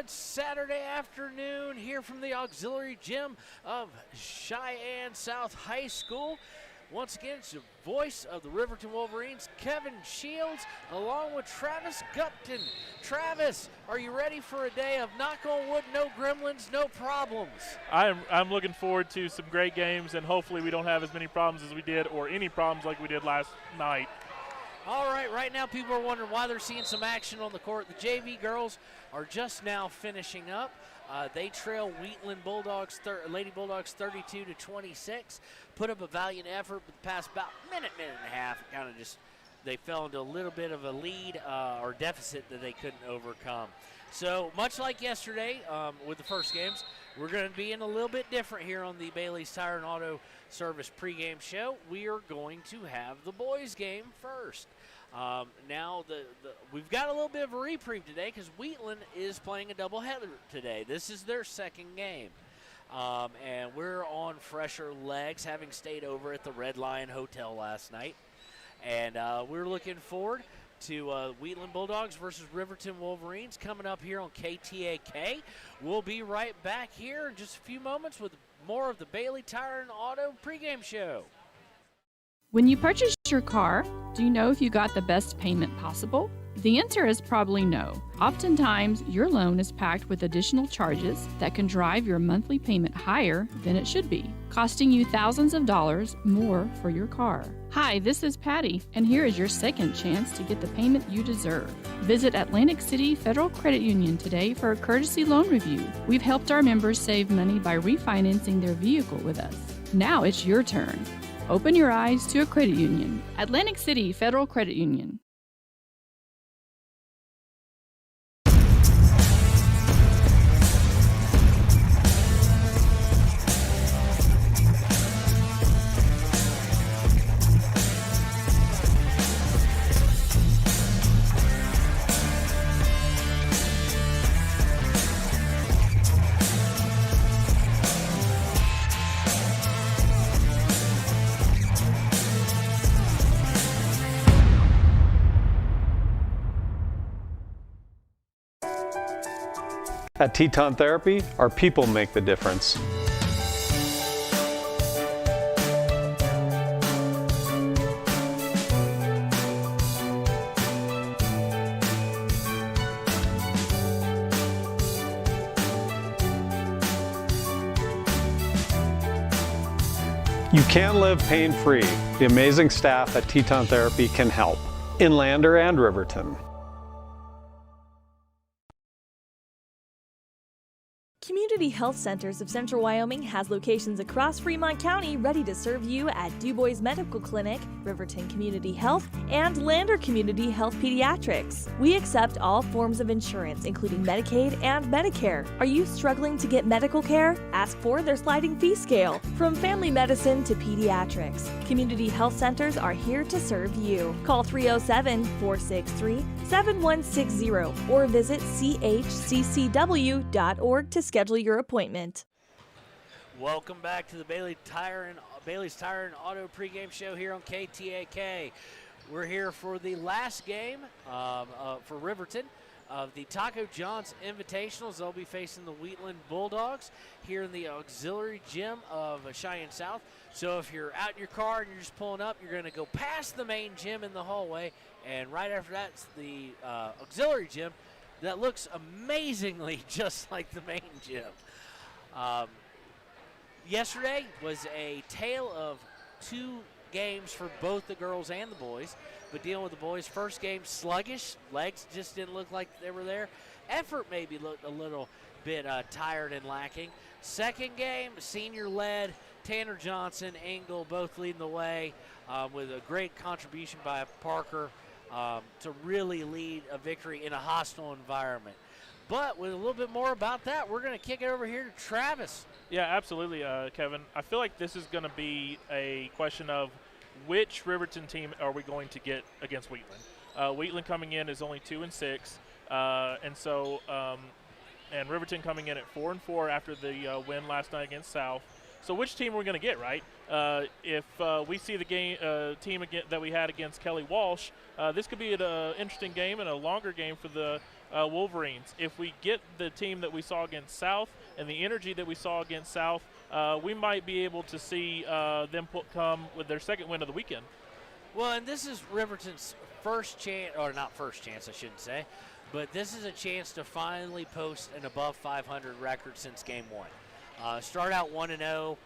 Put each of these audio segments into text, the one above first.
good Saturday afternoon here from the auxiliary gym of Cheyenne South High School. Once again, it's the voice of the Riverton Wolverines, Kevin Shields, along with Travis Gupton. Travis, are you ready for a day of knock on wood, no gremlins, no problems? I'm looking forward to some great games, and hopefully we don't have as many problems as we did, or any problems like we did last night. All right now people are wondering why they're seeing some action on the court. The JV girls are just now finishing up. They trail Wheatland Bulldogs, Lady Bulldogs 32-26. Put up a valiant effort, but the past about minute and a half, kind of just they fell into a little bit of a lead or deficit that they couldn't overcome. So much like yesterday with the first games, we're going to be in a little bit different here on the Bailey's Tire and Auto Service pregame show. We are going to have the boys game first. Now we've got a little bit of a reprieve today because Wheatland is playing a doubleheader today. This is their second game. And we're on fresher legs, having stayed over at the Red Lion Hotel last night. And we're looking forward to Wheatland Bulldogs versus Riverton Wolverines coming up here on KTAK. We'll be right back here in just a few moments with more of the Bailey Tire and Auto pregame show. When you purchase your car, do you know if you got the best payment possible? The answer is probably no. Oftentimes, your loan is packed with additional charges that can drive your monthly payment higher than it should be, costing you thousands of dollars more for your car. Hi, this is Patty, and here is your second chance to get the payment you deserve. Visit Atlantic City Federal Credit Union today for a courtesy loan review. We've helped our members save money by refinancing their vehicle with us. Now it's your turn. Open your eyes to a credit union. Atlantic City Federal Credit Union. At Teton Therapy, our people make the difference. You can live pain-free. The amazing staff at Teton Therapy can help. In Lander and Riverton. Community Health Centers of Central Wyoming has locations across Fremont County ready to serve you at Du Bois Medical Clinic, Riverton Community Health, and Lander Community Health Pediatrics. We accept all forms of insurance, including Medicaid and Medicare. Are you struggling to get medical care? Ask for their sliding fee scale. From family medicine to pediatrics, Community Health Centers are here to serve you. Call 307-463-7160 or visit chccw.org to schedule your appointment. Welcome back to the Bailey's Tire and Auto pregame show here on KTAK. We're here for the last game for Riverton of the Taco John's Invitationals. They'll be facing the Wheatland Bulldogs here in the auxiliary gym of Cheyenne South. So if you're out in your car and you're just pulling up, you're going to go past the main gym in the hallway, and right after that's the auxiliary gym that looks amazingly just like the main gym. Yesterday was a tale of two games for both the girls and the boys, but dealing with the boys, first game sluggish, legs just didn't look like they were there. Effort maybe looked a little bit tired and lacking. Second game, senior-led, Tanner Johnson, Engel both leading the way with a great contribution by Parker to really lead a victory in a hostile environment. But with a little bit more about that, we're going to kick it over here to Travis. Yeah, absolutely, Kevin. I feel like this is going to be a question of which Riverton team are we going to get against Wheatland. Wheatland coming in is only 2-6, and Riverton coming in at 4-4 after the win last night against South. So which team are we going to get, right? If we see the team that we had against Kelly Walsh, this could be an interesting game and a longer game for the Wolverines. If we get the team that we saw against South and the energy that we saw against South, we might be able to see them come with their second win of the weekend. Well, and this is Riverton's first chance, or not first chance, I shouldn't say, but this is a chance to finally post an above 500 record since game one. Start out 1-0,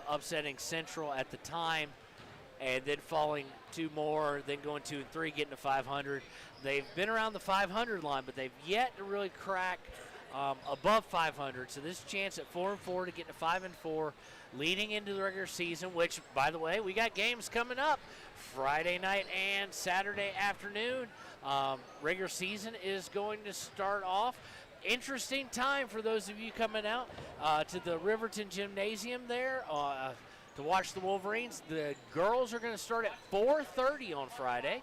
upsetting Central at the time, and then falling 2 more, then going 2 and 3, getting to 500. They've been around the 500 line, but they've yet to really crack above 500. So this chance at 4-4 to get to 5-4, leading into the regular season, which, by the way, we got games coming up Friday night and Saturday afternoon. Regular season is going to start off. Interesting time for those of you coming out to the Riverton Gymnasium there to watch the Wolverines. The girls are going to start at 4:30 on Friday,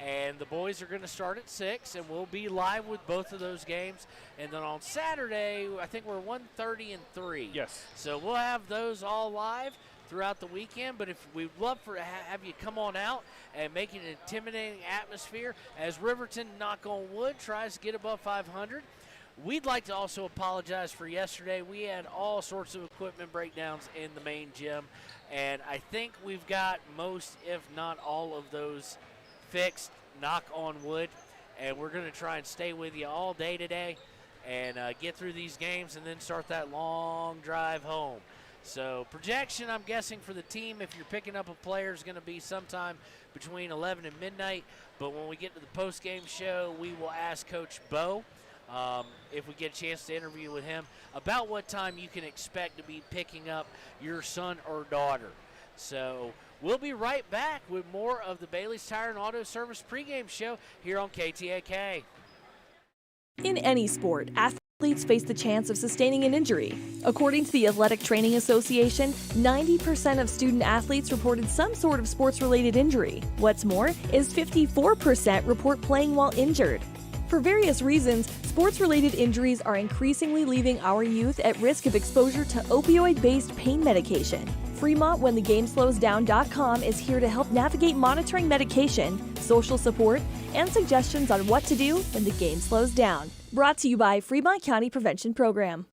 and the boys are going to start at 6, and we'll be live with both of those games. And then on Saturday, I think we're 1:30 and 3. Yes. So we'll have those all live throughout the weekend, but if we'd love to have you come on out and make an intimidating atmosphere as Riverton, knock on wood, tries to get above 500. We'd like to also apologize for yesterday. We had all sorts of equipment breakdowns in the main gym, and I think we've got most, if not all, of those fixed, knock on wood, and we're going to try and stay with you all day today and get through these games and then start that long drive home. So projection, I'm guessing, for the team, if you're picking up a player, is going to be sometime between 11 and midnight. But when we get to the post-game show, we will ask Coach Bo, if we get a chance to interview with him, about what time you can expect to be picking up your son or daughter. So we'll be right back with more of the Bailey's Tire and Auto Service pregame show here on KTAK. In any sport, athletes face the chance of sustaining an injury. According to the Athletic Training Association, 90% of student athletes reported some sort of sports-related injury. What's more is 54% report playing while injured. For various reasons, sports-related injuries are increasingly leaving our youth at risk of exposure to opioid-based pain medication. Fremont WhenTheGameSlowsDown.com is here to help navigate monitoring medication, social support, and suggestions on what to do when the game slows down. Brought to you by Fremont County Prevention Program.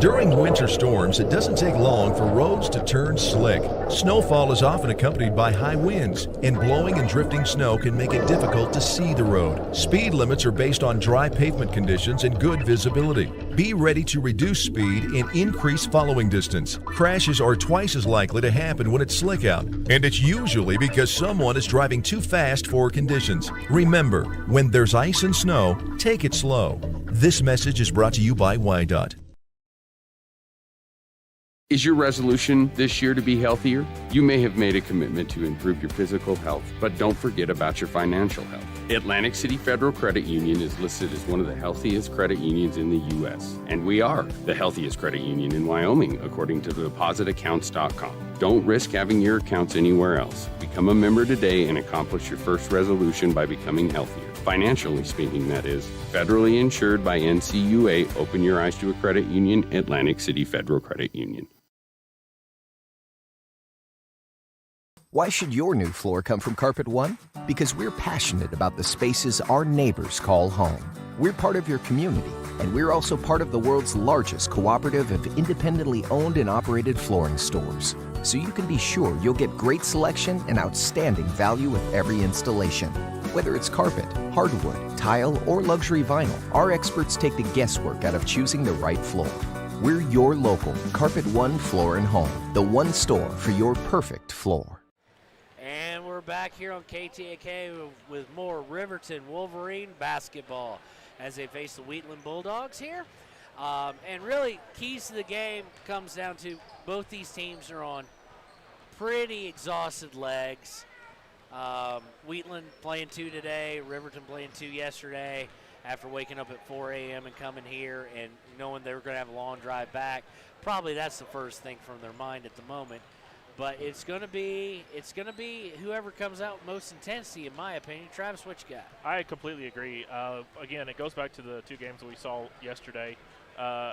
During winter storms, it doesn't take long for roads to turn slick. Snowfall is often accompanied by high winds, and blowing and drifting snow can make it difficult to see the road. Speed limits are based on dry pavement conditions and good visibility. Be ready to reduce speed and increase following distance. Crashes are twice as likely to happen when it's slick out, and it's usually because someone is driving too fast for conditions. Remember, when there's ice and snow, take it slow. This message is brought to you by WYDOT. Is your resolution this year to be healthier? You may have made a commitment to improve your physical health, but don't forget about your financial health. Atlantic City Federal Credit Union is listed as one of the healthiest credit unions in the U.S., and we are the healthiest credit union in Wyoming, according to depositaccounts.com. Don't risk having your accounts anywhere else. Become a member today and accomplish your first resolution by becoming healthier. Financially speaking, that is. Federally insured by NCUA. Open your eyes to a credit union. Atlantic City Federal Credit Union. Why should your new floor come from Carpet One? Because we're passionate about the spaces our neighbors call home. We're part of your community, and we're also part of the world's largest cooperative of independently owned and operated flooring stores. So you can be sure you'll get great selection and outstanding value with every installation. Whether it's carpet, hardwood, tile, or luxury vinyl, our experts take the guesswork out of choosing the right floor. We're your local Carpet One Floor and Home, the one store for your perfect floor. And we're back here on KTAK with more Riverton Wolverine basketball as they face the Wheatland Bulldogs here. And really, keys to the game comes down to both these teams are on pretty exhausted legs. Wheatland playing 2 today, Riverton playing 2 yesterday after waking up at 4 a.m. and coming here and knowing they were going to have a long drive back. Probably that's the first thing from their mind at the moment. But it's going to be whoever comes out most intensity, in my opinion. Travis, what you got? I completely agree. Again, it goes back to the 2 games that we saw yesterday.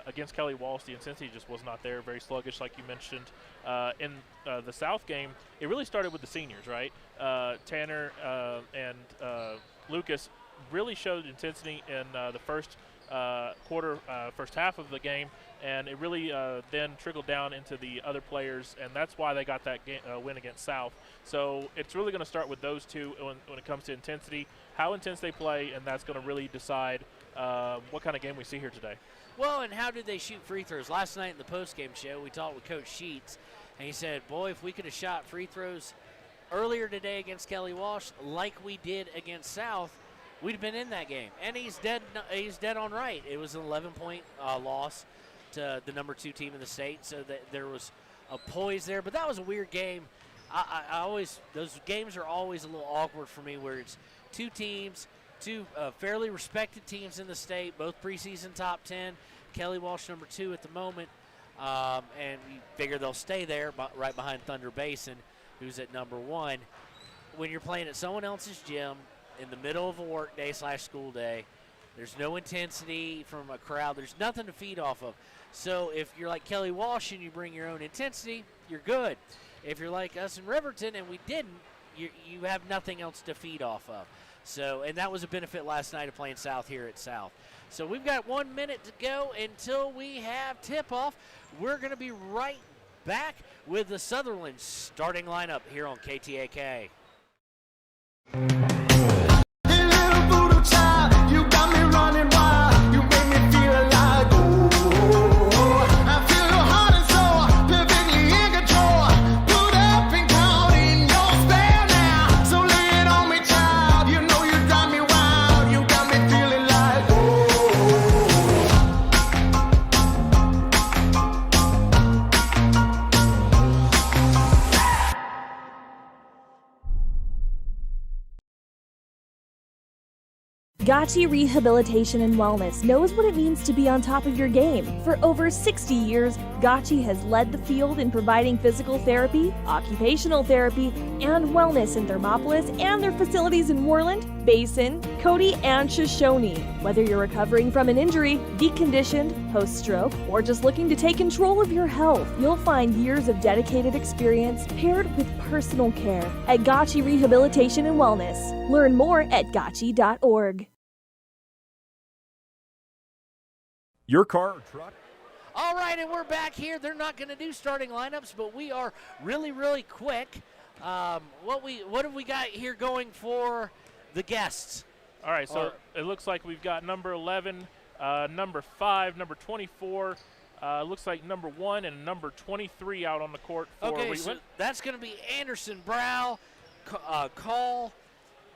against Kelly Walsh, the intensity just was not there, very sluggish, like you mentioned. In the South game, it really started with the seniors, right? Tanner and Lucas really showed intensity in the first quarter, first half of the game, and it really then trickled down into the other players, and that's why they got that win against South. So it's really going to start with those two when it comes to intensity, how intense they play, and that's going to really decide what kind of game we see here today. Well, and how did they shoot free throws? Last night in the post-game show, we talked with Coach Sheets, and he said, boy, if we could have shot free throws earlier today against Kelly Walsh like we did against South, we'd have been in that game. And he's dead on right. It was an 11-point loss to the number 2 team in the state, so that there was a poise there. But that was a weird game. I always, those games are always a little awkward for me, where it's 2 teams, 2 fairly respected teams in the state, both preseason top 10. Kelly Walsh number 2 at the moment, and you figure they'll stay there, right behind Thunder Basin, who's at number 1. When you're playing at someone else's gym in the middle of a work day / school day, there's no intensity from a crowd. There's nothing to feed off of. So if you're like Kelly Walsh and you bring your own intensity, you're good. If you're like us in Riverton and we didn't, you have nothing else to feed off of. So, and that was a benefit last night of playing South here at South. So we've got 1 minute to go until we have tip-off. We're going to be right back with the Sutherland starting lineup here on KTAK. Gotchi Rehabilitation and Wellness knows what it means to be on top of your game. For over 60 years, Gotchi has led the field in providing physical therapy, occupational therapy, and wellness in Thermopolis and their facilities in Wheatland, Basin, Cody, and Shoshone. Whether you're recovering from an injury, deconditioned, post-stroke, or just looking to take control of your health, you'll find years of dedicated experience paired with personal care at Gotchi Rehabilitation and Wellness. Learn more at gotchi.org. Your car or truck? All right, and we're back here. They're not going to do starting lineups, but we are really, really quick. What have we got here going for the guests? All right, so it looks like we've got number 11, number 5, number 24. Looks like number 1 and number 23 out on the court for Wheatland. So that's going to be Anderson, Brow, Call,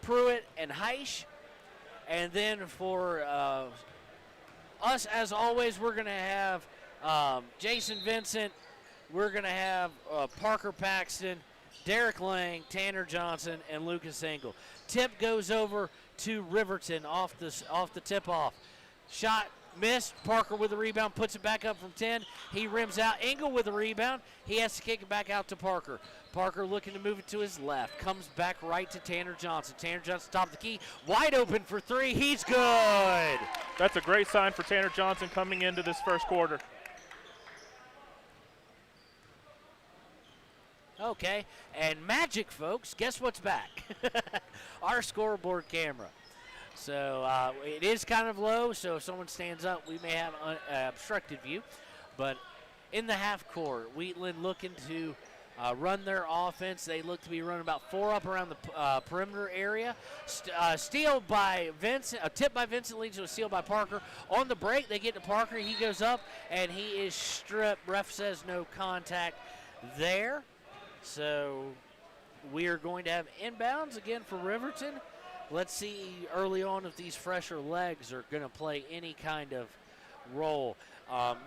Pruitt, and Heisch. And then for us, as always, we're going to have Jason Vincent. We're going to have Parker Paxton, Derek Lang, Tanner Johnson, and Lucas Engel. Tip goes over to Riverton off the tip-off. Shot missed. Parker with the rebound, puts it back up from 10. He rims out. Engel with the rebound. He has to kick it back out to Parker. Parker looking to move it to his left. Comes back right to Tanner Johnson. Tanner Johnson top of the key. Wide open for 3. He's good. That's a great sign for Tanner Johnson coming into this first quarter. Okay, and magic, folks, guess what's back? Our scoreboard camera. So it is kind of low, so if someone stands up, we may have obstructed view. But in the half court, Wheatland looking to run their offense. They look to be running about 4 up around the perimeter area. Steal by Vincent, a tip by Vincent leads to a steal by Parker. On the break, they get to Parker. He goes up, and he is stripped. Ref says no contact there. So we are going to have inbounds again for Riverton. Let's see early on if these fresher legs are going to play any kind of role.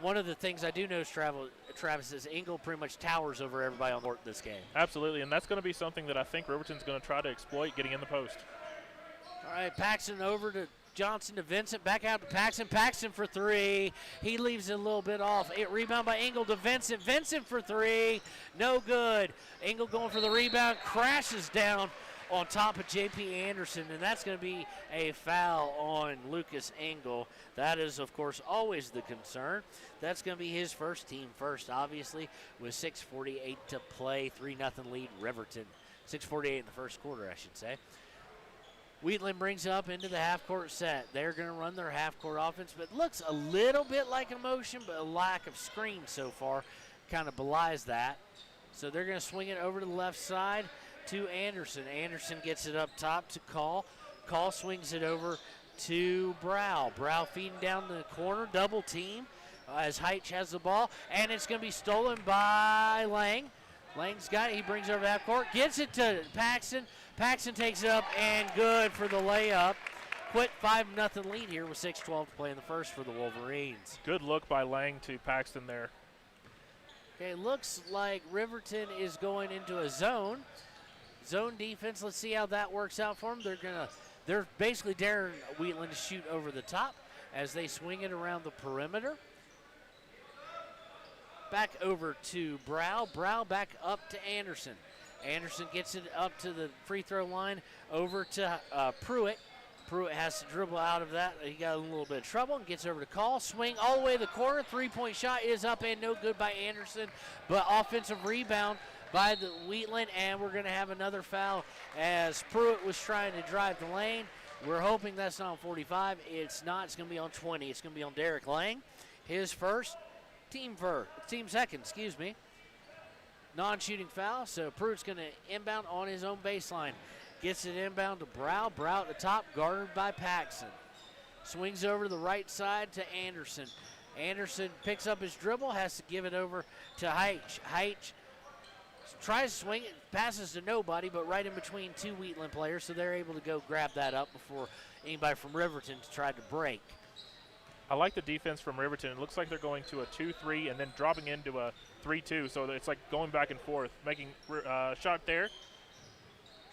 One of the things I do know is Travis is Engel pretty much towers over everybody on court this game. Absolutely, and that's going to be something that I think Riverton's going to try to exploit, getting in the post. All right, Paxton over to Johnson to Vincent, back out to Paxton. Paxton for 3. He leaves it a little bit off. Rebound by Engel to Vincent. Vincent for 3. No good. Engel going for the rebound, crashes down on top of J.P. Anderson, and that's going to be a foul on Lucas Engel. That is, of course, always the concern. That's going to be his first, team first, obviously, with 6:48 to play, 3-0 lead Riverton. 6:48 in the first quarter, I should say. Wheatland brings up into the half-court set. They're going to run their half-court offense, but it looks a little bit like a motion, but a lack of screen so far kind of belies that. So they're going to swing it over to the left side to Anderson. Anderson gets it up top to Call. Call swings it over to Brow. Brow feeding down the corner, double team as Heitch has the ball, and it's going to be stolen by Lang. Lang's got it. He brings it over half court, gets it to Paxton. Paxton takes it up and good for the layup. Quick 5-0 lead here with 6:12 to play in the first for the Wolverines. Good look by Lang to Paxton there. Okay, looks like Riverton is going into a zone defense. Let's see how that works out for them. They're basically daring Wheatland to shoot over the top as they swing it around the perimeter. Back over to Brow. Brow back up to Anderson. Anderson gets it up to the free throw line over to Pruitt. Pruitt has to dribble out of that. He got a little bit of trouble and gets over to Call. Swing all the way to the corner. Three-point shot is up and no good by Anderson, but offensive rebound by the Wheatland, and we're going to have another foul as Pruitt was trying to drive the lane. We're hoping that's not on 45. It's not. It's going to be on 20. It's going to be on Derek Lang. His first, team second, excuse me. Non-shooting foul, so Pruitt's going to inbound on his own baseline. Gets it inbound to Brow. Brow at the top, guarded by Paxson. Swings over to the right side to Anderson. Anderson picks up his dribble, has to give it over to Heitch. Heitch tries to swing it, passes to nobody, but right in between two Wheatland players, so they're able to go grab that up before anybody from Riverton tried to break. I like the defense from Riverton. It looks like they're going to a 2-3 and then dropping into a 3-2, so it's like going back and forth. Making shot there.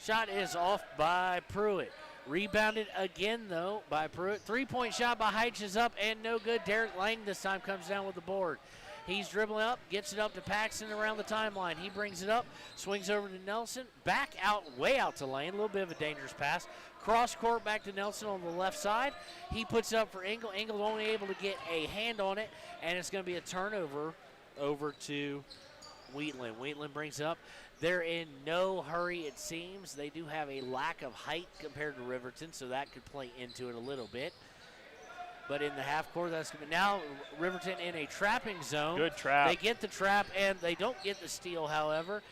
Shot is off by Pruitt. Rebounded again, though, by Pruitt. Three-point shot by Heitch is up and no good. Derek Lang this time comes down with the board. He's dribbling up, gets it up to Paxton around the timeline. He brings it up, swings over to Nelson, back out, way out to Lane. A little bit of a dangerous pass. Cross court back to Nelson on the left side. He puts it up for Engel. Engel's only able to get a hand on it, and it's going to be a turnover over to Wheatland. Wheatland brings it up. They're in no hurry, it seems. They do have a lack of height compared to Riverton, so that could play into it a little bit. But in the half court, that's going to be now Riverton in a trapping zone. Good trap. They get the trap, and they don't get the steal, however.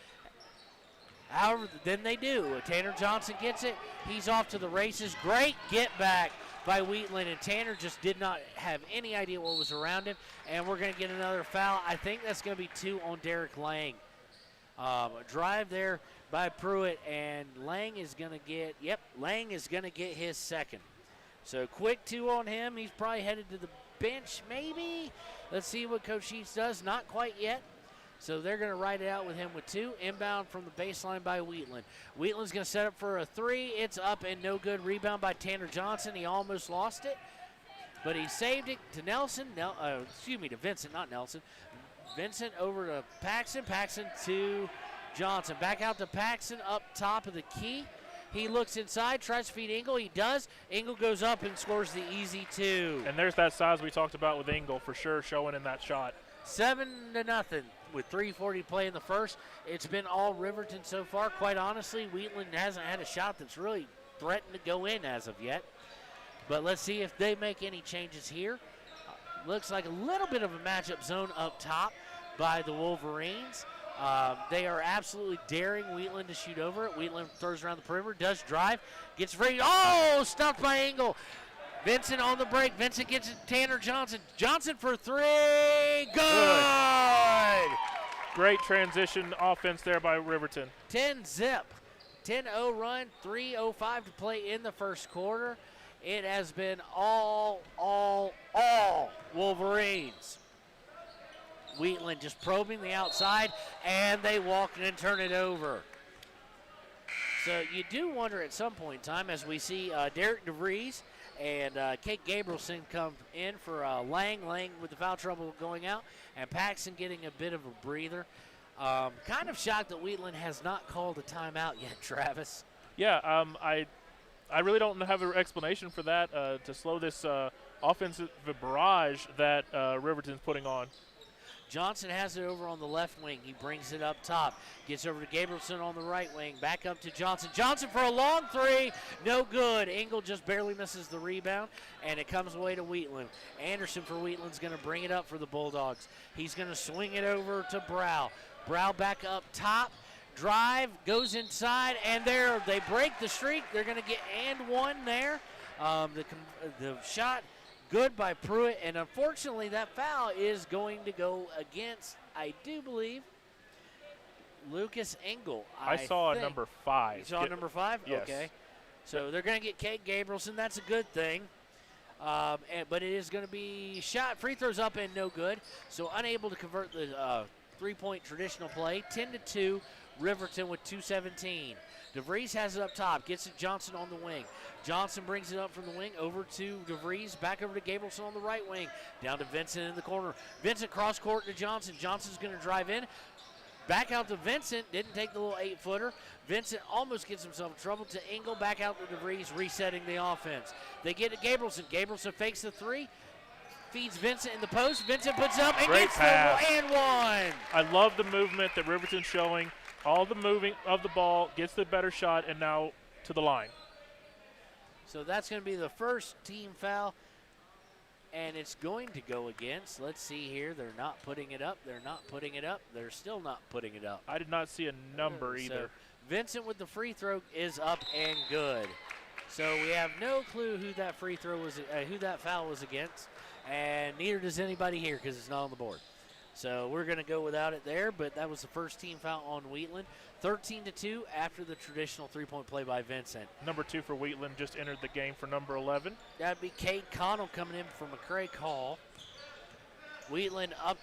Then they do. Tanner Johnson gets it. He's off to the races. Great get back by Wheatland, and Tanner just did not have any idea what was around him. And we're going to get another foul. I think that's going to be 2 on Derek Lang. A drive there by Pruitt, and Lang is going to get his second. So quick 2 on him. He's probably headed to the bench, maybe. Let's see what Coach Sheets does. Not quite yet. So they're going to ride it out with him with 2. Inbound from the baseline by Wheatland. Wheatland's going to set up for a 3. It's up and no good. Rebound by Tanner Johnson. He almost lost it, but he saved it to Nelson. To Vincent, not Nelson. Vincent over to Paxson. Paxson to Johnson. Back out to Paxson up top of the key. He looks inside, tries to feed Engel. He does. Engel goes up and scores the easy 2. And there's that size we talked about with Engel for sure showing in that shot. 7-0 with 3:40 to play in the first. It's been all Riverton so far. Quite honestly, Wheatland hasn't had a shot that's really threatened to go in as of yet. But let's see if they make any changes here. Looks like a little bit of a matchup zone up top by the Wolverines. They are absolutely daring Wheatland to shoot over it. Wheatland throws around the perimeter, does drive, gets free. Oh, stuffed by Engel. Vincent on the break. Vincent gets it to Tanner Johnson. Johnson for 3. Good. Great transition offense there by Riverton. 10-0 run, 3:05 to play in the first quarter. It has been all Wolverines. Wheatland just probing the outside, and they walk and turn it over. So you do wonder at some point in time as we see Derek DeVries and Kate Gabrielson come in for Lang with the foul trouble going out, and Paxson getting a bit of a breather. Kind of shocked that Wheatland has not called a timeout yet, Travis. Yeah, I really don't have an explanation for that to slow this offensive barrage that Riverton's putting on. Johnson has it over on the left wing. He brings it up top. Gets over to Gabrielson on the right wing. Back up to Johnson. Johnson for a long three. No good. Engel just barely misses the rebound, and it comes away to Wheatland. Anderson for Wheatland's going to bring it up for the Bulldogs. He's going to swing it over to Brow. Brow back up top. Drive, goes inside, and there they break the streak. They're going to get and one there. The shot good by Pruitt, and unfortunately that foul is going to go against, I do believe, Lucas Engel. I saw a number 5. You saw number 5? Yes. Okay. So they're going to get Kate Gabrielson. That's a good thing. But it is going to be shot. Free throws up and no good. So unable to convert the three-point traditional play. 10-2, Riverton with 2:17. DeVries has it up top, gets it Johnson on the wing. Johnson brings it up from the wing over to DeVries, back over to Gabrielson on the right wing. Down to Vincent in the corner. Vincent cross court to Johnson. Johnson's going to drive in. Back out to Vincent, didn't take the little 8-footer. Vincent almost gets himself in trouble to Engel, back out to DeVries, resetting the offense. They get to Gabrielson. Gabrielson fakes the three, feeds Vincent in the post. Vincent puts up and Great gets pass. the and one. I love the movement that Riverton's showing. All the moving of the ball, gets the better shot, and now to the line. So that's going to be the first team foul, and it's going to go against. Let's see here. They're not putting it up. They're not putting it up. They're still not putting it up. I did not see a number either. So Vincent with the free throw is up and good. So we have no clue who that free throw was, who that foul was against, and neither does anybody here because it's not on the board. So we're going to go without it there, but that was the first team foul on Wheatland. 13-2 after the traditional three-point play by Vincent. Number 2 for Wheatland just entered the game for number 11. That'd be Kate Connell coming in for McCray Call. Wheatland up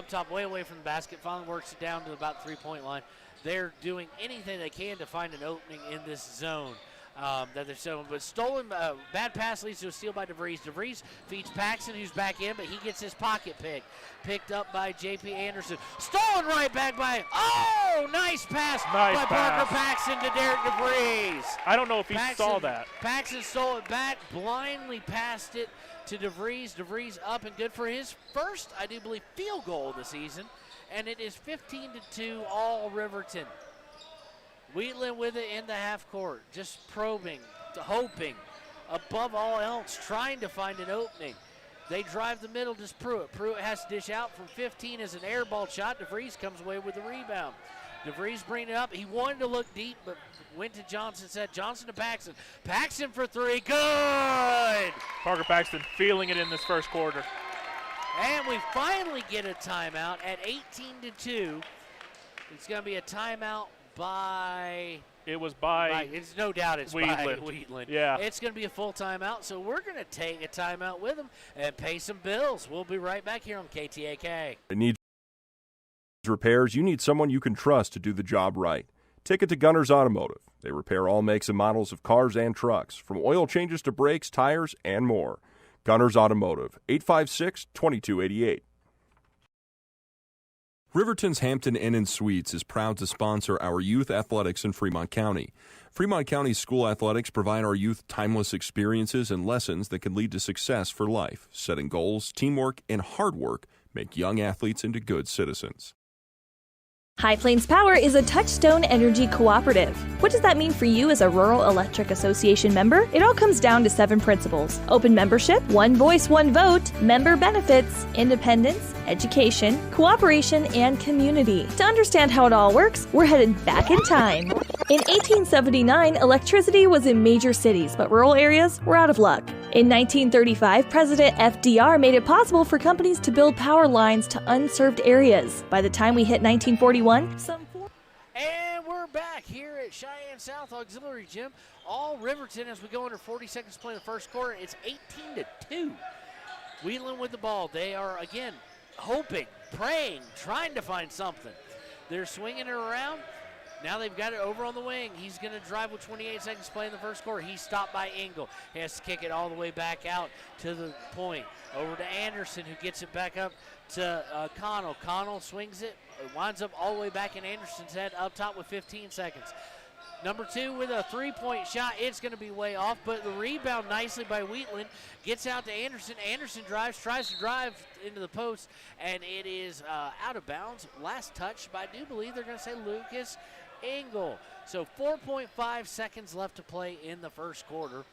top, way away from the basket, finally works it down to about the 3-point line. They're doing anything they can to find an opening in this zone that they're showing. But stolen, bad pass leads to a steal by DeVries. DeVries feeds Paxson, who's back in, but he gets his pocket picked up by J.P. Anderson. Stolen right back by, nice pass by Parker Paxson to Derek DeVries. I don't know if he saw that. Paxson stole it back, blindly passed it to DeVries. DeVries up and good for his first, I do believe, field goal of the season. And it is 15-2 all Riverton. Wheatland with it in the half court, just probing, hoping, above all else, trying to find an opening. They drive the middle to Pruitt. Pruitt has to dish out from 15 as an air ball shot. DeVries comes away with the rebound. DeVries bringing it up. He wanted to look deep, but went to Johnson, said Johnson to Paxson. Paxson for three, good! Parker Paxton feeling it in this first quarter. And we finally get a timeout at 18-2. It's going to be a timeout by it's no doubt it's Wheatland. by Wheatland. Yeah. It's going to be a full timeout, so we're going to take a timeout with them and pay some bills. We'll be right back here on KTAK. It needs repairs. You need someone you can trust to do the job right. Take it to Gunners Automotive. They repair all makes and models of cars and trucks, from oil changes to brakes, tires, and more. Gunners Automotive, 856-2288. Riverton's Hampton Inn & Suites is proud to sponsor our youth athletics in Fremont County. Fremont County school athletics provide our youth timeless experiences and lessons that can lead to success for life. Setting goals, teamwork, and hard work make young athletes into good citizens. High Plains Power is a Touchstone Energy cooperative. What does that mean for you as a Rural Electric Association member? It all comes down to 7 principles: open membership, one voice, one vote, member benefits, independence, education, cooperation, and community. To understand how it all works, we're headed back in time. In 1879, electricity was in major cities, but rural areas were out of luck. In 1935, President FDR made it possible for companies to build power lines to unserved areas. By the time we hit 1941, and we're back here at Cheyenne South Auxiliary Gym. All Riverton as we go under 40 seconds to play in the first quarter. It's 18-2. Wheatland with the ball. They are, again, hoping, praying, trying to find something. They're swinging it around. Now they've got it over on the wing. He's going to drive with 28 seconds to play in the first quarter. He's stopped by Engel. He has to kick it all the way back out to the point. Over to Anderson, who gets it back up to Connell. Connell swings it, winds up all the way back in Anderson's head, up top with 15 seconds. Number 2 with a three-point shot. It's going to be way off, but the rebound nicely by Wheatland gets out to Anderson. Anderson drives, tries to drive into the post, and it is out of bounds. Last touch, but I do believe they're going to say Lucas Engel. So 4.5 seconds left to play in the first quarter.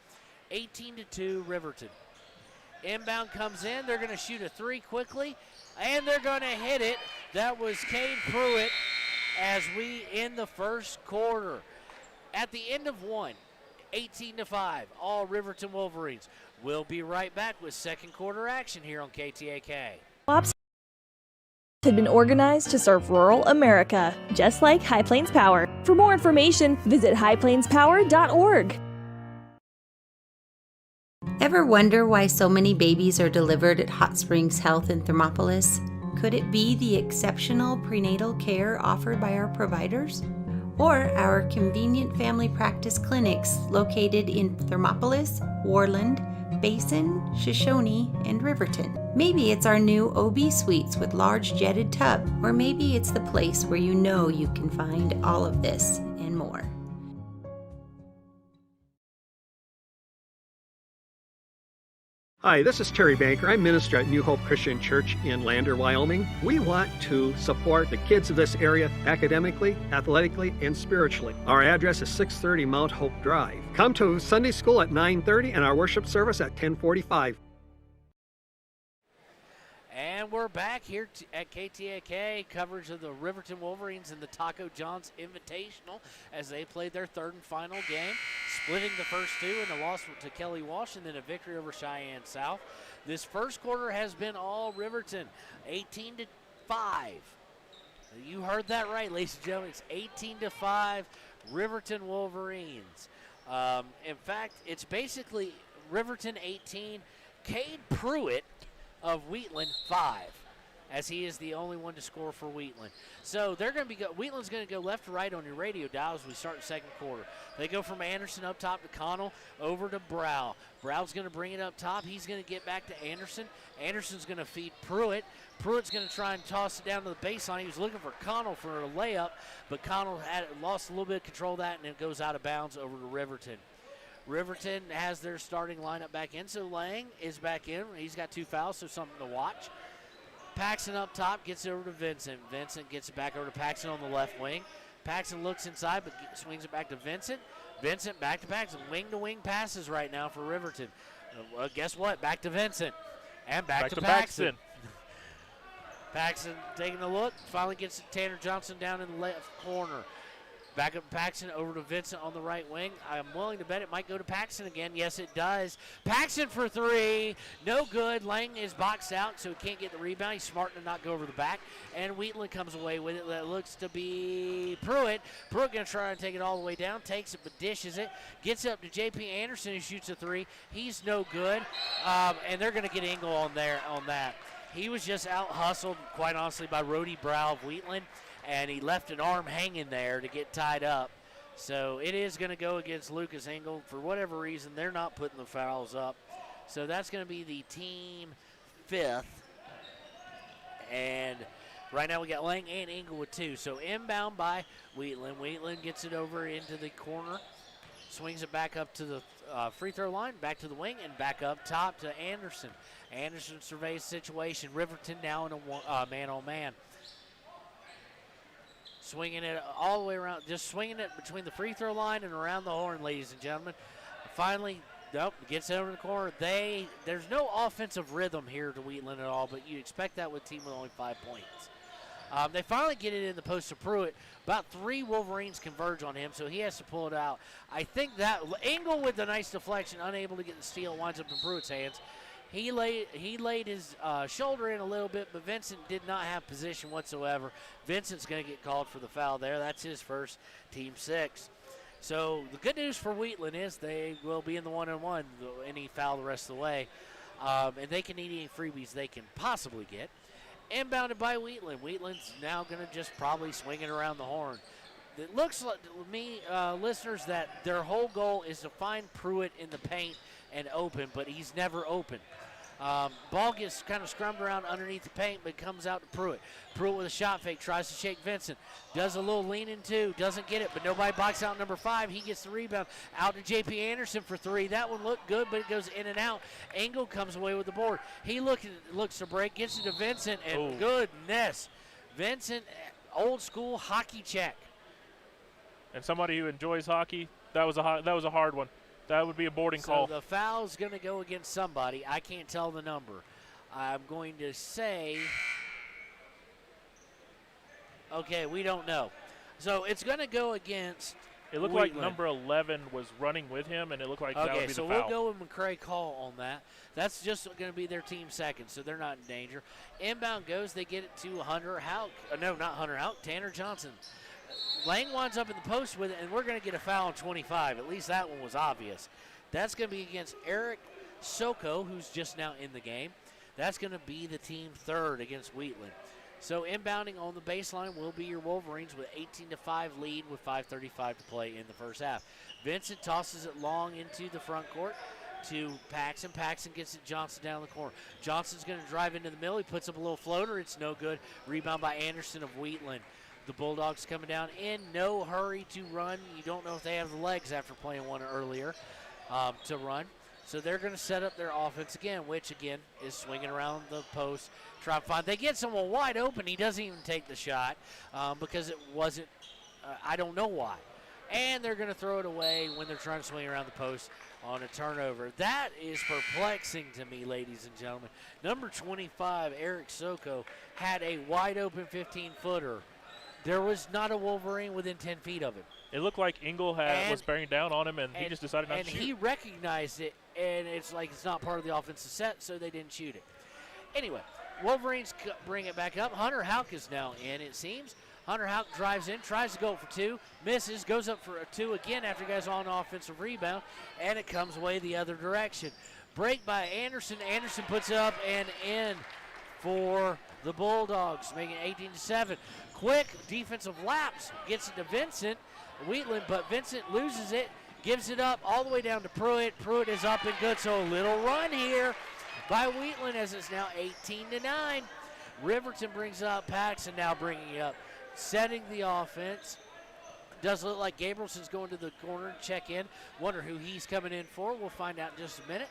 18-2 Riverton. Inbound comes in. They're going to shoot a three quickly, and they're going to hit it. That was Cade Pruitt as we end the first quarter. At the end of one, 18-5, all Riverton Wolverines. We'll be right back with second quarter action here on KTAK. Ops had been organized to serve rural America, just like High Plains Power. For more information, visit highplainspower.org. Ever wonder why so many babies are delivered at Hot Springs Health in Thermopolis? Could it be the exceptional prenatal care offered by our providers? Or our convenient family practice clinics located in Thermopolis, Wheatland, Basin, Shoshone, and Riverton. Maybe it's our new OB suites with large jetted tub, or maybe it's the place where you know you can find all of this and more. Hi, this is Terry Banker. I'm minister at New Hope Christian Church in Lander, Wyoming. We want to support the kids of this area academically, athletically, and spiritually. Our address is 630 Mount Hope Drive. Come to Sunday school at 9:30 and our worship service at 10:45. And we're back here at KTAK, coverage of the Riverton Wolverines and the Taco John's Invitational as they played their third and final game, splitting the first two and a loss to Kelly Walsh and then a victory over Cheyenne South. This first quarter has been all Riverton, 18-5. You heard that right, ladies and gentlemen. It's 18-5 Riverton Wolverines. In fact, it's basically Riverton 18, Cade Pruitt of Wheatland 5, as he is the only one to score for Wheatland. So they're going to be Wheatland's going to go left to right on your radio dial as we start the second quarter. They go from Anderson up top to Connell over to Brow. Brow's going to bring it up top. He's going to get back to Anderson. Anderson's going to feed Pruitt. Pruitt's going to try and toss it down to the baseline. He was looking for Connell for a layup, but Connell lost a little bit of control of that, and it goes out of bounds over to Riverton. Riverton has their starting lineup back in, so Lang is back in. He's got 2 fouls, so something to watch. Paxton up top gets it over to Vincent. Vincent gets it back over to Paxton on the left wing. Paxton looks inside but swings it back to Vincent. Vincent back to Paxton. Wing-to-wing passes right now for Riverton. Well, guess what? Back to Vincent. And back to Paxton. Paxton taking a look. Finally gets Tanner Johnson down in the left corner. Back up Paxton over to Vincent on the right wing. I'm willing to bet it might go to Paxton again. Yes, it does. Paxton for 3. No good. Lang is boxed out, so he can't get the rebound. He's smart to not go over the back. And Wheatland comes away with it. That looks to be Pruitt. Pruitt going to try and take it all the way down. Takes it, but dishes it. Gets up to J.P. Anderson, who shoots a 3. He's no good. And they're going to get Engel on that. He was just out-hustled, quite honestly, by Rody Brow of Wheatland. And he left an arm hanging there to get tied up. So it is going to go against Lucas Engel. For whatever reason, they're not putting the fouls up. So that's going to be the team 5th. And right now we got Lang and Engel with 2. So inbound by Wheatland. Wheatland gets it over into the corner. Swings it back up to the free throw line, back to the wing, and back up top to Anderson. Anderson surveys the situation. Riverton now in a man-on-man. Swinging it all the way around, just swinging it between the free throw line and around the horn, ladies and gentlemen. Finally, gets it over the corner. There's no offensive rhythm here to Wheatland at all, but you expect that with a team with only 5 points. They finally get it in the post to Pruitt. About 3 Wolverines converge on him, so he has to pull it out. I think that Engel with the nice deflection, unable to get the steal, winds up in Pruitt's hands. He laid his shoulder in a little bit, but Vincent did not have position whatsoever. Vincent's going to get called for the foul there. That's his first, team 6. So the good news for Wheatland is they will be in the 1-on-1, any foul the rest of the way. And they can eat any freebies they can possibly get. Inbounded by Wheatland. Wheatland's now going to just probably swing it around the horn. It looks like to me, listeners, that their whole goal is to find Pruitt in the paint and open, but he's never open. Ball gets kind of scrummed around underneath the paint, but comes out to Pruitt. Pruitt with a shot fake, tries to shake Vincent. Does a little lean in two, doesn't get it, but nobody box out number 5. He gets the rebound. Out to J.P. Anderson for 3. That one looked good, but it goes in and out. Engel comes away with the board. He looks to break, gets it to Vincent, and goodness. Vincent, old school hockey check. And somebody who enjoys hockey, that was a hard one. That would be a boarding call. So the foul's going to go against somebody. I can't tell the number. I'm going to say, okay, we don't know. So it's going to go against It looked Wheatland. like number 11 was running with him, and it looked like that would be the foul. Okay, so we'll go with McCray call on that. That's just going to be their team second, so they're not in danger. Inbound goes. They get it to Hunter Houck. No, not Hunter Houck. Tanner Johnson. Lang winds up in the post with it, and we're going to get a foul on 25. At least that one was obvious. That's going to be against Eric Soko, who's just now in the game. That's going to be the team third against Wheatland. So inbounding on the baseline will be your Wolverines with 18-5 lead with 5:35 to play in the first half. Vincent tosses it long into the front court to Paxson. Paxson gets it Johnson down the corner. Johnson's going to drive into the middle. He puts up a little floater. It's no good. Rebound by Anderson of Wheatland. The Bulldogs coming down in no hurry to run. You don't know if they have the legs after playing one earlier to run. So they're going to set up their offense again, which, again, is swinging around the post. Try to find. They get someone wide open. He doesn't even take the shot because it wasn't, I don't know why. And they're going to throw it away when they're trying to swing around the post on a turnover. That is perplexing to me, ladies and gentlemen. Number 25, Eric Soko, had a wide open 15-footer. There was not a Wolverine within 10 feet of him. It looked like Engel was bearing down on him, and he just decided not to shoot. And he recognized it, and it's like it's not part of the offensive set, so they didn't shoot it. Anyway, Wolverines bring it back up. Hunter Houck is now in, it seems. Hunter Houck drives in, tries to go for 2, misses, goes up for a 2 again after he gets on an offensive rebound, and it comes away the other direction. Break by Anderson. Anderson puts it up and in for the Bulldogs, making it 18-7. Quick defensive lapse gets it to Vincent Wheatland, but Vincent loses it, gives it up all the way down to Pruitt. Pruitt is up and good, so a little run here by Wheatland as it's now 18-9. Riverton brings up Paxson, now bringing it up, setting the offense. Does look like Gabrielson's going to the corner, check in. Wonder who he's coming in for. We'll find out in just a minute.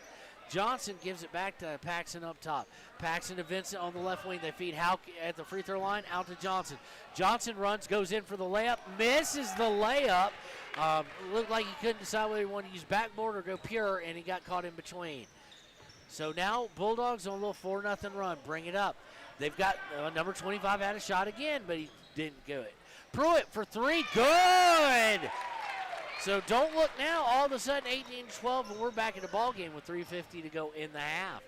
Johnson gives it back to Paxson up top. Paxson to Vincent on the left wing. They feed Houck at the free throw line out to Johnson. Johnson runs, goes in for the layup, misses the layup. Looked like he couldn't decide whether he wanted to use backboard or go pure, and he got caught in between. So now Bulldogs on a little 4-0 run. Bring it up. They've got number 25 had a shot again, but he didn't go it. Pruitt for 3, good! So don't look now. All of a sudden, 18-12, and we're back in the ball game with 3:50 to go in the half.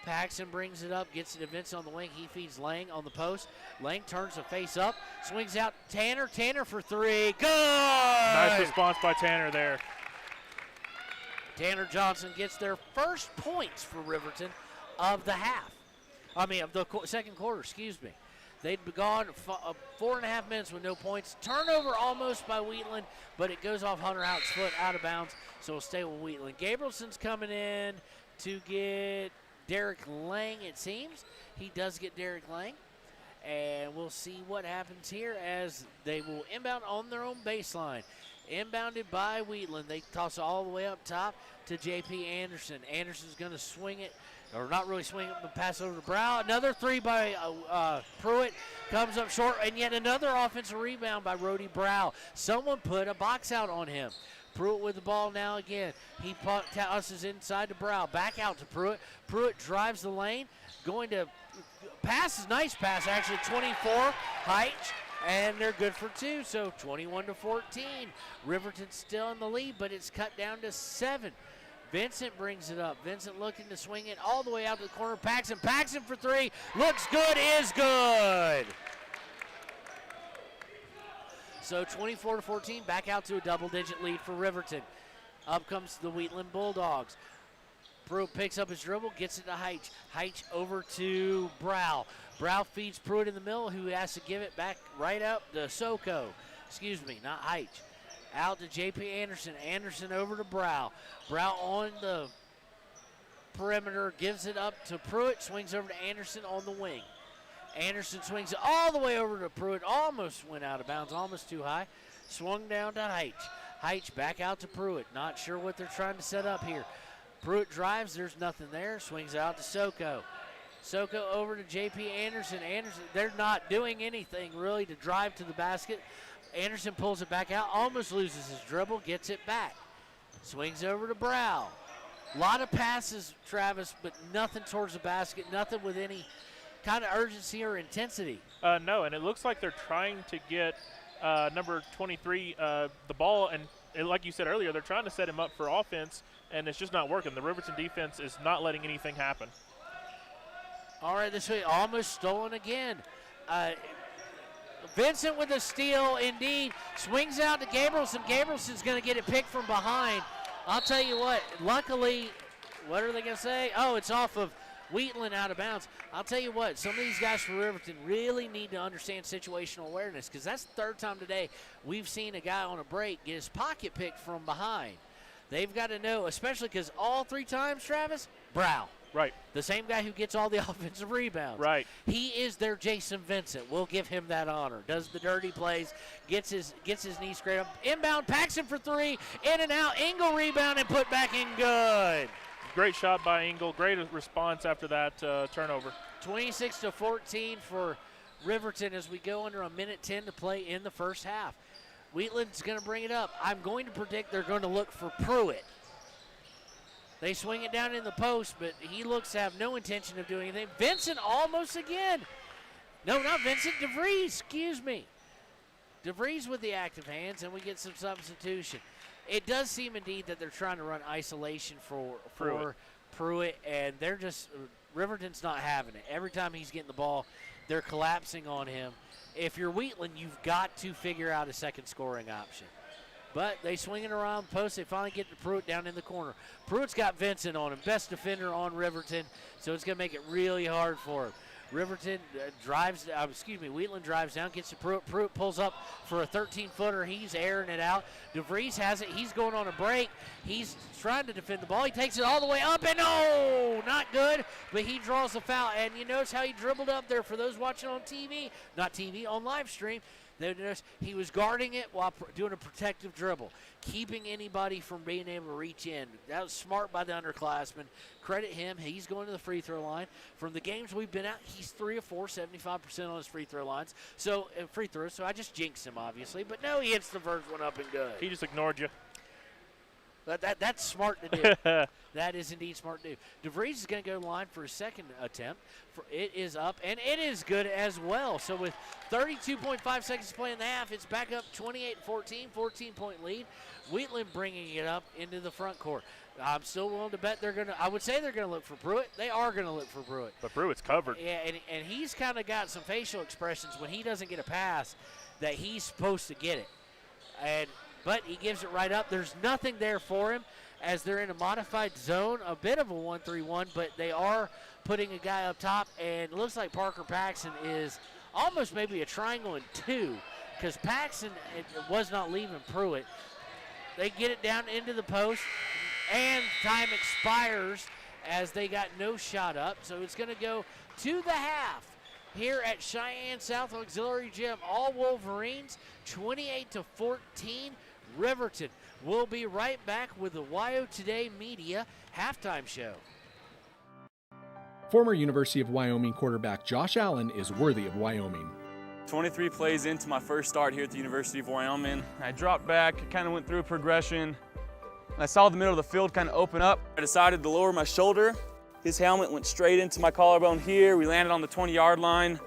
Paxson brings it up, gets it to Vincent on the wing. He feeds Lang on the post. Lang turns the face up, swings out Tanner. Tanner for 3, good! Nice response by Tanner there. Tanner Johnson gets their first points for Riverton of the half. Of the second quarter, excuse me. They'd gone 4.5 minutes with no points. Turnover almost by Wheatland, but it goes off Hunter Houck's foot out of bounds, so we'll stay with Wheatland. Gabrielson's coming in to get Derek Lang, it seems. He does get Derek Lang, and we'll see what happens here as they will inbound on their own baseline. Inbounded by Wheatland. They toss it all the way up top to J.P. Anderson. Anderson's going to swing it. Or not really swing it, but pass over to Brow. Another 3 by Pruitt comes up short, and yet another offensive rebound by Rody Brow. Someone put a box out on him. Pruitt with the ball now again. He tosses inside to Brow. Back out to Pruitt. Pruitt drives the lane. Going to pass, nice pass actually, 24, Heitch, and they're good for 2, so 21-14. Riverton still in the lead, but it's cut down to 7. Vincent brings it up. Vincent looking to swing it all the way out to the corner. Paxson for 3. Looks good, is good. So 24-14, back out to a double-digit lead for Riverton. Up comes the Wheatland Bulldogs. Pruitt picks up his dribble, gets it to Heitch. Heitch over to Brow. Brow feeds Pruitt in the middle, who has to give it back right up to Soko. Excuse me, not Heitch. Out to J.P. Anderson. Anderson over to Brow. Brow on the perimeter, gives it up to Pruitt, swings over to Anderson on the wing. Anderson swings it all the way over to Pruitt, almost went out of bounds, almost too high. Swung down to Heitch. Heitch back out to Pruitt. Not sure what they're trying to set up here. Pruitt drives, there's nothing there. Swings out to Soko. Soko over to J.P. Anderson. Anderson, they're not doing anything really to drive to the basket. Anderson pulls it back out, almost loses his dribble, gets it back. Swings over to Brow. A lot of passes, Travis, but nothing towards the basket, nothing with any kind of urgency or intensity. No, and it looks like they're trying to get number 23 the ball, and like you said earlier, they're trying to set him up for offense, and it's just not working. The Riverton defense is not letting anything happen. All right, this way, almost stolen again. Vincent with a steal, indeed. Swings out to Gabrielson. Gabrielson's going to get it picked from behind. I'll tell you what, luckily, what are they going to say? Oh, it's off of Wheatland out of bounds. I'll tell you what, some of these guys from Riverton really need to understand situational awareness, because that's the third time today we've seen a guy on a break get his pocket picked from behind. They've got to know, especially because all 3 times, Travis, Brow. Right. The same guy who gets all the offensive rebounds. Right. He is their Jason Vincent. We'll give him that honor. Does the dirty plays, gets his knee scraped up. Inbound, Paxton for 3, in and out. Engel rebound and put back in good. Great shot by Engel. Great response after that turnover. 26-14 for Riverton as we go under 1:10 to play in the first half. Wheatland's going to bring it up. I'm going to predict they're going to look for Pruitt. They swing it down in the post, but he looks to have no intention of doing anything. Vincent almost again. No, not Vincent. DeVries, excuse me. DeVries with the active hands, and we get some substitution. It does seem indeed that they're trying to run isolation for Pruitt, and they're just – Riverton's not having it. Every time he's getting the ball, they're collapsing on him. If you're Wheatland, you've got to figure out a second scoring option. But they swing it around the post. They finally get to Pruitt down in the corner. Pruitt's got Vincent on him, best defender on Riverton, so it's going to make it really hard for him. Riverton Wheatland drives down, gets to Pruitt. Pruitt pulls up for a 13-footer. He's airing it out. DeVries has it. He's going on a break. He's trying to defend the ball. He takes it all the way up, and no, not good. But he draws the foul, and you notice how he dribbled up there for those watching on TV, on live stream. He was guarding it while doing a protective dribble, keeping anybody from being able to reach in. That was smart by the underclassman. Credit him. He's going to the free throw line. From the games we've been at, he's 3 of 4, 75% on his free throw lines. So free throws. So I just jinxed him, obviously. But no, he hits the first one up and good. He just ignored you. But that's smart to do. That is indeed smart to do. DeVries is going to go to the line for his second attempt. It is up, and it is good as well. So with 32.5 seconds to play in the half, it's back up 28-14, 14-point lead. Wheatland bringing it up into the front court. I'm still willing to bet I would say they're going to look for Pruitt. They are going to look for Pruitt. But Pruitt's covered. Yeah, and he's kind of got some facial expressions when he doesn't get a pass that he's supposed to get it. But he gives it right up. There's nothing there for him as they're in a modified zone, a bit of a 1-3-1, but they are putting a guy up top, and it looks like Parker Paxson is almost maybe a triangle and 2 because Paxson was not leaving Pruitt. They get it down into the post, and time expires as they got no shot up, so it's going to go to the half. Here at Cheyenne South Auxiliary Gym, all Wolverines, 28-14. Riverton. We'll be right back with the WyoToday Media halftime show. Former University of Wyoming quarterback Josh Allen is worthy of Wyoming. 23 plays into my first start here at the University of Wyoming. I dropped back, kind of went through a progression. I saw the middle of the field kind of open up. I decided to lower my shoulder. His helmet went straight into my collarbone here. We landed on the 20-yard line.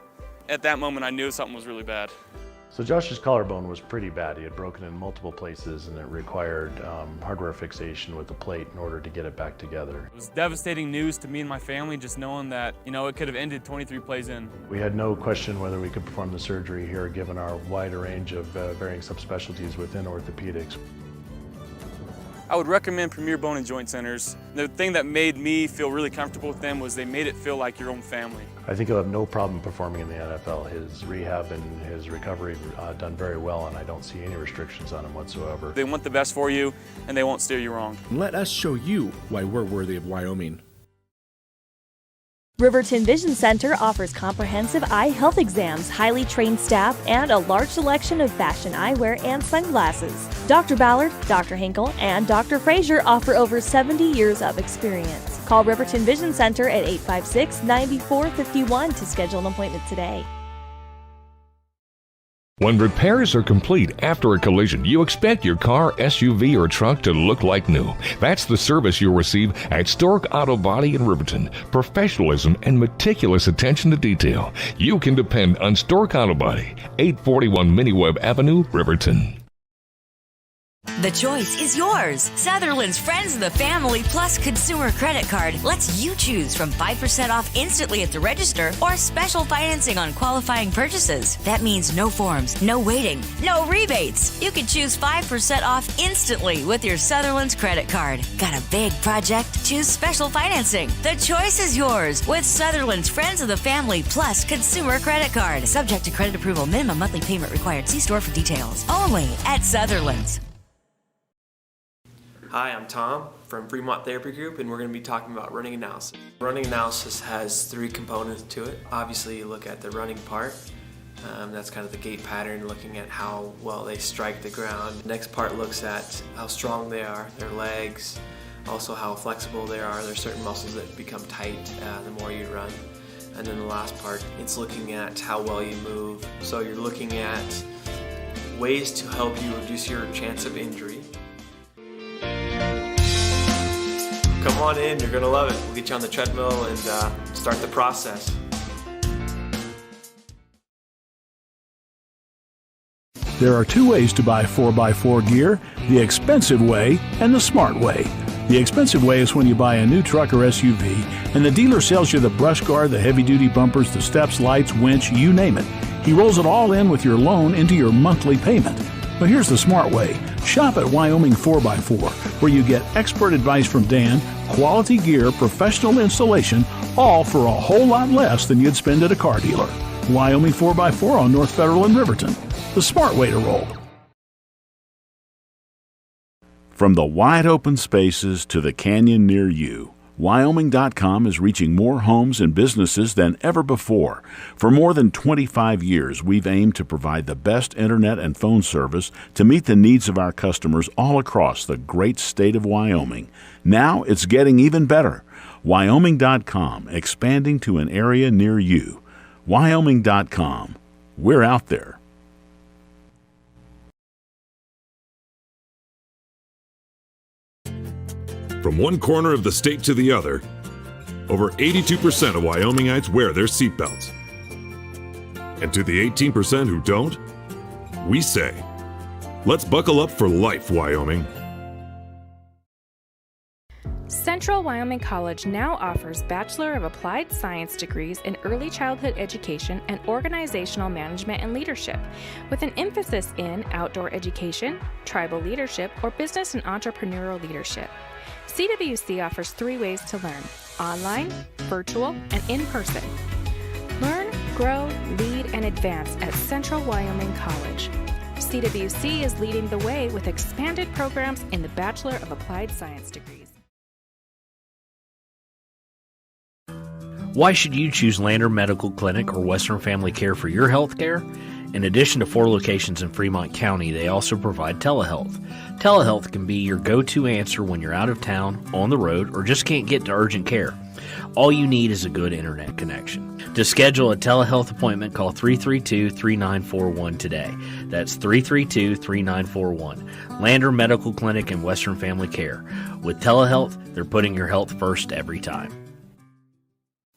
At that moment, I knew something was really bad. So Josh's collarbone was pretty bad. He had broken in multiple places, and it required hardware fixation with the plate in order to get it back together. It was devastating news to me and my family, just knowing that, it could have ended 23 plays in. We had no question whether we could perform the surgery here, given our wide range of varying subspecialties within orthopedics. I would recommend Premier Bone and Joint Centers. The thing that made me feel really comfortable with them was they made it feel like your own family. I think he'll have no problem performing in the NFL. His rehab and his recovery done very well, and I don't see any restrictions on him whatsoever. They want the best for you, and they won't steer you wrong. Let us show you why we're worthy of Wyoming. Riverton Vision Center offers comprehensive eye health exams, highly trained staff, and a large selection of fashion eyewear and sunglasses. Dr. Ballard, Dr. Hinkle, and Dr. Frazier offer over 70 years of experience. Call Riverton Vision Center at 856-9451 to schedule an appointment today. When repairs are complete after a collision, you expect your car, SUV, or truck to look like new. That's the service you'll receive at Stork Auto Body in Riverton. Professionalism and meticulous attention to detail. You can depend on Stork Auto Body, 841 Miniweb Avenue, Riverton. The choice is yours. Sutherland's Friends of the Family Plus Consumer Credit Card lets you choose from 5% off instantly at the register or special financing on qualifying purchases. That means no forms, no waiting, no rebates. You can choose 5% off instantly with your Sutherland's credit card. Got a big project? Choose special financing. The choice is yours with Sutherland's Friends of the Family Plus Consumer Credit Card. Subject to credit approval. Minimum monthly payment required. See store for details. Only at Sutherland's. Hi, I'm Tom from Fremont Therapy Group, and we're going to be talking about running analysis. Running analysis has 3 components to it. Obviously, you look at the running part. That's kind of the gait pattern, looking at how well they strike the ground. The next part looks at how strong they are, their legs, also how flexible they are. There's certain muscles that become tight the more you run. And then the last part, it's looking at how well you move. So you're looking at ways to help you reduce your chance of injury. Come on in, you're gonna love it. We'll get you on the treadmill and start the process. There are 2 ways to buy 4x4 gear, the expensive way and the smart way. The expensive way is when you buy a new truck or SUV and the dealer sells you the brush guard, the heavy-duty bumpers, the steps, lights, winch, you name it. He rolls it all in with your loan into your monthly payment. But here's the smart way. Shop at Wyoming 4x4, where you get expert advice from Dan, quality gear, professional installation, all for a whole lot less than you'd spend at a car dealer. Wyoming 4x4 on North Federal in Riverton. The smart way to roll. From the wide open spaces to the canyon near you, Wyoming.com is reaching more homes and businesses than ever before. For more than 25 years, we've aimed to provide the best internet and phone service to meet the needs of our customers all across the great state of Wyoming. Now it's getting even better. Wyoming.com, expanding to an area near you. Wyoming.com. We're out there. From one corner of the state to the other, over 82% of Wyomingites wear their seatbelts. And to the 18% who don't, we say, let's buckle up for life, Wyoming. Central Wyoming College now offers Bachelor of Applied Science degrees in Early Childhood Education and Organizational Management and Leadership, with an emphasis in outdoor education, tribal leadership, or business and entrepreneurial leadership. CWC offers 3 ways to learn: online, virtual, and in person. Learn, grow, lead, and advance at Central Wyoming College. CWC is leading the way with expanded programs in the Bachelor of Applied Science degrees. Why should you choose Lander Medical Clinic or Western Family Care for your health care? In addition to 4 locations in Fremont County, they also provide telehealth. Telehealth can be your go-to answer when you're out of town, on the road, or just can't get to urgent care. All you need is a good internet connection. To schedule a telehealth appointment, call 332-3941 today. That's 332-3941. Lander Medical Clinic and Western Family Care. With telehealth, they're putting your health first every time.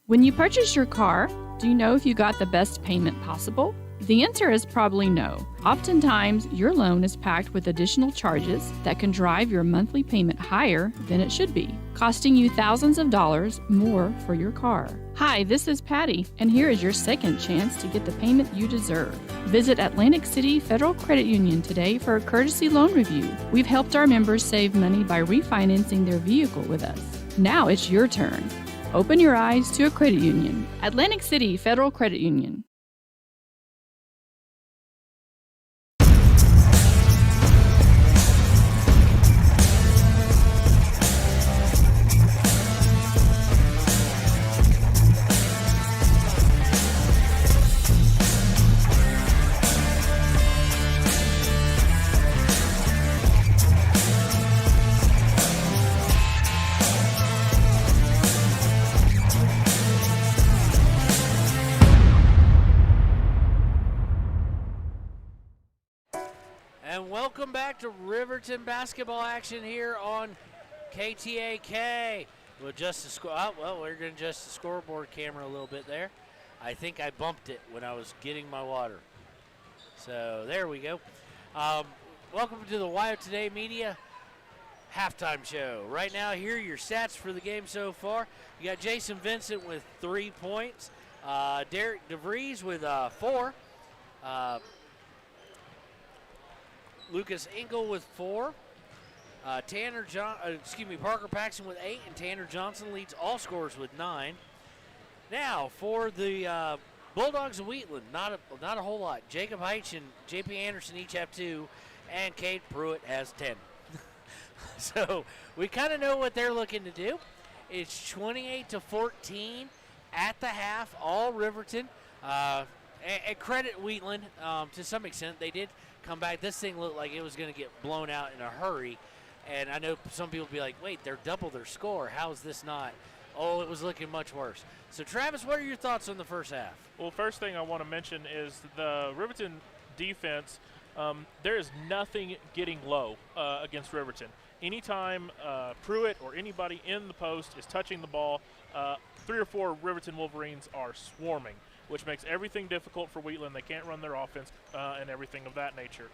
When you purchase your car, do you know if you got the best payment possible? The answer is probably no. Oftentimes, your loan is packed with additional charges that can drive your monthly payment higher than it should be, costing you thousands of dollars more for your car. Hi, this is Patty, and here is your second chance to get the payment you deserve. Visit Atlantic City Federal Credit Union today for a courtesy loan review. We've helped our members save money by refinancing their vehicle with us. Now it's your turn. Open your eyes to a credit union. Atlantic City Federal Credit Union. to Riverton basketball action here on KTAK. We'll adjust the score. Oh, well, we're going to adjust the scoreboard camera a little bit there. I think I bumped it when I was getting my water. So there we go. Welcome to the WyoToday Media halftime show. Right now, here are your stats for the game so far. You got Jason Vincent with 3 points. Derek DeVries with 4. Lucas Engel with 4. Parker Paxton with 8, and Tanner Johnson leads all scorers with 9. Now for the Bulldogs of Wheatland, not a whole lot. Jacob Heitch and J.P. Anderson each have 2, and Cade Pruitt has 10. So we kind of know what they're looking to do. It's 28-14 at the half, all Riverton. And credit Wheatland to some extent. They did come back. This thing looked like it was going to get blown out in a hurry. And I know some people will be like, wait, they're double their score. How is this not? Oh, it was looking much worse. So, Travis, what are your thoughts on the first half? Well, first thing I want to mention is the Riverton defense. There is nothing getting low against Riverton. Anytime Pruitt or anybody in the post is touching the ball, 3 or 4 Riverton Wolverines are swarming, which makes everything difficult for Wheatland. They can't run their offense and everything of that nature.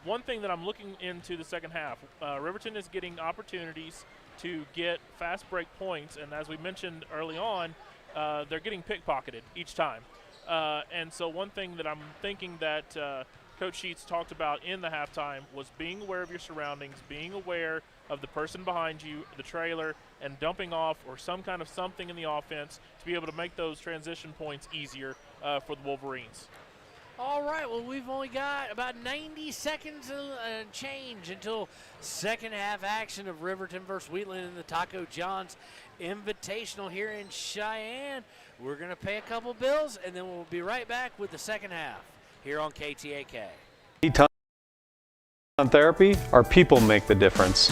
One thing that I'm looking into the second half, Riverton is getting opportunities to get fast break points, and as we mentioned early on, they're getting pickpocketed each time. And so one thing that I'm thinking that Coach Sheets talked about in the halftime was being aware of your surroundings, being aware of the person behind you, the trailer, and dumping off or some kind of something in the offense to be able to make those transition points easier for the Wolverines. All right, well, we've only got about 90 seconds and change until second half action of Riverton versus Wheatland in the Taco John's Invitational here in Cheyenne. We're going to pay a couple bills, and then we'll be right back with the second half here on KTAK. Teton Therapy, our people make the difference.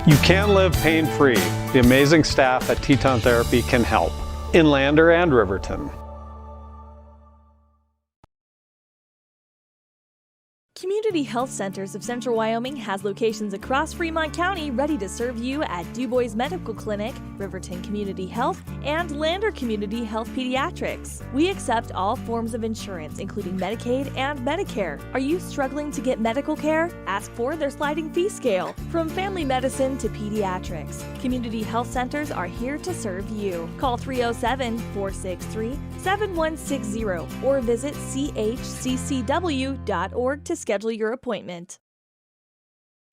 You can live pain-free. The amazing staff at Teton Therapy can help in Lander and Riverton. Community Health Centers of Central Wyoming has locations across Fremont County ready to serve you at DuBois Medical Clinic, Riverton Community Health, and Lander Community Health Pediatrics. We accept all forms of insurance, including Medicaid and Medicare. Are you struggling to get medical care? Ask for their sliding fee scale. From family medicine to pediatrics, Community Health Centers are here to serve you. Call 307-463-7160 or visit chccw.org to schedule your appointment.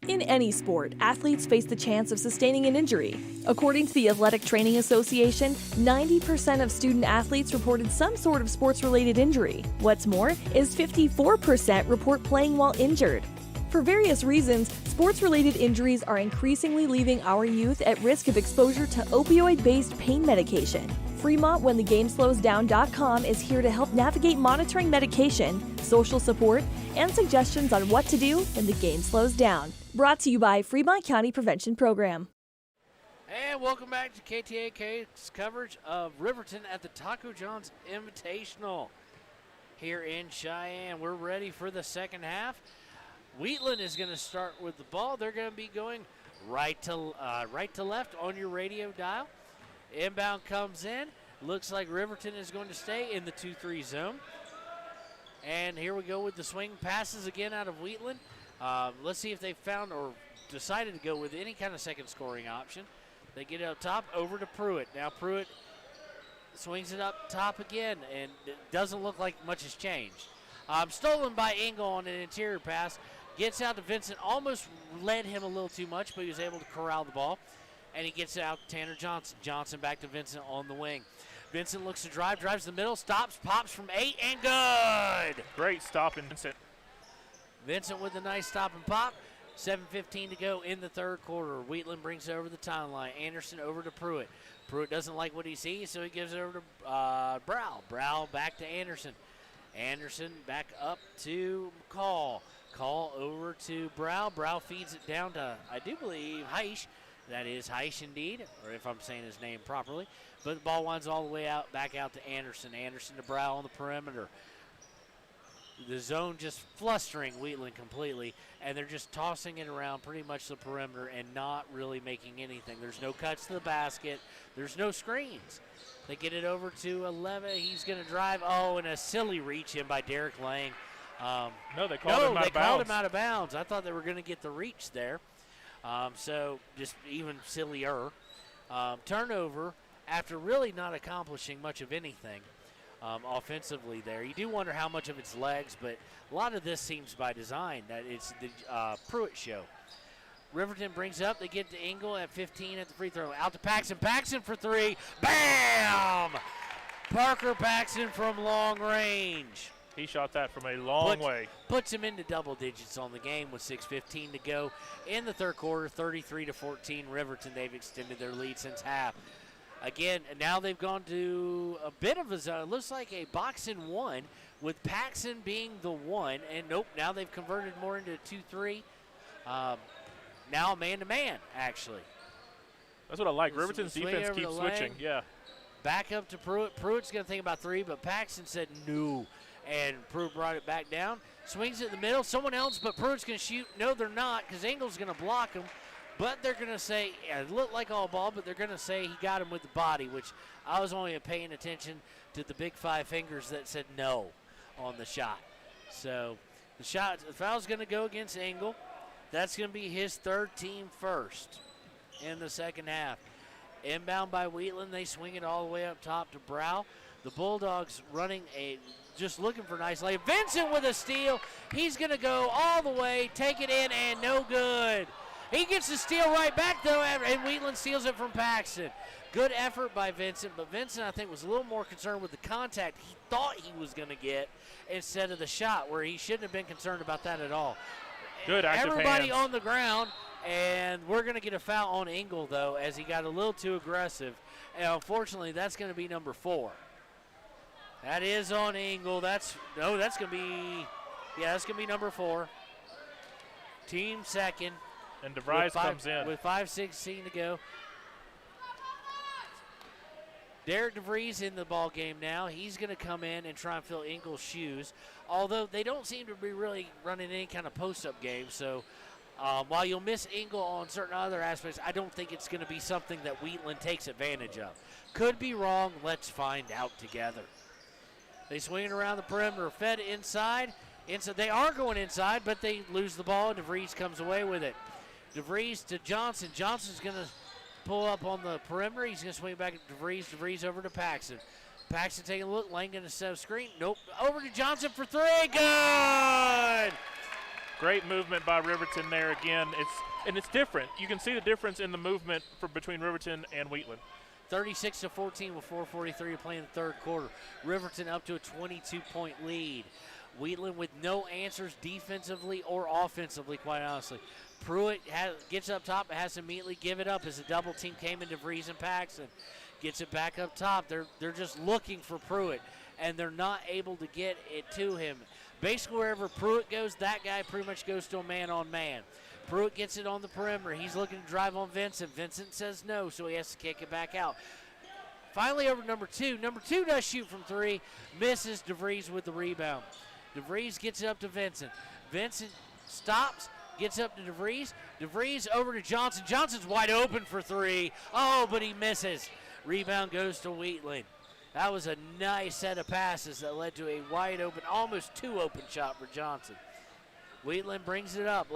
In any sport, athletes face the chance of sustaining an injury. According to the Athletic Training Association, 90% of student athletes reported some sort of sports-related injury. What's more is 54% report playing while injured. For various reasons, sports-related injuries are increasingly leaving our youth at risk of exposure to opioid-based pain medication. Fremont WhenTheGameSlowsDown.com is here to help navigate monitoring medication, social support, and suggestions on what to do when the game slows down. Brought to you by Fremont County Prevention Program. And welcome back to KTAK's coverage of Riverton at the Taco John's Invitational here in Cheyenne. We're ready for the second half. Wheatland is going to start with the ball. They're going to be going right to left on your radio dial. Inbound comes in. Looks like Riverton is going to stay in the 2-3 zone. And here we go with the swing passes again out of Wheatland. Let's see if they found or decided to go with any kind of second scoring option. They get it up top over to Pruitt. Now Pruitt swings it up top again, and it doesn't look like much has changed. Stolen by Engel on an interior pass. Gets out to Vincent. Almost led him a little too much, but he was able to corral the ball. And he gets it out to Tanner Johnson. Johnson back to Vincent on the wing. Vincent looks to drive, drives the middle, stops, pops from 8, and good. Great stop in Vincent. Vincent with a nice stop and pop. 7:15 to go in the third quarter. Wheatland brings it over the timeline. Anderson over to Pruitt. Pruitt doesn't like what he sees, so he gives it over to Brow. Brow back to Anderson. Anderson back up to Call. Call over to Brow. Brow feeds it down to, I do believe, Heish. That is Heish indeed, or if I'm saying his name properly. But the ball winds all the way out, back out to Anderson. Anderson to Brow on the perimeter. The zone just flustering Wheatland completely, and they're just tossing it around pretty much the perimeter and not really making anything. There's no cuts to the basket. There's no screens. They get it over to 11. He's going to drive. Oh, and a silly reach in by Derek Lang. No, they called him out of bounds. I thought they were going to get the reach there. So just even sillier. Turnover after really not accomplishing much of anything offensively there. You do wonder how much of it's legs, but a lot of this seems by design that it's the Pruitt show. Riverton brings up. They get to Engel at 15 at the free throw. Out to Paxson. Paxson for three. Bam! Parker Paxson from long range. He shot that from a long way. Puts him into double digits on the game with 6:15 to go in the third quarter. 33-14 Riverton. They've extended their lead since half. Again, now they've gone to a bit of a zone. Looks like a box and one with Paxson being the one. And nope, now they've converted more into 2-3. Now man-to-man, actually. That's what I like. Riverton's defense keeps switching. Yeah. Back up to Pruitt. Pruitt's going to think about three, but Paxson said no. And Pruitt brought it back down. Swings it in the middle. Someone else, but Pruitt's going to shoot. No, they're not, because Engel's going to block him. But they're going to say, yeah, it looked like all ball, but they're going to say he got him with the body, which I was only paying attention to the big five fingers that said no on the shot. So the foul's going to go against Engel. That's going to be his third team first in the second half. Inbound by Wheatland. They swing it all the way up top to Brow. The Bulldogs running just looking for a nice lay. Vincent with a steal. He's going to go all the way, take it in, and no good. He gets the steal right back, though, and Wheatland steals it from Paxson. Good effort by Vincent, but Vincent, I think, was a little more concerned with the contact he thought he was going to get instead of the shot, where he shouldn't have been concerned about that at all. Good active Everybody hands. on the ground, and we're going to get a foul on Engel, though, as he got a little too aggressive. And unfortunately, that's going to be number 4. That is on Engel. That's going to be number 4. Team second. And DeVries comes in. With 5:16 to go. Derek DeVries in the ball game now. He's going to come in and try and fill Engel's shoes. Although they don't seem to be really running any kind of post-up game. So while you'll miss Engel on certain other aspects, I don't think it's going to be something that Wheatland takes advantage of. Could be wrong. Let's find out together. They swing it around the perimeter. Fed inside. They are going inside, but they lose the ball. DeVries comes away with it. DeVries to Johnson. Johnson's going to pull up on the perimeter. He's going to swing back at DeVries. DeVries over to Paxson. Paxson taking a look. Lang going to set a screen. Nope. Over to Johnson for three. Good! Great movement by Riverton there again. It's different. You can see the difference in the movement between Riverton and Wheatland. 36-14 with 4:43 to play in the third quarter. Riverton up to a 22-point lead. Wheatland with no answers defensively or offensively, quite honestly. Pruitt gets up top, has to immediately give it up as a double team came into DeVries and Paxson. Gets it back up top. They're just looking for Pruitt, and they're not able to get it to him. Basically, wherever Pruitt goes, that guy pretty much goes to a man-on-man. Pruitt gets it on the perimeter. He's looking to drive on Vincent. Vincent says no, so he has to kick it back out. Finally over to number 2. Number 2 does shoot from 3. Misses. DeVries with the rebound. DeVries gets it up to Vincent. Vincent stops, gets up to DeVries. DeVries over to Johnson. Johnson's wide open for 3. Oh, but he misses. Rebound goes to Wheatland. That was a nice set of passes that led to a wide open, almost 2 open shot for Johnson. Wheatland brings it up.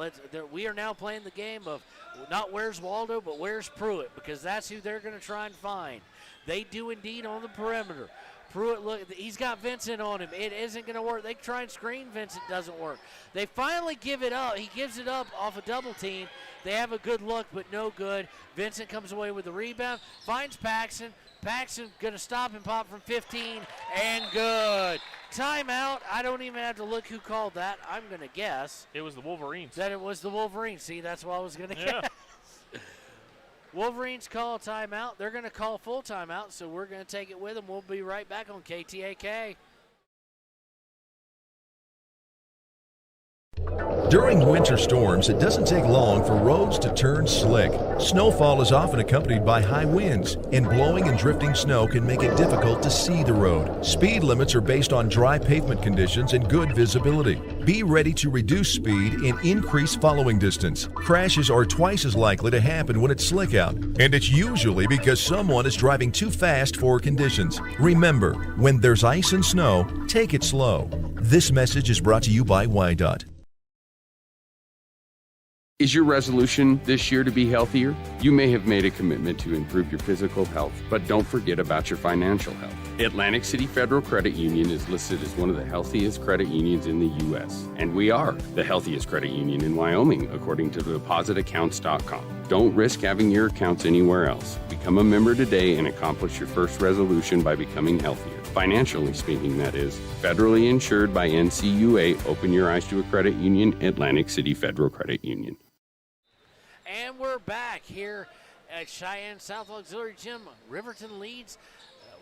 We are now playing the game of not where's Waldo, but where's Pruitt, because that's who they're going to try and find. They do indeed on the perimeter. Pruitt, he's got Vincent on him. It isn't going to work. They try and screen Vincent, doesn't work. They finally give it up. He gives it up off a double team. They have a good look, but no good. Vincent comes away with the rebound, finds Paxson. Paxson going to stop and pop from 15, and good. Timeout. I don't even have to look who called that. I'm going to guess. It was the Wolverines. That it was the Wolverines. See, that's what I was going to guess. Wolverines call timeout. They're going to call full timeout, so we're going to take it with them. We'll be right back on KTAK. During winter storms, it doesn't take long for roads to turn slick. Snowfall is often accompanied by high winds, and blowing and drifting snow can make it difficult to see the road. Speed limits are based on dry pavement conditions and good visibility. Be ready to reduce speed and increase following distance. Crashes are twice as likely to happen when it's slick out, and it's usually because someone is driving too fast for conditions. Remember, when there's ice and snow, take it slow. This message is brought to you by WyoToday. Is your resolution this year to be healthier? You may have made a commitment to improve your physical health, but don't forget about your financial health. Atlantic City Federal Credit Union is listed as one of the healthiest credit unions in the U.S., and we are the healthiest credit union in Wyoming, according to depositaccounts.com. Don't risk having your accounts anywhere else. Become a member today and accomplish your first resolution by becoming healthier. Financially speaking, that is. Federally insured by NCUA. Open your eyes to a credit union. Atlantic City Federal Credit Union. And we're back here at Cheyenne South Auxiliary Gym. Riverton leads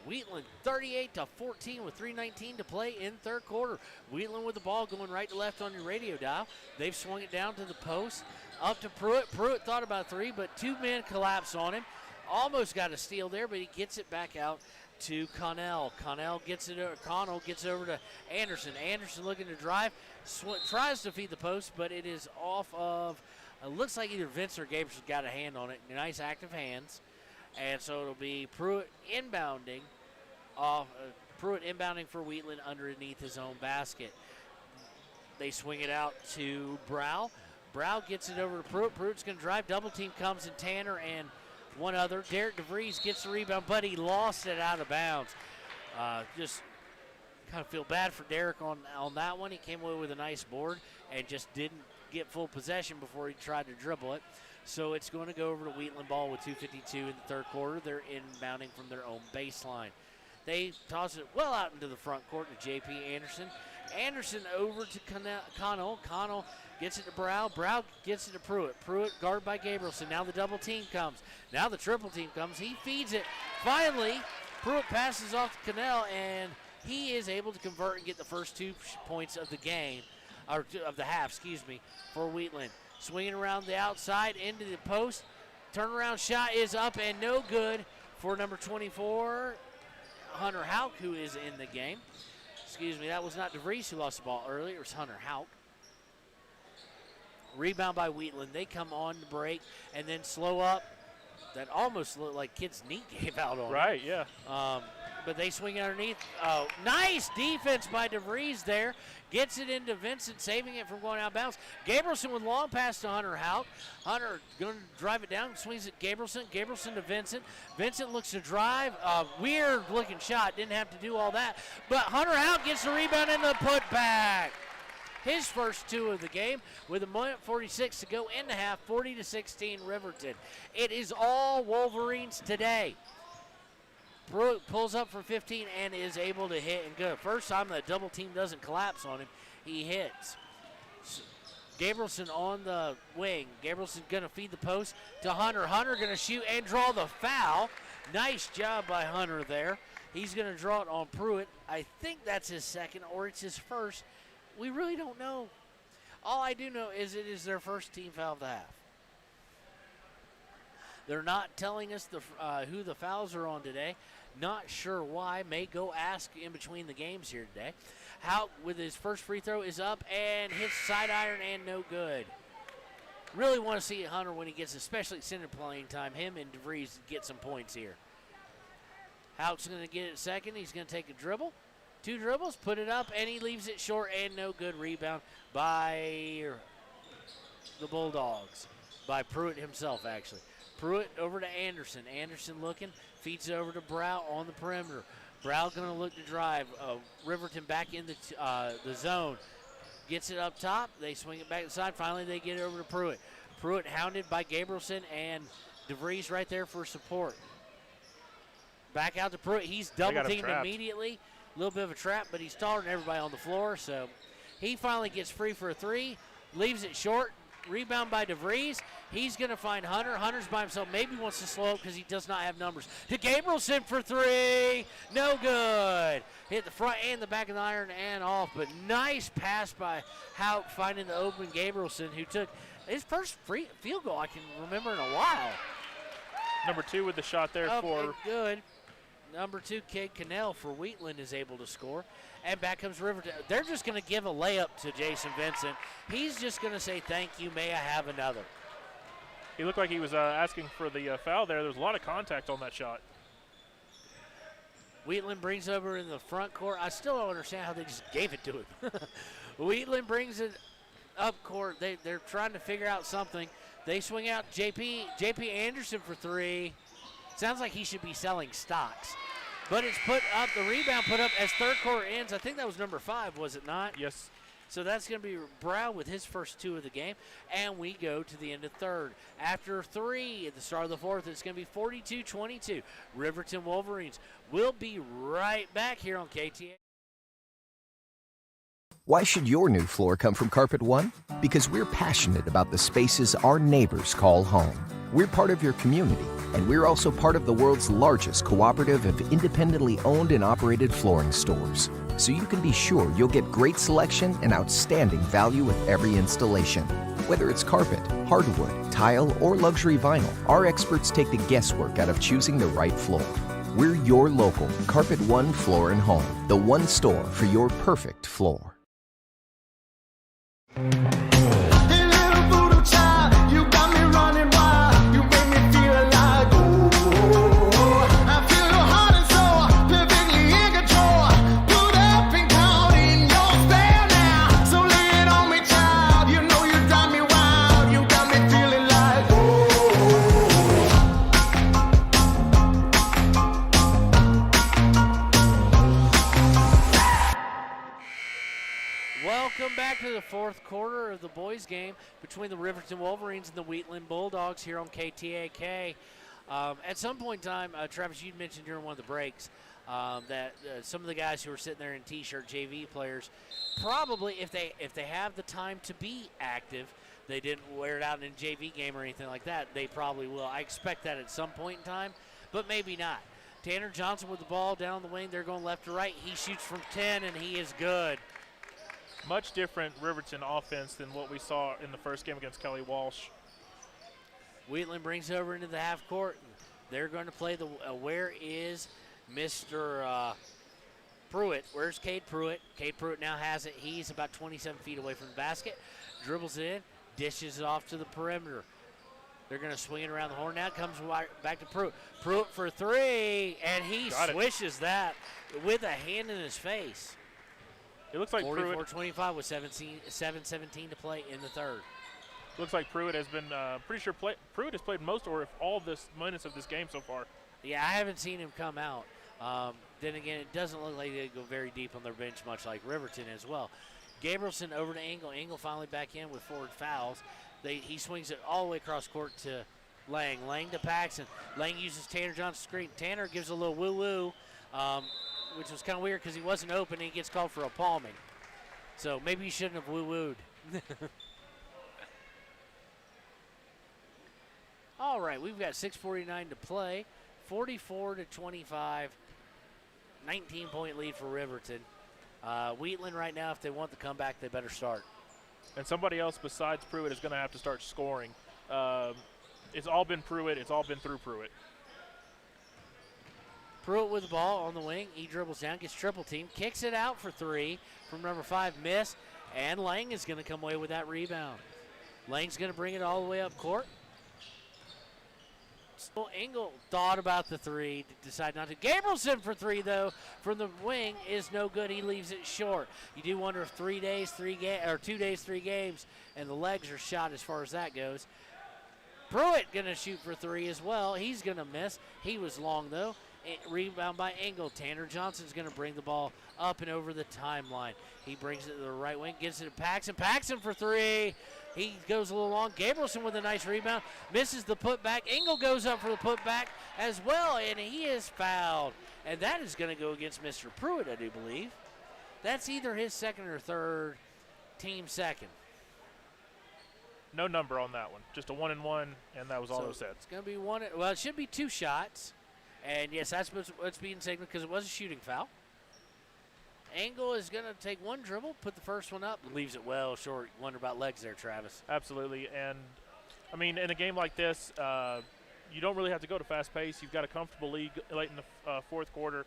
Wheatland 38-14 with 3:19 to play in third quarter. Wheatland with the ball going right to left on your radio dial. They've swung it down to the post, up to Pruitt. Pruitt thought about three, but two men collapse on him. Almost got a steal there, but he gets it back out to Connell. Connell gets it over to Anderson. Anderson looking to drive, tries to feed the post, but it is off of. It looks like either Vince or Gabriel's got a hand on it. Nice active hands. And so it'll be Pruitt inbounding for Wheatland underneath his own basket. They swing it out to Brow. Brow gets it over to Pruitt. Pruitt's going to drive. Double team comes in Tanner and one other. Derek DeVries gets the rebound, but he lost it out of bounds. Just kind of feel bad for Derek on that one. He came away with a nice board and just didn't get full possession before he tried to dribble it. So it's going to go over to Wheatland ball with 2:52 in the third quarter. They're inbounding from their own baseline. They toss it well out into the front court to J.P. Anderson. Anderson over to Connell. Connell gets it to Brow. Brow gets it to Pruitt. Pruitt guarded by Gabrielson. Now the double team comes. Now the triple team comes. He feeds it. Finally, Pruitt passes off to Connell, and he is able to convert and get the first 2 points of the game. Or of the half, for Wheatland. Swinging around the outside into the post. Turnaround shot is up and no good for number 24, Hunter Houck, who is in the game. That was not DeVries who lost the ball earlier. It was Hunter Houck. Rebound by Wheatland. They come on the break and then slow up. That almost looked like Kid's knee gave out on Right, yeah. But they swing underneath. Oh, nice defense by DeVries there. Gets it into Vincent, saving it from going out of bounds. Gabrielson with long pass to Hunter Houck. Hunter going to drive it down, swings it Gabrielson. Gabrielson to Vincent. Vincent looks to drive. Weird looking shot. Didn't have to do all that. But Hunter Houck gets the rebound and the putback. His first 2 of the game with 1:46 to go in the half, 40-16 Riverton. It is all Wolverines today. Pruitt pulls up for 15 and is able to hit and go. First time the double team doesn't collapse on him, he hits. Gabrielson on the wing. Gabrielson going to feed the post to Hunter. Hunter going to shoot and draw the foul. Nice job by Hunter there. He's going to draw it on Pruitt. I think that's his second or it's his first. We really don't know. All I do know is it is their first team foul of the half. They're not telling us who the fouls are on today. Not sure why. May go ask in between the games here today. Houck with his first free throw is up and hits side iron and no good. Really want to see Hunter when he gets especially extended playing time. Him and DeVries get some points here. Houck's going to get it second. He's going to take a dribble. 2 dribbles, put it up, and he leaves it short and no good. Rebound by the Bulldogs. By Pruitt himself, actually. Pruitt over to Anderson. Anderson looking, feeds it over to Brow on the perimeter. Brow going to look to drive. Riverton back in the zone. Gets it up top. They swing it back inside. Finally, they get it over to Pruitt. Pruitt hounded by Gabrielson and DeVries right there for support. Back out to Pruitt. He's double-teamed immediately. A little bit of a trap, but he's taller than everybody on the floor, so he finally gets free for a 3. Leaves it short. Rebound by DeVries. He's going to find Hunter. Hunter's by himself. Maybe wants to slow up because he does not have numbers. To Gabrielson for three. No good. Hit the front and the back of the iron and off. But nice pass by Hauk finding the open Gabrielson, who took his first field goal I can remember in a while. Number 2 with the shot there for. Good. Number 2, Cade Cannell for Wheatland is able to score. And back comes Riverton. They're just going to give a layup to Jason Vincent. He's just going to say, thank you, may I have another. He looked like he was asking for the foul there. There was a lot of contact on that shot. Wheatland brings over in the front court. I still don't understand how they just gave it to him. Wheatland brings it up court. They're trying to figure out something. They swing out JP Anderson for three. Sounds like he should be selling stocks. But it's put up, the rebound put up as third quarter ends. I think that was number 5, was it not? Yes. So that's going to be Brown with his first 2 of the game. And we go to the end of third. After 3 at the start of the fourth, it's going to be 42-22. Riverton Wolverines. We'll be right back here on KTA. Why should your new floor come from Carpet One? Because we're passionate about the spaces our neighbors call home. We're part of your community, and we're also part of the world's largest cooperative of independently owned and operated flooring stores. So you can be sure you'll get great selection and outstanding value with every installation. Whether it's carpet, hardwood, tile, or luxury vinyl, our experts take the guesswork out of choosing the right floor. We're your local Carpet One Floor and Home, the one store for your perfect floor. Welcome back to the fourth quarter of the boys' game between the Riverton Wolverines and the Wheatland Bulldogs here on KTAK. At some point in time, Travis, you mentioned during one of the breaks that some of the guys who are sitting there in T-shirt JV players, probably if they have the time to be active, they didn't wear it out in a JV game or anything like that, they probably will. I expect that at some point in time, but maybe not. Tanner Johnson with the ball down the wing. They're going left to right. He shoots from 10, and he is good. Much different Riverton offense than what we saw in the first game against Kelly Walsh. Wheatland brings over into the half court. They're going to play the where is Mr. Pruitt? Where's Cade Pruitt? Cade Pruitt now has it. He's about 27 feet away from the basket. Dribbles it in, dishes it off to the perimeter. They're going to swing it around the horn. Now it comes back to Pruitt. Pruitt for three, and he swishes that with a hand in his face. It looks like 44-25 with 7:17 to play in the third. Looks like Pruitt has been pretty sure Pruitt has played most or if all this minutes of this game so far. Yeah, I haven't seen him come out. Then again, it doesn't look like they go very deep on their bench, much like Riverton as well. Gabrielson over to Engel. Engel finally back in with forward fouls. He swings it all the way across court to Lang. Lang to Paxton. Lang uses Tanner Johnson's screen. Tanner gives a little woo-woo, which was kind of weird because he wasn't open and he gets called for a palming. So maybe you shouldn't have woo-wooed. All right, we've got 6:49 to play. 44-25, 19-point lead for Riverton. Wheatland right now, if they want the comeback, they better start. And somebody else besides Pruitt is going to have to start scoring. It's all been Pruitt. It's all been through Pruitt. Pruitt with the ball on the wing. He dribbles down, gets triple team, kicks it out for three from number 5, miss. And Lang is going to come away with that rebound. Lang's going to bring it all the way up court. So Engel thought about the three, decided not to. Gabrielson for three, though, from the wing is no good. He leaves it short. You do wonder if 2 days, 3 games, and the legs are shot as far as that goes. Pruitt going to shoot for three as well. He's going to miss. He was long, though. Rebound by Engel. Tanner Johnson's going to bring the ball up and over the timeline. He brings it to the right wing, gives it to Paxton. Paxton for three. He goes a little long. Gabrielson with a nice rebound. Misses the putback. Engel goes up for the putback as well, and he is fouled. And that is going to go against Mr. Pruitt, I do believe. That's either his second or third, team second. No number on that one. Just a 1-and-1, and that was all it was said. It's going to be one. Well, it should be 2 shots. And, yes, that's what's being signaled because it was a shooting foul. Engel is going to take one dribble, put the first one up, and leaves it well short. You wonder about legs there, Travis. Absolutely. And, I mean, in a game like this, you don't really have to go to fast pace. You've got a comfortable lead late in the fourth quarter.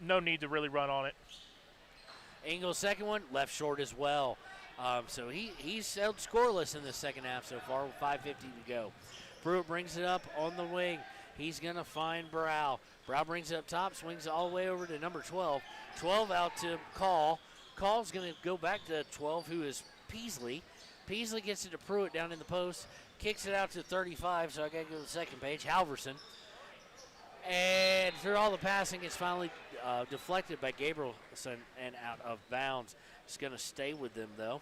No need to really run on it. Engel's second one, left short as well. So he's held scoreless in the second half so far with 5:50 to go. Pruitt brings it up on the wing. He's going to find Brow. Brow brings it up top, swings it all the way over to number 12. 12 out to Call. Call's going to go back to 12, who is Peasley. Peasley gets it to Pruitt down in the post, kicks it out to 35, so I got to go to the second page. Halverson. And through all the passing, it's finally deflected by Gabrielson and out of bounds. It's going to stay with them, though,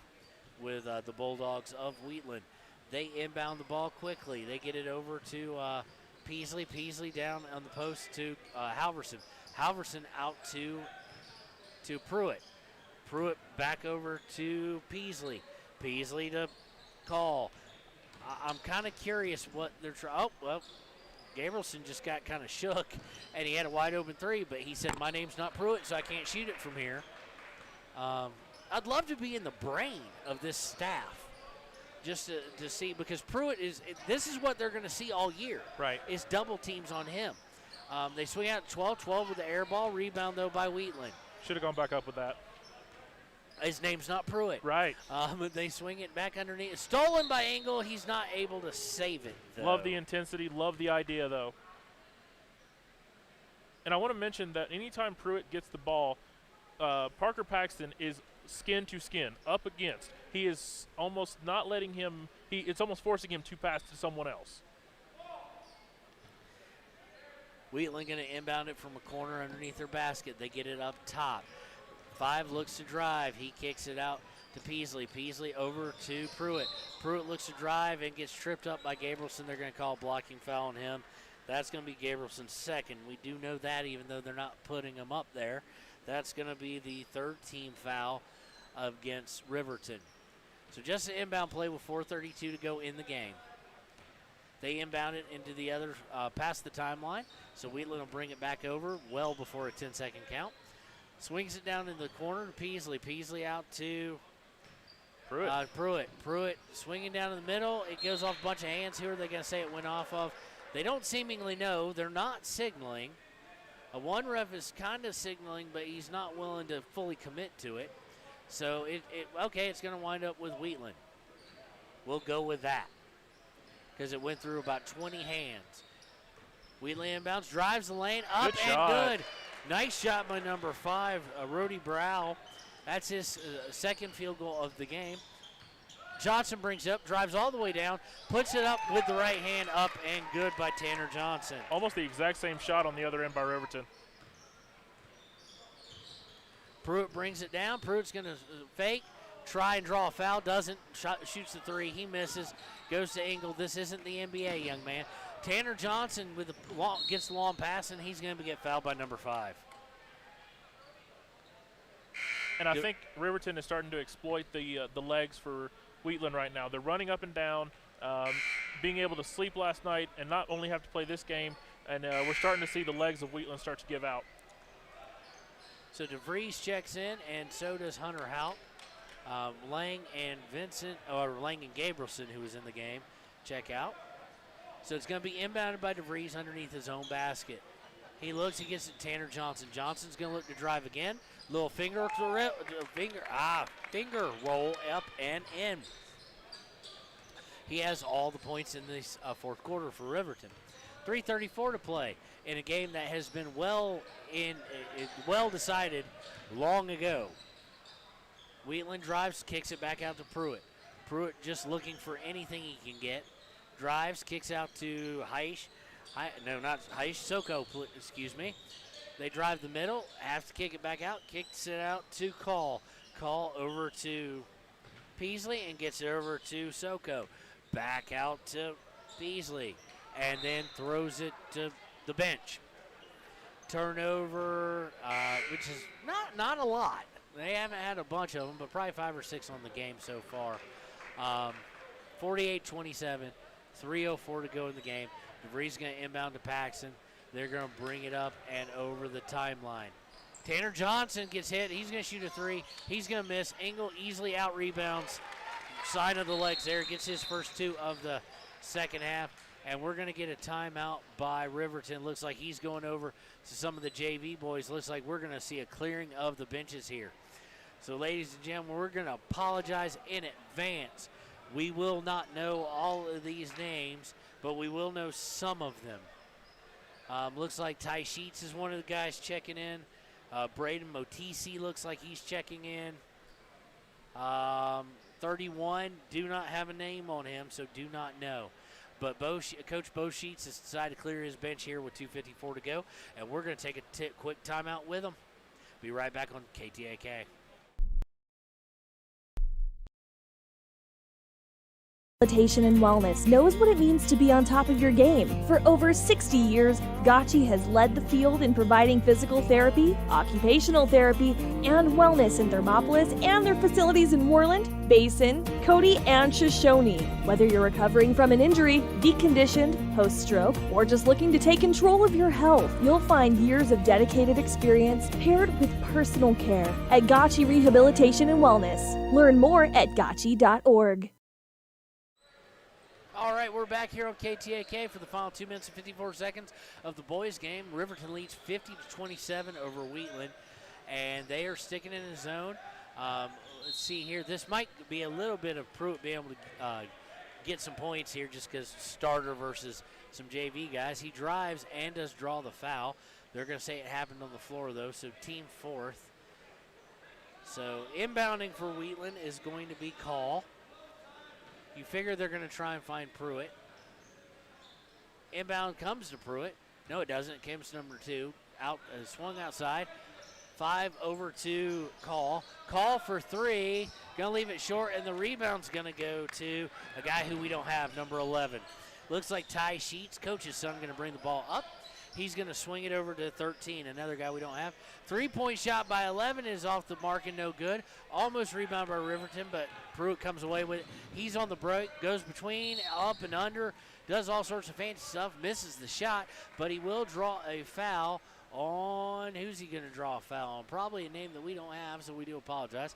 with the Bulldogs of Wheatland. They inbound the ball quickly. They get it over to Peasley. Peasley down on the post to Halverson. Halverson out to Pruitt. Pruitt back over to Peasley. Peasley to Call. I'm kind of curious what they're trying. Oh, well, Gabrielson just got kind of shook, and he had a wide open three, but he said, my name's not Pruitt, so I can't shoot it from here. I'd love to be in the brain of this staff just to see, because Pruitt this is what they're going to see all year. Right. Is double teams on him. They swing out 12 with the air ball, rebound, though, by Wheatland. Should have gone back up with that. His name's not Pruitt. Right. They swing it back underneath. Stolen by Engel. He's not able to save it, though. Love the intensity. Love the idea, though. And I want to mention that anytime Pruitt gets the ball, Parker Paxton is skin to skin, up against. He is almost not letting him – it's almost forcing him to pass to someone else. Wheatland going to inbound it from a corner underneath their basket. They get it up top. 5 looks to drive. He kicks it out to Peasley. Peasley over to Pruitt. Pruitt looks to drive and gets tripped up by Gabrielson. They're going to call a blocking foul on him. That's going to be Gabrielson's second. We do know that, even though they're not putting him up there. That's going to be the third team foul against Riverton. So just an inbound play with 4:32 to go in the game. They inbound it into the other, past the timeline. So Wheatland will bring it back over well before a 10-second count. Swings it down in the corner to Peasley. Peasley out to Pruitt. Pruitt swinging down in the middle. It goes off a bunch of hands. Who are they going to say it went off of? They don't seemingly know. They're not signaling. One ref is kind of signaling, but he's not willing to fully commit to it. So, it's going to wind up with Wheatland. We'll go with that because it went through about 20 hands. Wheatland inbounds, drives the lane, up and good. Nice shot by number 5, Rody Brow. That's his second field goal of the game. Johnson brings it up, drives all the way down, puts it up with the right hand, up and good by Tanner Johnson. Almost the exact same shot on the other end by Riverton. Pruitt brings it down. Pruitt's going to fake, try and draw a foul. Doesn't. Shoots the 3. He misses. Goes to Engel. This isn't the NBA, young man. Tanner Johnson gets the long pass, and he's going to get fouled by number 5. And I think Riverton is starting to exploit the legs for Wheatland right now. They're running up and down, being able to sleep last night and not only have to play this game, and we're starting to see the legs of Wheatland start to give out. So DeVries checks in, and so does Hunter Hout. Lang and Gabrielson, who was in the game, check out. So it's going to be inbounded by DeVries underneath his own basket. He looks, he gets it to Tanner Johnson. Johnson's going to look to drive again. Little finger roll up and in. He has all the points in this fourth quarter for Riverton. 3:34 to play in a game that has been well decided long ago. Wheatland drives, kicks it back out to Pruitt. Pruitt just looking for anything he can get. Drives, kicks out to Soko, excuse me. They drive the middle, have to kick it back out, kicks it out to Call. Call over to Peasley and gets it over to Soko. Back out to Peasley and then throws it to the bench. Turnover, which is not a lot. They haven't had a bunch of them, but probably 5 or 6 on the game so far. 48-27, 3:04 to go in the game. DeVries going to inbound to Paxton. They're going to bring it up and over the timeline. Tanner Johnson gets hit. He's going to shoot a three. He's going to miss. Engel easily out rebounds. Side of the legs there. Gets his first 2 of the second half. And we're going to get a timeout by Riverton. Looks like he's going over to some of the JV boys. Looks like we're going to see a clearing of the benches here. So, ladies and gentlemen, we're going to apologize in advance. We will not know all of these names, but we will know some of them. Looks like Ty Sheets is one of the guys checking in. Braden Motisi looks like he's checking in. 31, do not have a name on him, so do not know. But Coach Bo Sheets has decided to clear his bench here with 2:54 to go, and we're going to take a quick timeout with him. Be right back on KTAK. Rehabilitation and Wellness knows what it means to be on top of your game. For over 60 years, Gotchi has led the field in providing physical therapy, occupational therapy, and wellness in Thermopolis and their facilities in Worland, Basin, Cody, and Shoshone. Whether you're recovering from an injury, deconditioned, post-stroke, or just looking to take control of your health, you'll find years of dedicated experience paired with personal care at Gotchi Rehabilitation and Wellness. Learn more at gotchi.org. All right, we're back here on KTAK for the final 2 minutes and 54 seconds of the boys' game. Riverton leads 50-27 over Wheatland, and they are sticking in the zone. Let's see here. This might be a little bit of Pruitt being able to get some points here just because starter versus some JV guys. He drives and does draw the foul. They're going to say it happened on the floor, though, so team fourth. So inbounding for Wheatland is going to be Call. You figure they're going to try and find Pruitt. Inbound comes to Pruitt. No, it doesn't. It comes to number 2. Swung outside. 5 over to Call. Call for 3. Going to leave it short, and the rebound's going to go to a guy who we don't have, number 11. Looks like Ty Sheets, coach's son, going to bring the ball up. He's going to swing it over to 13, another guy we don't have. 3-point shot by 11 is off the mark and no good. Almost rebounded by Riverton, but Pruitt comes away with it. He's on the break, goes between, up and under, does all sorts of fancy stuff, misses the shot, but he will draw a foul on, who's he going to draw a foul on? Probably a name that we don't have, so we do apologize.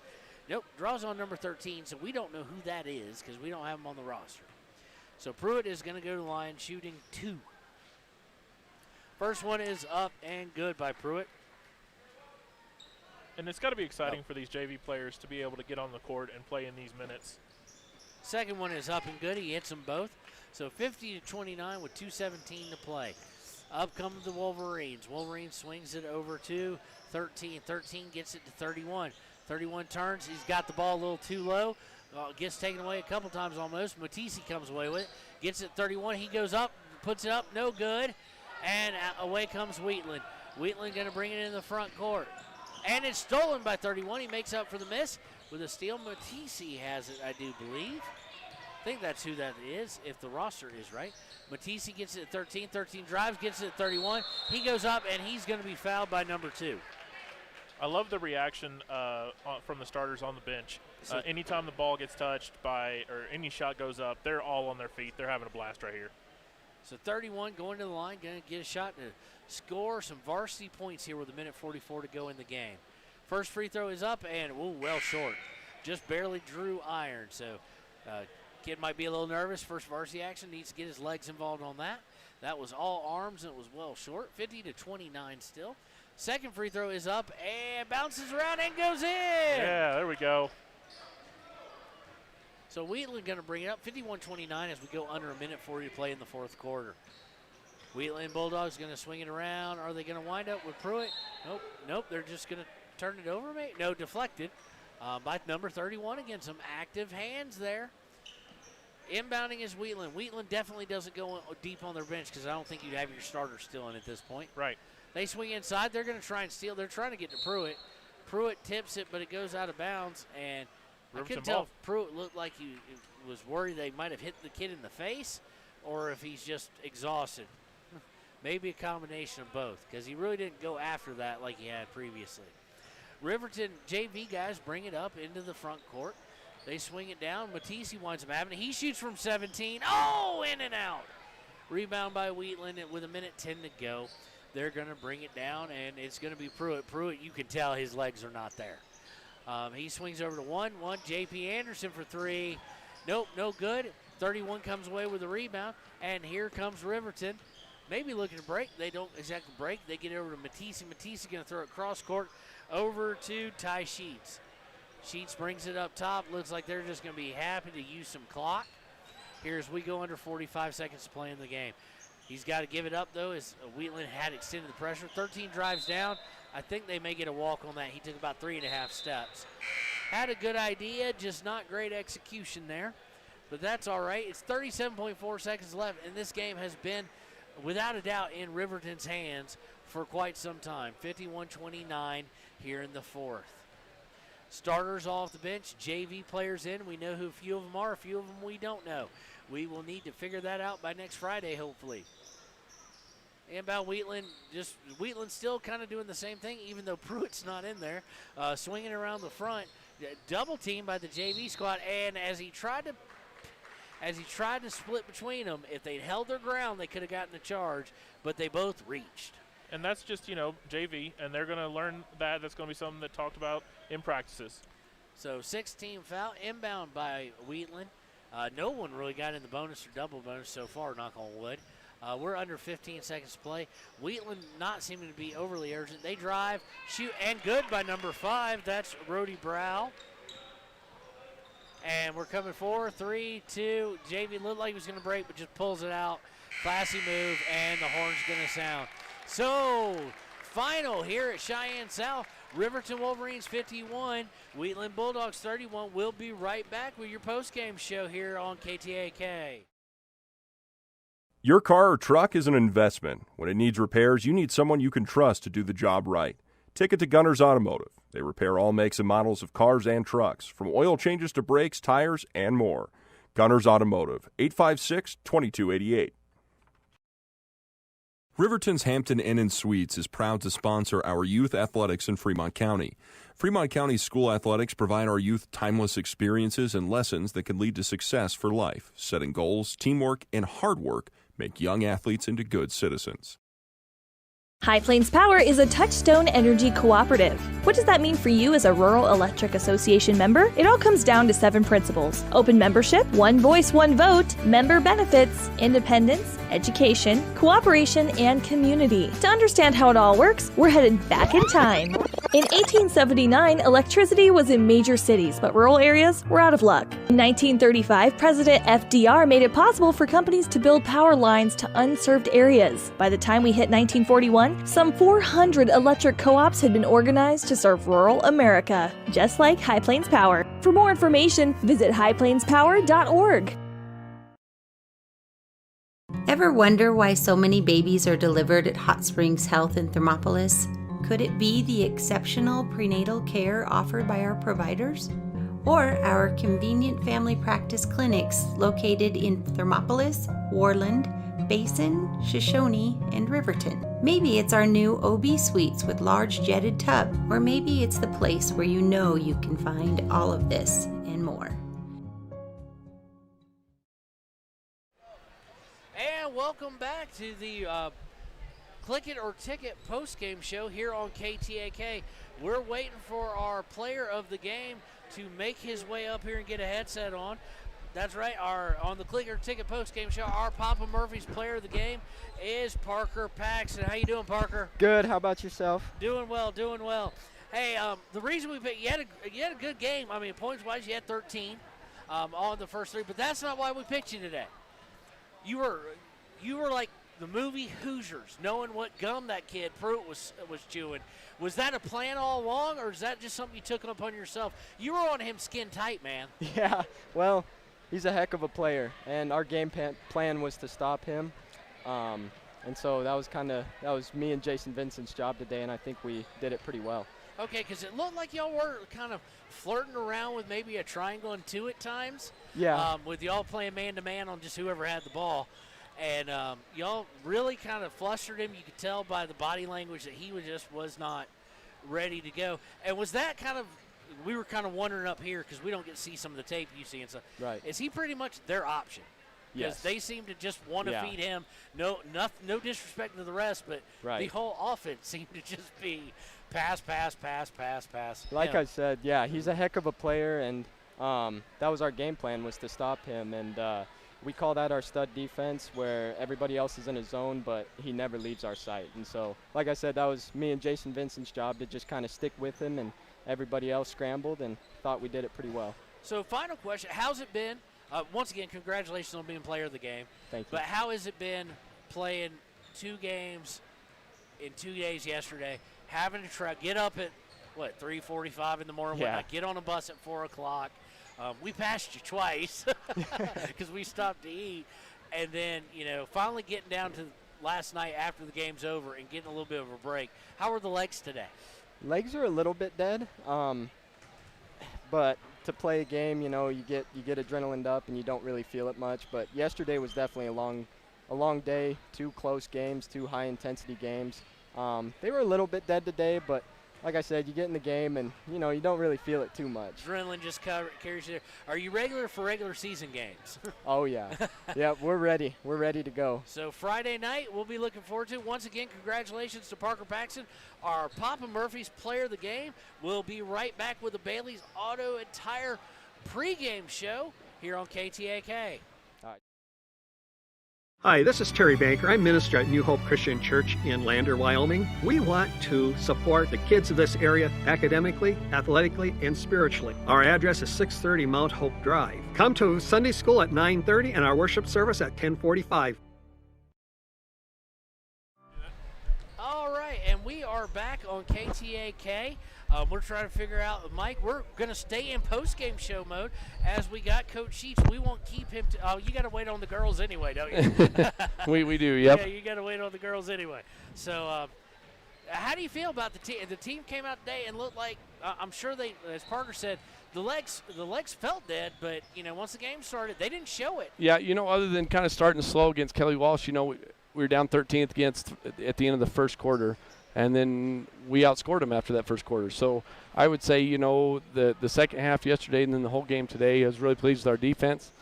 Nope, draws on number 13, so we don't know who that is because we don't have him on the roster. So Pruitt is going to go to the line shooting 2. First one is up and good by Pruitt. And it's got to be exciting for these JV players to be able to get on the court and play in these minutes. Second one is up and good. He hits them both. So 50-29 with 2:17 to play. Up come the Wolverines. Wolverines swings it over to 13. 13 gets it to 31. 31 turns. He's got the ball a little too low. Gets taken away a couple times almost. Matisi comes away with it. Gets it 31. He goes up, puts it up. No good. And away comes Wheatland. Wheatland going to bring it in the front court. And it's stolen by 31. He makes up for the miss with a steal. Matisi has it, I do believe. I think that's who that is, if the roster is right. Matisi gets it at 13. 13 drives, gets it at 31. He goes up, and he's going to be fouled by number 2. I love the reaction from the starters on the bench. Anytime the ball gets touched by, or any shot goes up, they're all on their feet. They're having a blast right here. So 31 going to the line, going to get a shot to score some varsity points here with 1:44 to go in the game. First free throw is up and, well short. Just barely drew iron. So kid might be a little nervous. First varsity action, needs to get his legs involved on that. That was all arms and it was well short. 50-29 still. Second free throw is up and bounces around and goes in. Yeah, there we go. So Wheatland going to bring it up, 51-29 as we go under 1:40 to play in the fourth quarter. Wheatland Bulldogs going to swing it around. Are they going to wind up with Pruitt? Nope. They're just going to turn it over, maybe? No, deflected by number 31. Again, some active hands there. Inbounding is Wheatland. Wheatland definitely doesn't go deep on their bench because I don't think you'd have your starter still in at this point. Right. They swing inside. They're going to try and steal. They're trying to get to Pruitt. Pruitt tips it, but it goes out of bounds, and I couldn't tell if Pruitt looked like he was worried they might have hit the kid in the face or if he's just exhausted. Maybe a combination of both because he really didn't go after that like he had previously. Riverton JV guys bring it up into the front court. They swing it down. Matisse winds up having it. He shoots from 17. Oh, in and out. Rebound by Wheatland with 1:10 to go. They're going to bring it down, and it's going to be Pruitt. Pruitt, you can tell his legs are not there. He swings over to 1. J.P. Anderson for 3. Nope, no good. 31 comes away with a rebound, and here comes Riverton. Maybe looking to break. They don't exactly break. They get over to Matisse. Matisse is going to throw it cross court over to Ty Sheets. Sheets brings it up top. Looks like they're just going to be happy to use some clock. Here's we go under 45 seconds to play in the game. He's got to give it up, though, as Wheatland had extended the pressure. 13 drives down. I think they may get a walk on that. He took about 3.5 steps. Had a good idea, just not great execution there. But that's all right. It's 37.4 seconds left, and this game has been, without a doubt, in Riverton's hands for quite some time. 51-29 here in the fourth. Starters off the bench, JV players in. We know who a few of them are, a few of them we don't know. We will need to figure that out by next Friday, hopefully. And about Wheatland, Wheatland still kind of doing the same thing, even though Pruitt's not in there. Swinging around the front, double team by the JV squad, and as he tried to split between them, if they'd held their ground, they could have gotten the charge, but they both reached. And that's just, JV, and they're going to learn that. That's going to be something that talked about in practices. So 6-team foul, inbound by Wheatland. No one really got in the bonus or double bonus so far, knock on wood. We're under 15 seconds to play. Wheatland not seeming to be overly urgent. They drive, shoot, and good by number 5. That's Brody Brow. And we're coming 4, 3, 2. JV looked like he was going to break, but just pulls it out. Classy move, and the horn's going to sound. So, final here at Cheyenne South. Riverton Wolverines 51, Wheatland Bulldogs 31. We'll be right back with your post-game show here on KTAK. Your car or truck is an investment. When it needs repairs, you need someone you can trust to do the job right. Take it to Gunner's Automotive. They repair all makes and models of cars and trucks, from oil changes to brakes, tires, and more. Gunner's Automotive, 856-2288. Riverton's Hampton Inn & Suites is proud to sponsor our youth athletics in Fremont County. Fremont County's school athletics provide our youth timeless experiences and lessons that can lead to success for life. Setting goals, teamwork, and hard work make young athletes into good citizens. High Plains Power is a Touchstone Energy cooperative. What does that mean for you as a Rural Electric Association member? It all comes down to 7 principles: open membership, one voice, one vote, member benefits, independence, education, cooperation, and community. To understand how it all works, we're headed back in time. In 1879, electricity was in major cities, but rural areas were out of luck. In 1935, President FDR made it possible for companies to build power lines to unserved areas. By the time we hit 1941, some 400 electric co-ops had been organized to serve rural America, just like High Plains Power. For more information, visit highplainspower.org. Ever wonder why so many babies are delivered at Hot Springs Health in Thermopolis? Could it be the exceptional prenatal care offered by our providers? Or our convenient family practice clinics located in Thermopolis, Wheatland, Basin, Shoshone, and Riverton? Maybe it's our new OB suites with large jetted tub, or maybe it's the place where you know you can find all of this and more. And welcome back to the Click It or Ticket post-game show here on KTAK. We're waiting for our player of the game to make his way up here and get a headset on. That's right, on the Click It or Ticket post-game show, our Papa Murphy's player of the game is Parker Paxton. How you doing, Parker? Good. How about yourself? Doing well, doing well. Hey, the reason we picked, you had a good game. I mean, points-wise, you had 13 all in the first 3, but that's not why we picked you today. You were like the movie Hoosiers, knowing what gum that kid Pruitt was chewing. Was that a plan all along, or is that just something you took upon yourself? You were on him skin tight, man. Yeah, well, he's a heck of a player, and our game plan was to stop him. And so that was me and Jason Vincent's job today, and I think we did it pretty well. Okay, because it looked like y'all were kind of flirting around with maybe a triangle and 2 at times. Yeah. With y'all playing man-to-man on just whoever had the ball. And y'all really kind of flustered him. You could tell by the body language that he was not ready to go. And was that kind of we were kind of wondering up here because we don't get to see some of the tape you see and stuff. Right. Is he pretty much their option? Because Yes. they seem to just want to feed him. No disrespect to the rest, but the whole offense seemed to just be pass. Like I said, yeah, he's a heck of a player, and that was our game plan, was to stop him. And we call that our stud defense, where everybody else is in a zone, but he never leaves our sight. And so, like I said, that was me and Jason Vincent's job to just kind of stick with him, and everybody else scrambled and thought we did it pretty well. So final question, how's it been? Once again, congratulations on being player of the game. Thank you. But how has it been playing 2 games in 2 days yesterday, having to try get up at, 3:45 in the morning, get on a bus at 4 o'clock. We passed you twice because we stopped to eat. And then, finally getting down to last night after the game's over and getting a little bit of a break. How are the legs today? Legs are a little bit dead, but to play a game, you get adrenaline up and you don't really feel it much. But yesterday was definitely a long day, 2 close games, 2 high-intensity games. They were a little bit dead today, but like I said, you get in the game and, you don't really feel it too much. Adrenaline just carries you there. Are you regular for regular season games? Oh, yeah. Yeah, we're ready. We're ready to go. So Friday night, we'll be looking forward to it. Once again, congratulations to Parker Paxton, our Papa Murphy's player of the game. We'll be right back with the Bailey's Auto and Tire pregame show here on KTAK. Hi, this is Terry Banker. I'm minister at New Hope Christian Church in Lander, Wyoming. We want to support the kids of this area academically, athletically, and spiritually. Our address is 630 Mount Hope Drive. Come to Sunday school at 9:30 and our worship service at 10:45. All right, and we are back on KTAK. We're trying to figure out, Mike, we're going to stay in post-game show mode as we got Coach Sheets. We won't keep him you got to wait on the girls anyway, don't you? we do, yep. Yeah, you got to wait on the girls anyway. So how do you feel about the team? The team came out today and looked like, I'm sure they, as Parker said, the legs felt dead, but, once the game started, they didn't show it. Yeah, other than kind of starting slow against Kelly Walsh, we were down 13th at the end of the first quarter. And then we outscored them after that first quarter. So I would say, the second half yesterday and then the whole game today, I was really pleased with our defense.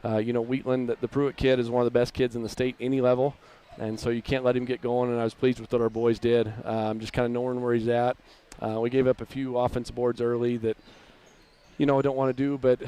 Wheatland, the Pruitt kid, is one of the best kids in the state, any level. And so you can't let him get going, and I was pleased with what our boys did, just kind of knowing where he's at. We gave up a few offensive boards early that, I don't want to do, but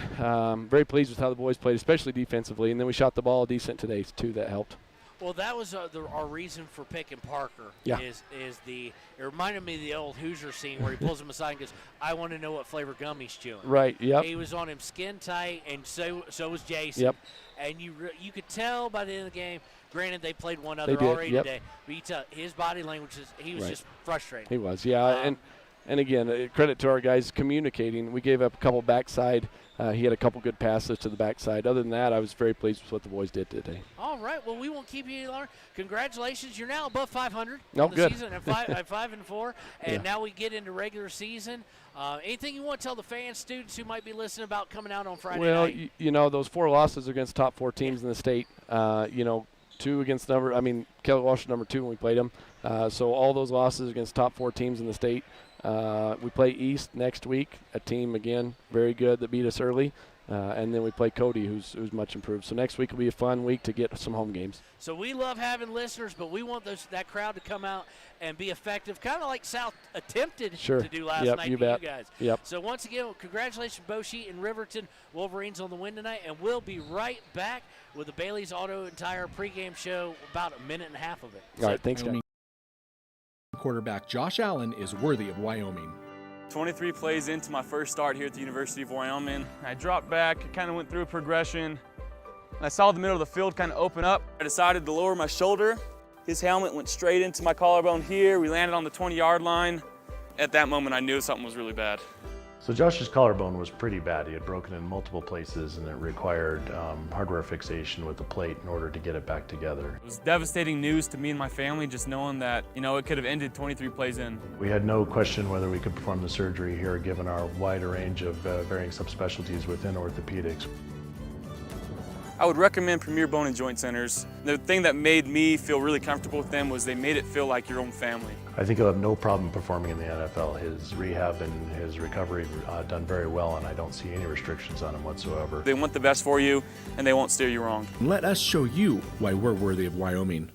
very pleased with how the boys played, especially defensively. And then we shot the ball decent today, too. That helped. Well, that was our reason for picking Parker. Yeah. It reminded me of the old Hoosier scene where he pulls him aside and goes, "I want to know what flavor gum he's chewing." Right. Yep. He was on him skin tight, and so was Jason. Yep. And you could tell by the end of the game. Granted, they played one They other did, already yep. today, but you tell his body language he was Right. just frustrated. He was, yeah. And again, credit to our guys communicating. We gave up a couple backside. He had a couple good passes to the backside. Other than that, I was very pleased with what the boys did today. All right. Well, we won't keep you any longer. Congratulations. You're now above 500 Oh, on the good. season at 5-4. And Yeah. now we get into regular season. Anything you want to tell the fans, students who might be listening about coming out on Friday night? Well, those 4 losses against top 4 teams in the state, 2 against Kelly Walsh is number 2 when we played them. So all those losses against top 4 teams in the state. We play East next week, a team, again, very good that beat us early. And then we play Cody, who's much improved. So next week will be a fun week to get some home games. So we love having listeners, but we want that crowd to come out and be effective, kind of like South attempted to do last night you to bet. you guys. Yep. So once again, congratulations, Bo Sheet and Riverton Wolverines on the win tonight, and we'll be right back with the Bailey's Auto and Tire pregame show, about a minute and a half of it. All right, thanks, guys. Quarterback Josh Allen is worthy of Wyoming. 23 plays into my first start here at the University of Wyoming. I dropped back, kind of went through a progression. I saw the middle of the field kind of open up. I decided to lower my shoulder. His helmet went straight into my collarbone here. We landed on the 20-yard line. At that moment, I knew something was really bad. So Josh's collarbone was pretty bad. He had broken in multiple places, and it required hardware fixation with the plate in order to get it back together. It was devastating news to me and my family, just knowing that, it could have ended 23 plays in. We had no question whether we could perform the surgery here, given our wide range of varying subspecialties within orthopedics. I would recommend Premier Bone and Joint Centers. The thing that made me feel really comfortable with them was they made it feel like your own family. I think he'll have no problem performing in the NFL. His rehab and his recovery done very well, and I don't see any restrictions on him whatsoever. They want the best for you, and they won't steer you wrong. Let us show you why we're worthy of Wyoming.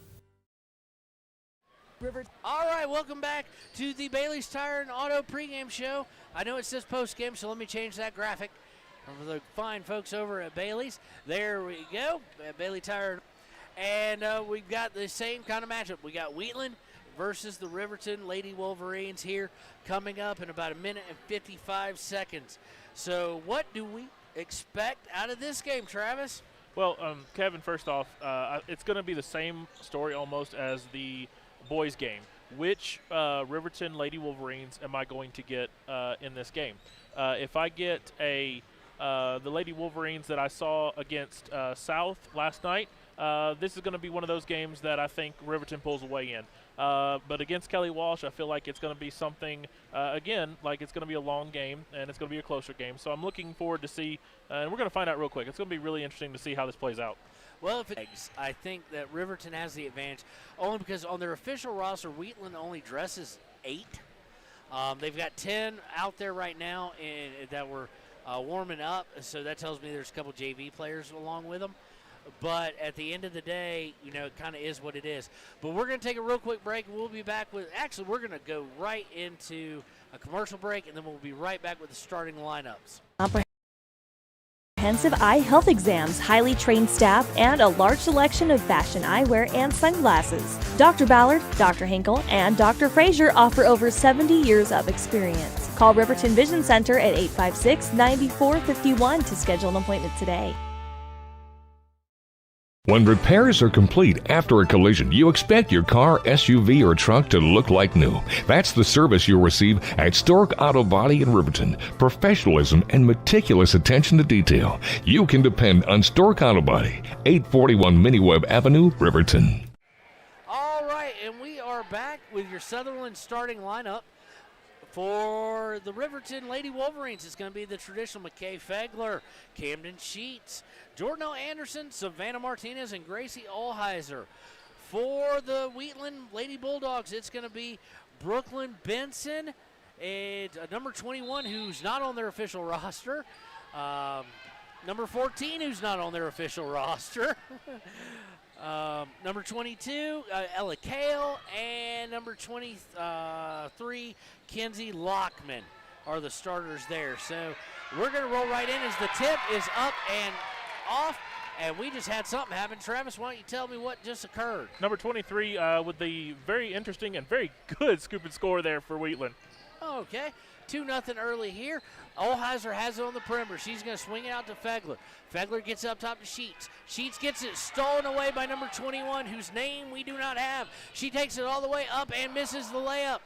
All right, welcome back to the Bailey's Tire and Auto pregame show. I know it says postgame, so let me change that graphic for the fine folks over at Bailey's. There we go, Bailey Tire. And we've got the same kind of matchup. We got Wheatland versus the Riverton Lady Wolverines here coming up in about 1 minute and 55 seconds. So what do we expect out of this game, Travis? Well, Kevin, first off, it's going to be the same story almost as the boys game. Which Riverton Lady Wolverines am I going to get in this game? If I get the Lady Wolverines that I saw against South last night, this is going to be one of those games that I think Riverton pulls away in. But against Kelly Walsh, I feel like it's going to be something, again, like it's going to be a long game and it's going to be a closer game. So I'm looking forward to see, and we're going to find out real quick. It's going to be really interesting to see how this plays out. Well, I think that Riverton has the advantage only because on their official roster, Wheatland only dresses 8. They've got 10 out there right now that were warming up, so that tells me there's a couple JV players along with them. But at the end of the day, you know, it kind of is what it is. But we're going to take a real quick break, and we'll be back with – actually, we're going to go right into a commercial break, and then we'll be right back with the starting lineups. Comprehensive eye health exams, highly trained staff, and a large selection of fashion eyewear and sunglasses. Dr. Ballard, Dr. Hinkle, and Dr. Frazier offer over 70 years of experience. Call Riverton Vision Center at 856-9451 to schedule an appointment today. When repairs are complete after a collision, you expect your car, SUV, or truck to look like new. That's the service you'll receive at Stork Auto Body in Riverton. Professionalism and meticulous attention to detail. You can depend on Stork Auto Body, 841 Miniweb Avenue, Riverton. All right, and we are back with your Sutherland starting lineup. For the Riverton Lady Wolverines, it's going to be the traditional McKay Fegler, Camden Sheets, Jordan Anderson, Savannah Martinez, and Gracie Olheiser. For the Wheatland Lady Bulldogs, it's going to be Brooklyn Benson, and number 21, who's not on their official roster. Number 14, who's not on their official roster. Number 22, Ella Kale, and number 23, Kenzie Lockman are the starters there. So we're going to roll right in as the tip is up and off, and we just had something happen. Travis, why don't you tell me what just occurred? Number 23 with the very interesting and very good scoop and score there for Wheatland. Okay, 2-0 early here. Olheiser has it on the perimeter. She's going to swing it out to Fegler. Fegler gets up top to Sheets. Sheets gets it stolen away by number 21, whose name we do not have. She takes it all the way up and misses the layup.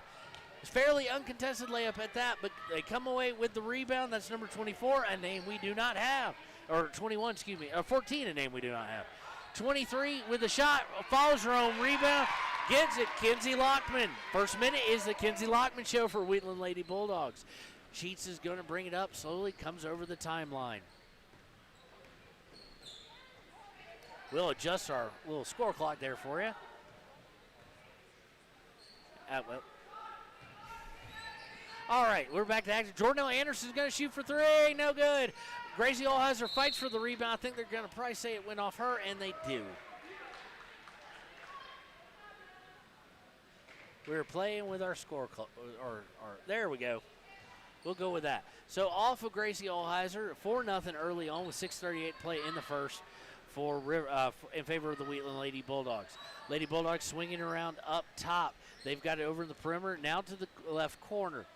It's fairly uncontested layup at that, but they come away with the rebound. That's number 24, a name we do not have. Or 21, excuse me. Or 14, a name we do not have. 23 with the shot, follows her own rebound, gets it, Kenzie Lockman. First minute is the Kenzie Lockman show for Wheatland Lady Bulldogs. Sheets is going to bring it up slowly, comes over the timeline. We'll adjust our little score clock there for you. Well. All right, we're back to action. Jordan Anderson's going to shoot for 3, no good. Gracie Olheiser fights for the rebound. I think they're going to probably say it went off her, and they do. We're playing with our score clock, there we go. We'll go with that. So off of Gracie Olheiser, 4-0 early on with 6:38 play in the first in favor of the Wheatland Lady Bulldogs. Lady Bulldogs swinging around up top. They've got it over the perimeter, now to the left corner.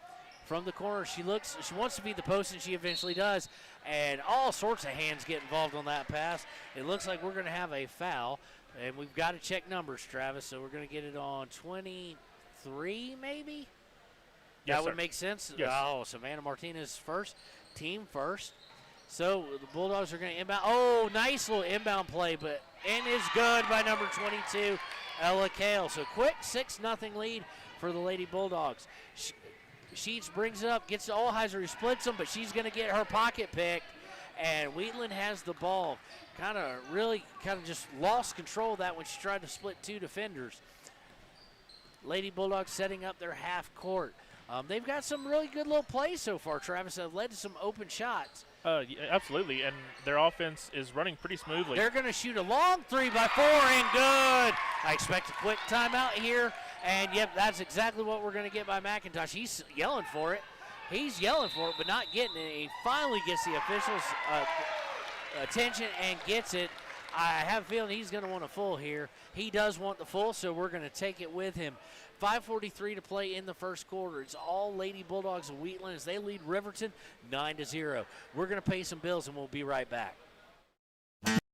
From the corner, she wants to be the post, and she eventually does. And all sorts of hands get involved on that pass. It looks like we're going to have a foul, and we've got to check numbers, Travis. So we're going to get it on 23, maybe? Yes, that would sir. make sense. Yes. Oh, Savannah Martinez first, team first. So the Bulldogs are going to inbound. Oh, nice little inbound play, but in is good by number 22, Ella Kale. So quick 6-0 lead for the Lady Bulldogs. Sheets brings it up, gets to Olheiser, who splits them, but she's going to get her pocket picked. and Wheatland has the ball. Kind of just lost control of that when she tried to split two defenders. Lady Bulldogs setting up their half court. They've got some really good little plays so far, Travis, that have led to some open shots. Yeah, absolutely, and their offense is running pretty smoothly. They're going to shoot a long 3x4 and good. I expect a quick timeout here, and yep, that's exactly what we're going to get by McIntosh. He's yelling for it. He's yelling for it, but not getting it. He finally gets the officials' attention and gets it. I have a feeling he's going to want a full here. He does want the full, so we're going to take it with him. 5:43 to play in the first quarter. It's all Lady Bulldogs of Wheatland as they lead Riverton 9-0. We're going to pay some bills, and we'll be right back.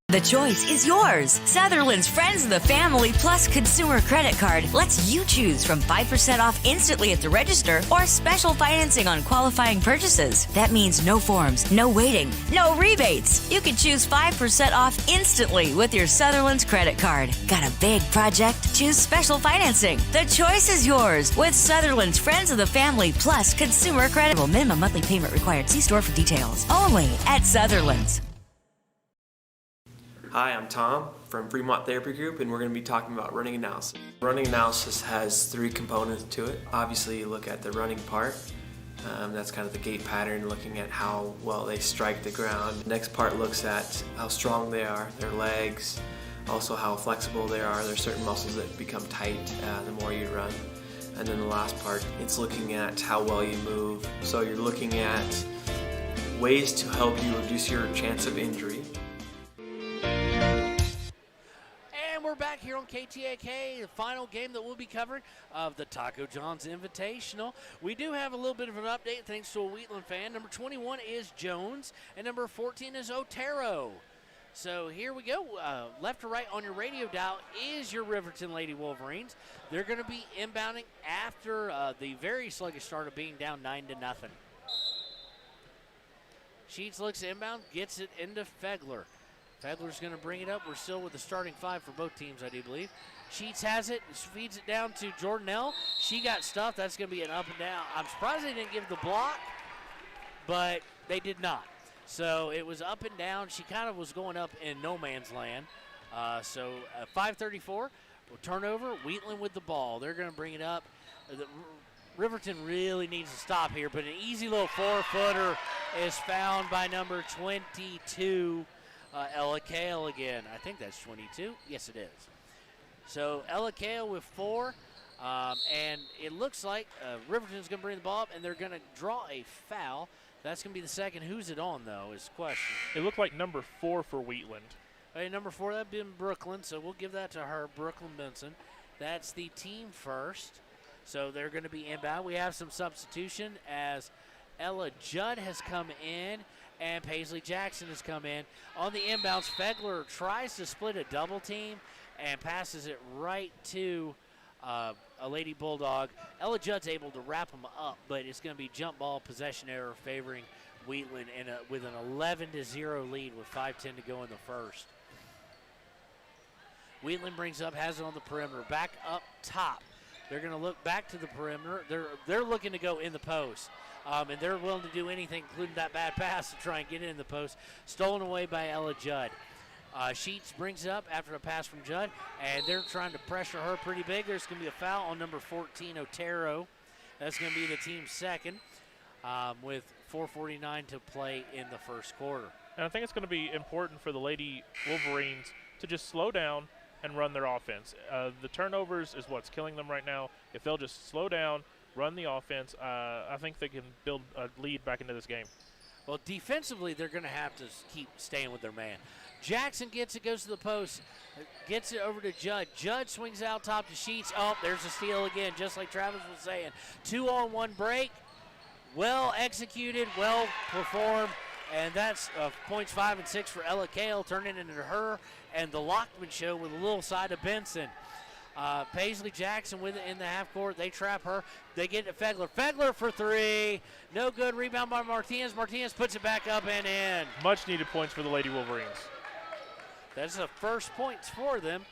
The choice is yours. Sutherland's Friends of the Family Plus Consumer Credit Card lets you choose from 5% off instantly at the register or special financing on qualifying purchases. That means no forms, no waiting, no rebates. You can choose 5% off instantly with your Sutherland's credit card. Got a big project? Choose special financing. The choice is yours with Sutherland's Friends of the Family Plus Consumer Credit. Minimum monthly payment required. See store for details. Only at Sutherland's. Hi, I'm Tom from Fremont Therapy Group, and we're going to be talking about running analysis. Running analysis has 3 components to it. Obviously, you look at the running part. That's kind of the gait pattern, looking at how well they strike the ground. The next part looks at how strong they are, their legs, also how flexible they are. There's certain muscles that become tight the more you run. And then the last part, it's looking at how well you move. So you're looking at ways to help you reduce your chance of injury. And we're back here on KTAK, the final game that we'll be covering of the Taco John's Invitational. We do have a little bit of an update thanks to a Wheatland fan. Number 21 is Jones, and number 14 is Otero. So here we go. Left to right on your radio dial is your Riverton Lady Wolverines. They're going to be inbounding after the very sluggish start of being down 9-0. Sheets looks inbound, gets it into Fegler. Fegler's going to bring it up. We're still with the starting 5 for both teams, I do believe. Sheets has it, feeds it down to Jordanelle. She got stuffed. That's going to be an up and down. I'm surprised they didn't give the block, but they did not. So it was up and down. She kind of was going up in no man's land. 5:34, turnover. Wheatland with the ball. They're going to bring it up. Riverton really needs to stop here, but an easy little 4-footer is found by number 22, Ella Kale again. I think that's 22. Yes, it is. So Ella Kale with 4, and it looks like Riverton's going to bring the ball up, and they're going to draw a foul. That's going to be the second. Who's it on, though, is the question. It looked like number 4 for Wheatland. Hey, number 4, that'd been Brooklyn, so we'll give that to her, Brooklyn Benson. That's the team first. So they're going to be inbound. We have some substitution as Ella Judd has come in and Paisley Jackson has come in. On the inbounds, Fegler tries to split a double team and passes it right to a Lady Bulldog. Ella Judd's able to wrap them up, but it's going to be jump ball possession error favoring Wheatland with an 11-0 lead with 5:10 to go in the first. Wheatland brings up, has it on the perimeter, back up top. They're going to look back to the perimeter. They're looking to go in the post, and they're willing to do anything, including that bad pass, to try and get it in the post. Stolen away by Ella Judd. Sheets brings it up after a pass from Judd, and they're trying to pressure her pretty big. There's going to be a foul on number 14, Otero. That's going to be the team's second with 4:49 to play in the first quarter. And I think it's going to be important for the Lady Wolverines to just slow down and run their offense. The turnovers is what's killing them right now. If they'll just slow down, run the offense, I think they can build a lead back into this game. Well, defensively, they're going to have to keep staying with their man. Jackson gets it, goes to the post, gets it over to Judd. Judd swings out top to Sheets. Oh, there's a steal again, just like Travis was saying. 2-on-1 break. Well executed, well performed. And that's points 5 and 6 for Ella Kale, turning into her and the Lockman show with a little side of Benson. Paisley Jackson with it in the half court. They trap her. They get it to Fegler. Fegler for 3. No good. Rebound by Martinez. Martinez puts it back up and in. Much needed points for the Lady Wolverines. That's the first points for them.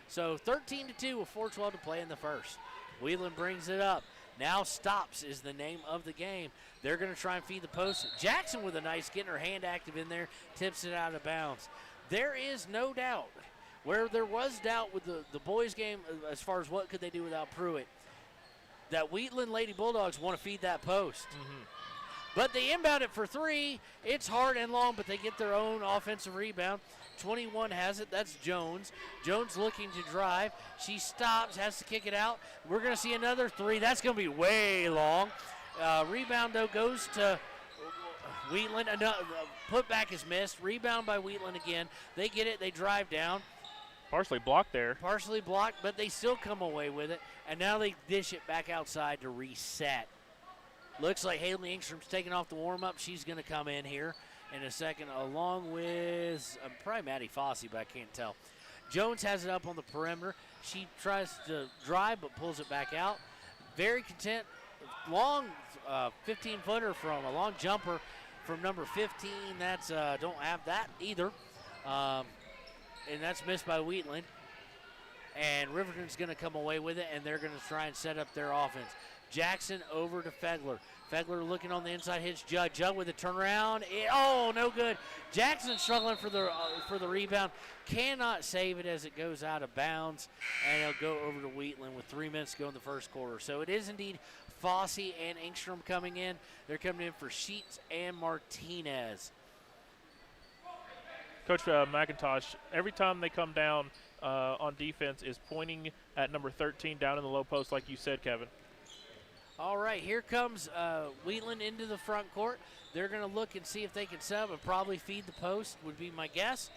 So 13-2 with 4:12 to play in the first. Wheatland brings it up. Now stops is the name of the game. They're going to try and feed the post. Jackson with a nice, getting her hand active in there, tips it out of bounds. There is no doubt, where there was doubt with the boys game as far as what could they do without Pruitt, that Wheatland Lady Bulldogs want to feed that post. But they inbound it for 3. It's hard and long, but they get their own offensive rebound. 21 has it. That's Jones. Jones looking to drive. She stops, has to kick it out. We're going to see another 3. That's going to be way long. Rebound, though, goes to Wheatland. Putback is missed. Rebound by Wheatland again. They get it. They drive down. Partially blocked there. Partially blocked, but they still come away with it. And now they dish it back outside to reset. Looks like Haley Ingstrom's taking off the warm-up. She's going to come in here in a second, along with probably Maddie Fossey, but I can't tell. Jones has it up on the perimeter. She tries to drive, but pulls it back out. Very content. Long 15-footer from a long jumper from number 15. That's don't have that either. And that's missed by Wheatland. And Riverton's going to come away with it, and they're going to try and set up their offense. Jackson over to Fegler. Fegler looking on the inside, hits Judd. Judd with a turnaround. No good. Jackson struggling for the rebound. Cannot save it as it goes out of bounds, and it'll go over to Wheatland with 3 minutes to go in the first quarter. So it is indeed Fossey and Ingstrom coming in. They're coming in for Sheets and Martinez. Coach McIntosh, every time they come down on defense, is pointing at number 13 down in the low post, like you said, Kevin. All right, here comes Wheatland into the front court. They're going to look and see if they can set up and probably feed the post, would be my guess.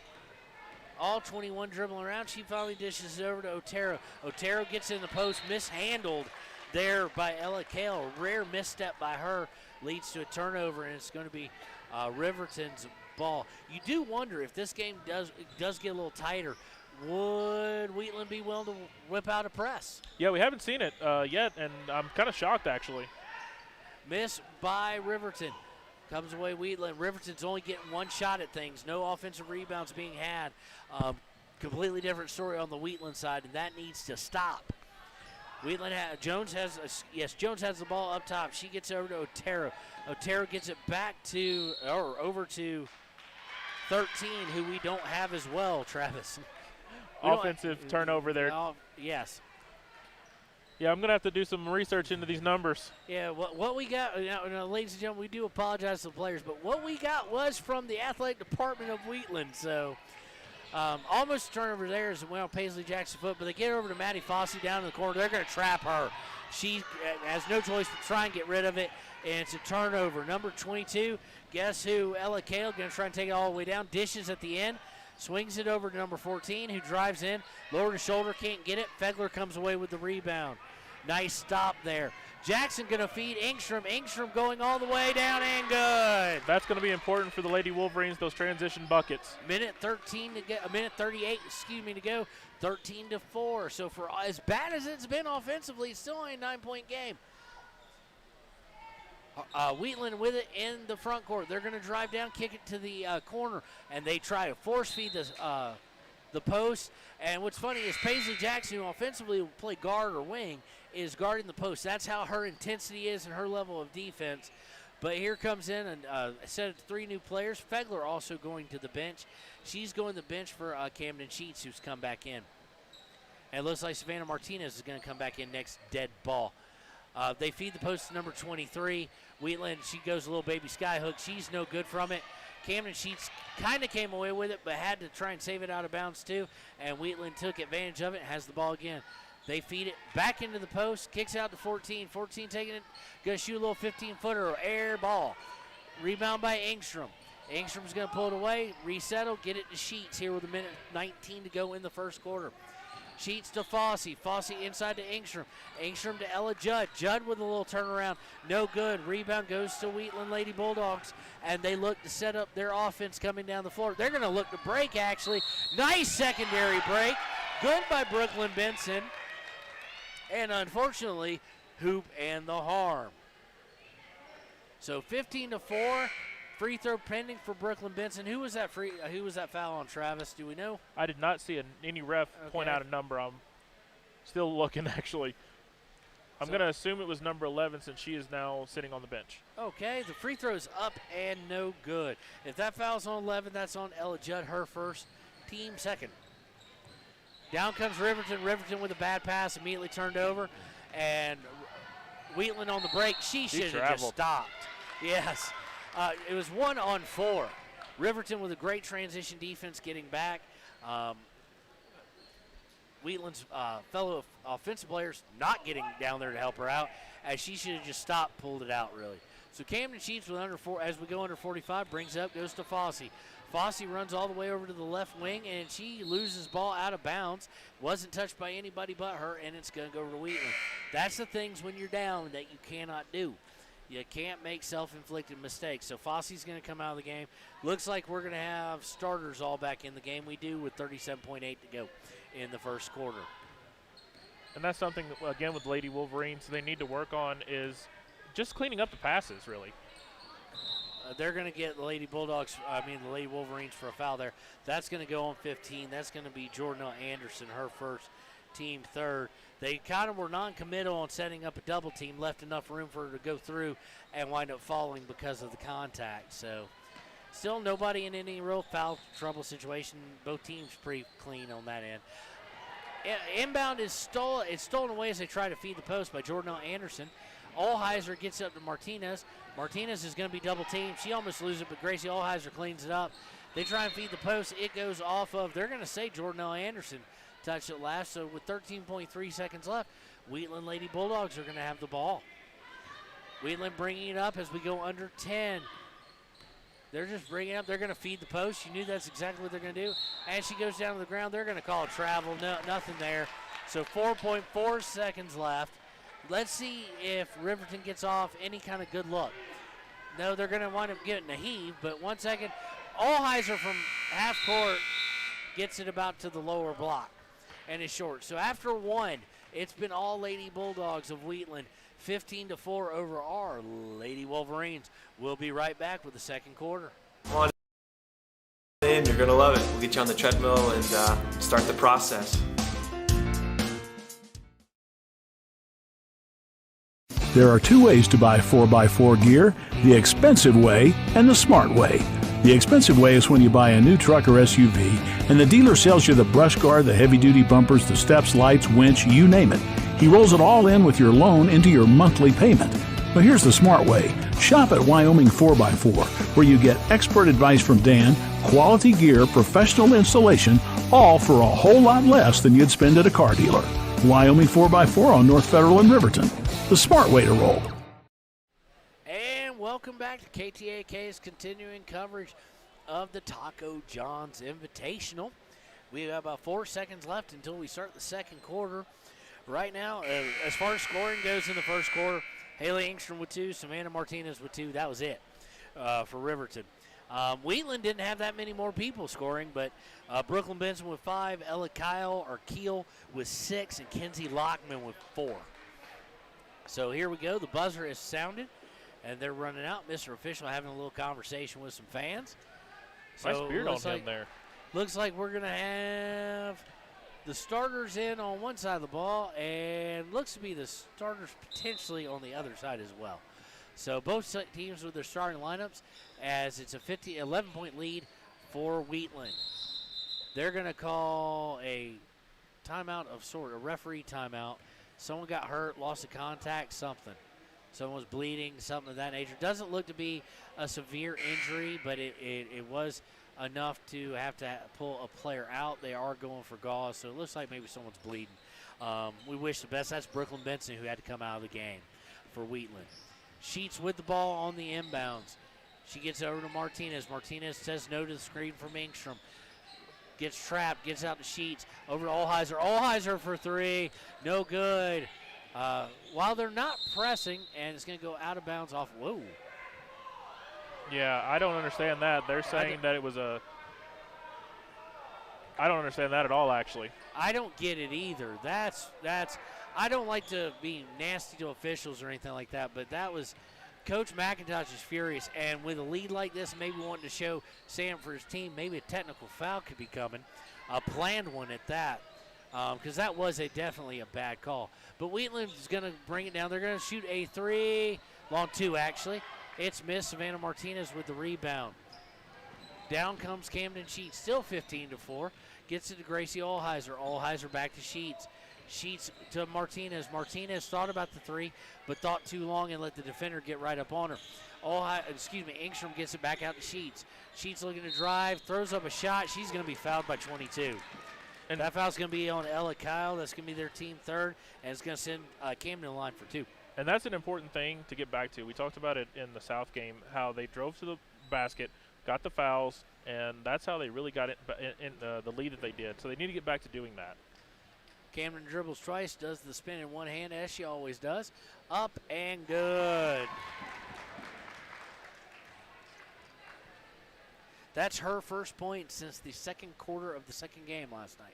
All 21 dribbling around. She finally dishes it over to Otero. Otero gets in the post, mishandled there by Ella Kale. A rare misstep by her leads to a turnover, and it's going to be Riverton's ball. You do wonder if this game does get a little tighter, would Wheatland be willing to whip out a press? Yeah, we haven't seen it yet, and I'm kind of shocked, actually. Miss by Riverton. Comes away Wheatland. Riverton's only getting one shot at things. No offensive rebounds being had. Completely different story on the Wheatland side, and that needs to stop. Wheatland Jones has the ball up top. She gets over to Otero. Otero gets it back to over to 13, who we don't have as well, Travis. Offensive turnover there. Yes. Yeah, I'm going to have to do some research into these numbers. Yeah, what we got, ladies and gentlemen, we do apologize to the players, but what we got was from the athletic department of Wheatland. So almost a turnover there as it went on Paisley Jackson's foot, but they get over to Maddie Fossey down in the corner. They're going to trap her. She has no choice but try and get rid of it, and it's a turnover. Number 22, guess who? Ella Kale going to try and take it all the way down. Dishes at the end. Swings it over to number 14, who drives in. Lower to shoulder, can't get it. Fegler comes away with the rebound. Nice stop there. Jackson going to feed Ingstrom. Ingstrom going all the way down and good. That's going to be important for the Lady Wolverines, those transition buckets. Minute 38, to go. 13-4. So for as bad as it's been offensively, it's still only a 9-point game. Wheatland with it in the front court. They're going to drive down, kick it to the corner, and they try to force feed the post. And what's funny is Paisley Jackson, who offensively will play guard or wing, is guarding the post. That's how her intensity is and her level of defense. But here comes in a set of 3 new players. Fegler also going to the bench. She's going to the bench for Camden Sheets, who's come back in. And it looks like Savannah Martinez is going to come back in next, dead ball. They feed the post to number 23. Wheatland, she goes a little baby skyhook. She's no good from it. Camden Sheets kind of came away with it, but had to try and save it out of bounds too. And Wheatland took advantage of it, has the ball again. They feed it back into the post, kicks out to 14. 14 taking it, going to shoot a little 15-footer or air ball. Rebound by Ingstrom. Ingstrom's going to pull it away, resettle, get it to Sheets here with a minute 19 to go in the first quarter. Sheets to Fossey. Fossey inside to Ingstrom. Ingstrom to Ella Judd. Judd with a little turnaround. No good. Rebound goes to Wheatland Lady Bulldogs, and they look to set up their offense coming down the floor. They're going to look to break, actually. Nice secondary break. Good by Brooklyn Benson. And unfortunately, hoop and the harm. So 15-4. Free throw pending for Brooklyn Benson. Who was that foul on, Travis? Do we know? I did not see any ref point out a number. I'm still looking, actually. I'm going to assume it was number 11 since she is now sitting on the bench. Okay, the free throw's up and no good. If that foul's on 11, that's on Ella Judd, her first, team second. Down comes Riverton. Riverton with a bad pass, immediately turned over. And Wheatland on the break. She should have just stopped. Yes. It was 1-on-4. Riverton with a great transition defense getting back. Wheatland's fellow offensive players not getting down there to help her out, as she should have just stopped, pulled it out really. So Camden Sheets with as we go under 45, brings up, goes to Fossey. Fossey runs all the way over to the left wing, and she loses ball out of bounds. Wasn't touched by anybody but her, and it's going to go over to Wheatland. That's the things when you're down that you cannot do. You can't make self-inflicted mistakes. So Fossey's going to come out of the game. Looks like we're going to have starters all back in the game. We do, with 37.8 to go in the first quarter. And that's something, again, with Lady Wolverines they need to work on, is just cleaning up the passes, really. They're going to get the Lady Wolverines for a foul there. That's going to go on 15. That's going to be Jordan Anderson, her first, team third. They kind of were non-committal on setting up a double team, left enough room for her to go through and wind up falling because of the contact. So still nobody in any real foul trouble situation. Both teams pretty clean on that end. Inbound is stolen. It's stolen away as they try to feed the post by Jordan Anderson. Allheiser gets up to Martinez. Martinez is going to be double teamed. She almost loses it, but Gracie Allheiser cleans it up. They try and feed the post. It goes off of, they're going to say Jordan Anderson touched it last. So with 13.3 seconds left, Wheatland Lady Bulldogs are going to have the ball. Wheatland bringing it up as we go under 10. They're just bringing it up. They're going to feed the post. You knew that's exactly what they're going to do. And she goes down to the ground. They're going to call a travel. No, nothing there. So 4.4 seconds left. Let's see if Riverton gets off any kind of good look. No, they're going to wind up getting a heave, but 1 second. Allheiser from half court gets it about to the lower block and is short. So after one, it's been all Lady Bulldogs of Wheatland, 15-4 over our Lady Wolverines. We'll be right back with the second quarter. Come on in, you're going to love it. We'll get you on the treadmill and start the process. There are two ways to buy 4x4 gear, the expensive way and the smart way. The expensive way is when you buy a new truck or SUV and the dealer sells you the brush guard, the heavy-duty bumpers, the steps, lights, winch, you name it. He rolls it all in with your loan into your monthly payment. But here's the smart way. Shop at Wyoming 4x4, where you get expert advice from Dan, quality gear, professional installation, all for a whole lot less than you'd spend at a car dealer. Wyoming 4x4 on North Federal in Riverton. The smart way to roll. And welcome back to KTAK's continuing coverage of the Taco John's Invitational. We have about 4 seconds left until we start the second quarter. Right now, as far as scoring goes in the first quarter, Haley Engstrom with 2, Savannah Martinez with 2. That was it for Riverton. Wheatland didn't have that many more people scoring, but Brooklyn Benson with 5, Ella Keel with 6, and Kenzie Lockman with 4. So here we go. The buzzer is sounded, and they're running out. Mr. Official having a little conversation with some fans. Nice beard on him there. Looks like we're going to have the starters in on one side of the ball, and looks to be the starters potentially on the other side as well. So both teams with their starting lineups, as it's a 11-point lead for Wheatland. They're going to call a timeout of sort, a referee timeout. Someone got hurt, lost a contact, something. Someone was bleeding, something of that nature. Doesn't look to be a severe injury, but it was enough to have to pull a player out. They are going for gauze, so it looks like maybe someone's bleeding. We wish the best. That's Brooklyn Benson who had to come out of the game for Wheatland. Sheets with the ball on the inbounds. She gets over to Martinez. Martinez says no to the screen from Engstrom. Gets trapped, gets out to Sheets. Over to Allheiser. Allheiser for 3. No good. While they're not pressing, and it's going to go out of bounds off. Whoa. Yeah, I don't understand that. They're saying that it was a – I don't understand that at all, actually. I don't get it either. That's I don't like to be nasty to officials or anything like that, but that was – Coach McIntosh is furious, and with a lead like this, maybe wanting to show Sam for his team, maybe a technical foul could be coming, a planned one at that. because that was definitely a bad call. But Wheatland is going to bring it down. They're going to shoot a 3, long 2 actually. It's missed. Savannah Martinez with the rebound. Down comes Camden Sheets, still 15-4. Gets it to Gracie Allheiser. Allheiser back to Sheets. Sheets to Martinez. Martinez thought about the 3, but thought too long and let the defender get right up on her. Engstrom gets it back out to Sheets. Sheets looking to drive, throws up a shot. She's going to be fouled by 22. And that foul's going to be on Ella Kyle. That's going to be their team 3rd, and it's going to send Camden in line for 2. And that's an important thing to get back to. We talked about it in the South game, how they drove to the basket, got the fouls, and that's how they really got it in the lead that they did. So they need to get back to doing that. Camden dribbles twice, does the spin in one hand, as she always does. Up and good. That's her first point since the second quarter of the second game last night.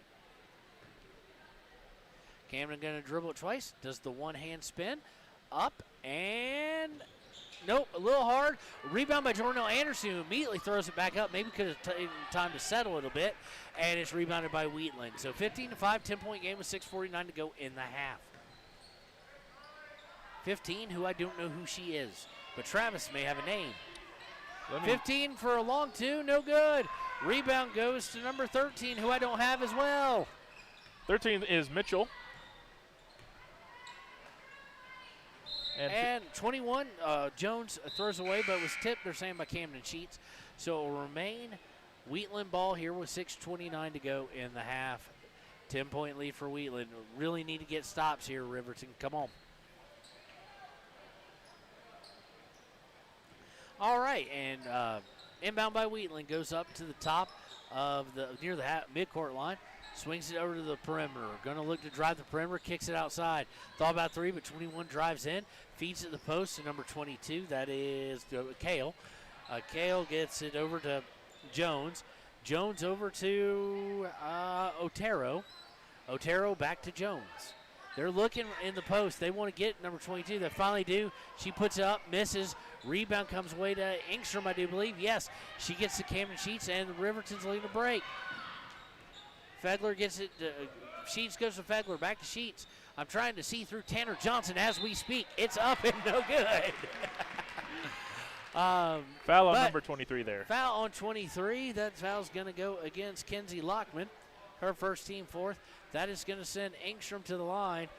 Camden going to dribble it twice, does the one-hand spin. Up and nope, a little hard. Rebound by Jornell Anderson, who immediately throws it back up. Maybe could have taken time to settle a little bit, and it's rebounded by Wheatland. So 15-5, 10-point game with 6:49 to go in the half. 15, who I don't know who she is, but Travis may have a name. 15 for a long 2, no good. Rebound goes to number 13, who I don't have as well. 13 is Mitchell. And 21, Jones throws away, but was tipped, they're saying, by Camden Sheets. So it will remain Wheatland ball here with 6:29 to go in the half. 10-point lead for Wheatland. Really need to get stops here, Riverton. Come on. All right, and inbound by Wheatland goes up to the top of near the midcourt line. Swings it over to the perimeter. Going to look to drive the perimeter, kicks it outside. Thought about 3, but 21 drives in. Feeds it the post to number 22. That is Kale. Kale gets it over to Jones. Jones over to Otero. Otero back to Jones. They're looking in the post. They want to get number 22. They finally do. She puts it up, misses. Rebound comes away to Engstrom, I do believe. Yes, she gets to Camden Sheets, and Riverton's leading the break. Fegler gets it. Sheets goes to Fegler. Back to Sheets. I'm trying to see through Tanner Johnson as we speak. It's up and no good. Foul on number 23 there. Foul on 23. That foul's going to go against Kenzie Lockman. Her first, team 4th. That is going to send Engstrom to the line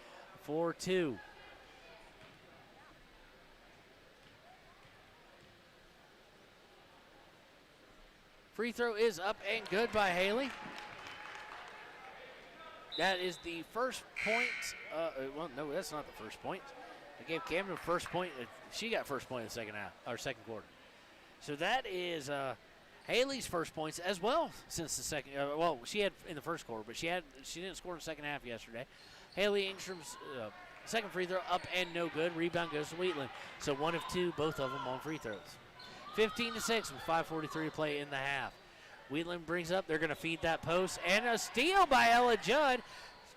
for 2. Free throw is up and good by Haley. That is the first point. Well, no, that's not the first point. They gave Camden first point. She got first point in the second half, or second quarter. So that is Haley's first points as well since the second. Well, she had in the first quarter, but she didn't score in the second half yesterday. Haley Engstrom's second free throw up and no good. Rebound goes to Wheatland. So 1 of 2, both of them on free throws. 15-6 with 5:43 to play in the half. Wheatland brings up. They're going to feed that post. And a steal by Ella Judd.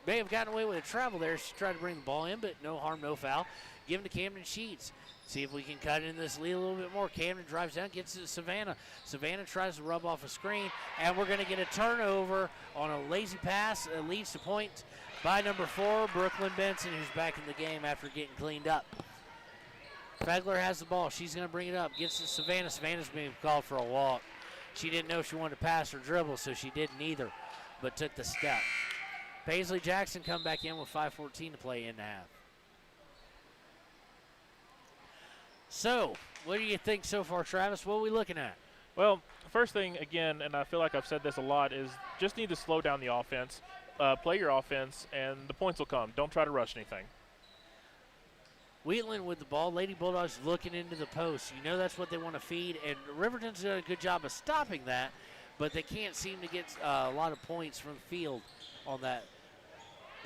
May have gotten away with a travel there. She tried to bring the ball in, but no harm, no foul. Given to Camden Sheets. See if we can cut in this lead a little bit more. Camden drives down, gets it to Savannah. Savannah tries to rub off a screen, and we're going to get a turnover on a lazy pass. It leads to point by number 4, Brooklyn Benson, who's back in the game after getting cleaned up. Fegler has the ball. She's going to bring it up. Gets to Savannah. Savannah's being called for a walk. She didn't know if she wanted to pass or dribble, so she didn't either, but took the step. Paisley Jackson come back in with 5:14 to play in the half. So, what do you think so far, Travis? What are we looking at? Well, first thing, again, and I feel like I've said this a lot, is just need to slow down the offense, play your offense, and the points will come. Don't try to rush anything. Wheatland with the ball. Lady Bulldogs looking into the post. You know that's what they want to feed, and Riverton's done a good job of stopping that, but they can't seem to get a lot of points from the field on that.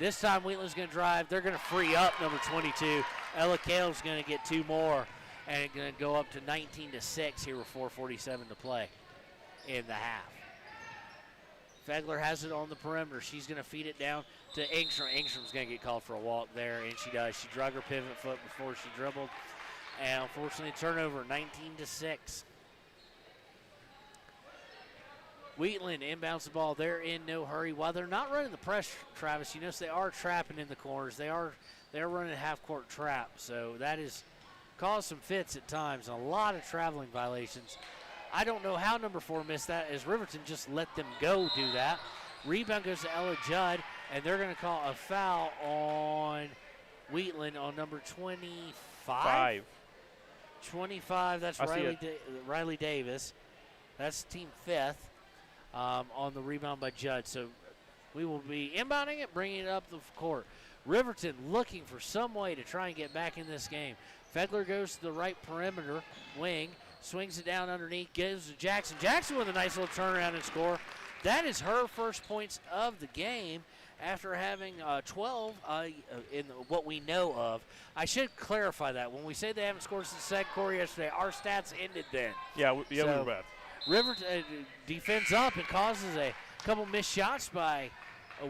This time Wheatland's going to drive. They're going to free up number 22. Ella Kale's going to get 2 more, and it's going to go up to 19-6 here with 4:47 to play in the half. Fegler has it on the perimeter. She's going to feed it down to Engstrom. Engstrom's going to get called for a walk there, and she does. She drug her pivot foot before she dribbled. And unfortunately, turnover, 19-6. Wheatland inbounds the ball. They're in no hurry. While they're not running the press, Travis, you notice they are trapping in the corners. They're running a half-court trap, so that has caused some fits at times, and a lot of traveling violations. I don't know how number 4 missed that, as Riverton just let them go do that. Rebound goes to Ella Judd, and they're going to call a foul on Wheatland on number 25. 25, that's Riley Davis. That's team 5th on the rebound by Judd. So we will be inbounding it, bringing it up the court. Riverton looking for some way to try and get back in this game. Fegler goes to the right perimeter wing, swings it down underneath, gives to Jackson. Jackson with a nice little turnaround and score. That is her first points of the game after having 12 in what we know of. I should clarify that. When we say they haven't scored since the second quarter yesterday, our stats ended then. Yeah, we were bad. Riverton defends up and causes a couple missed shots by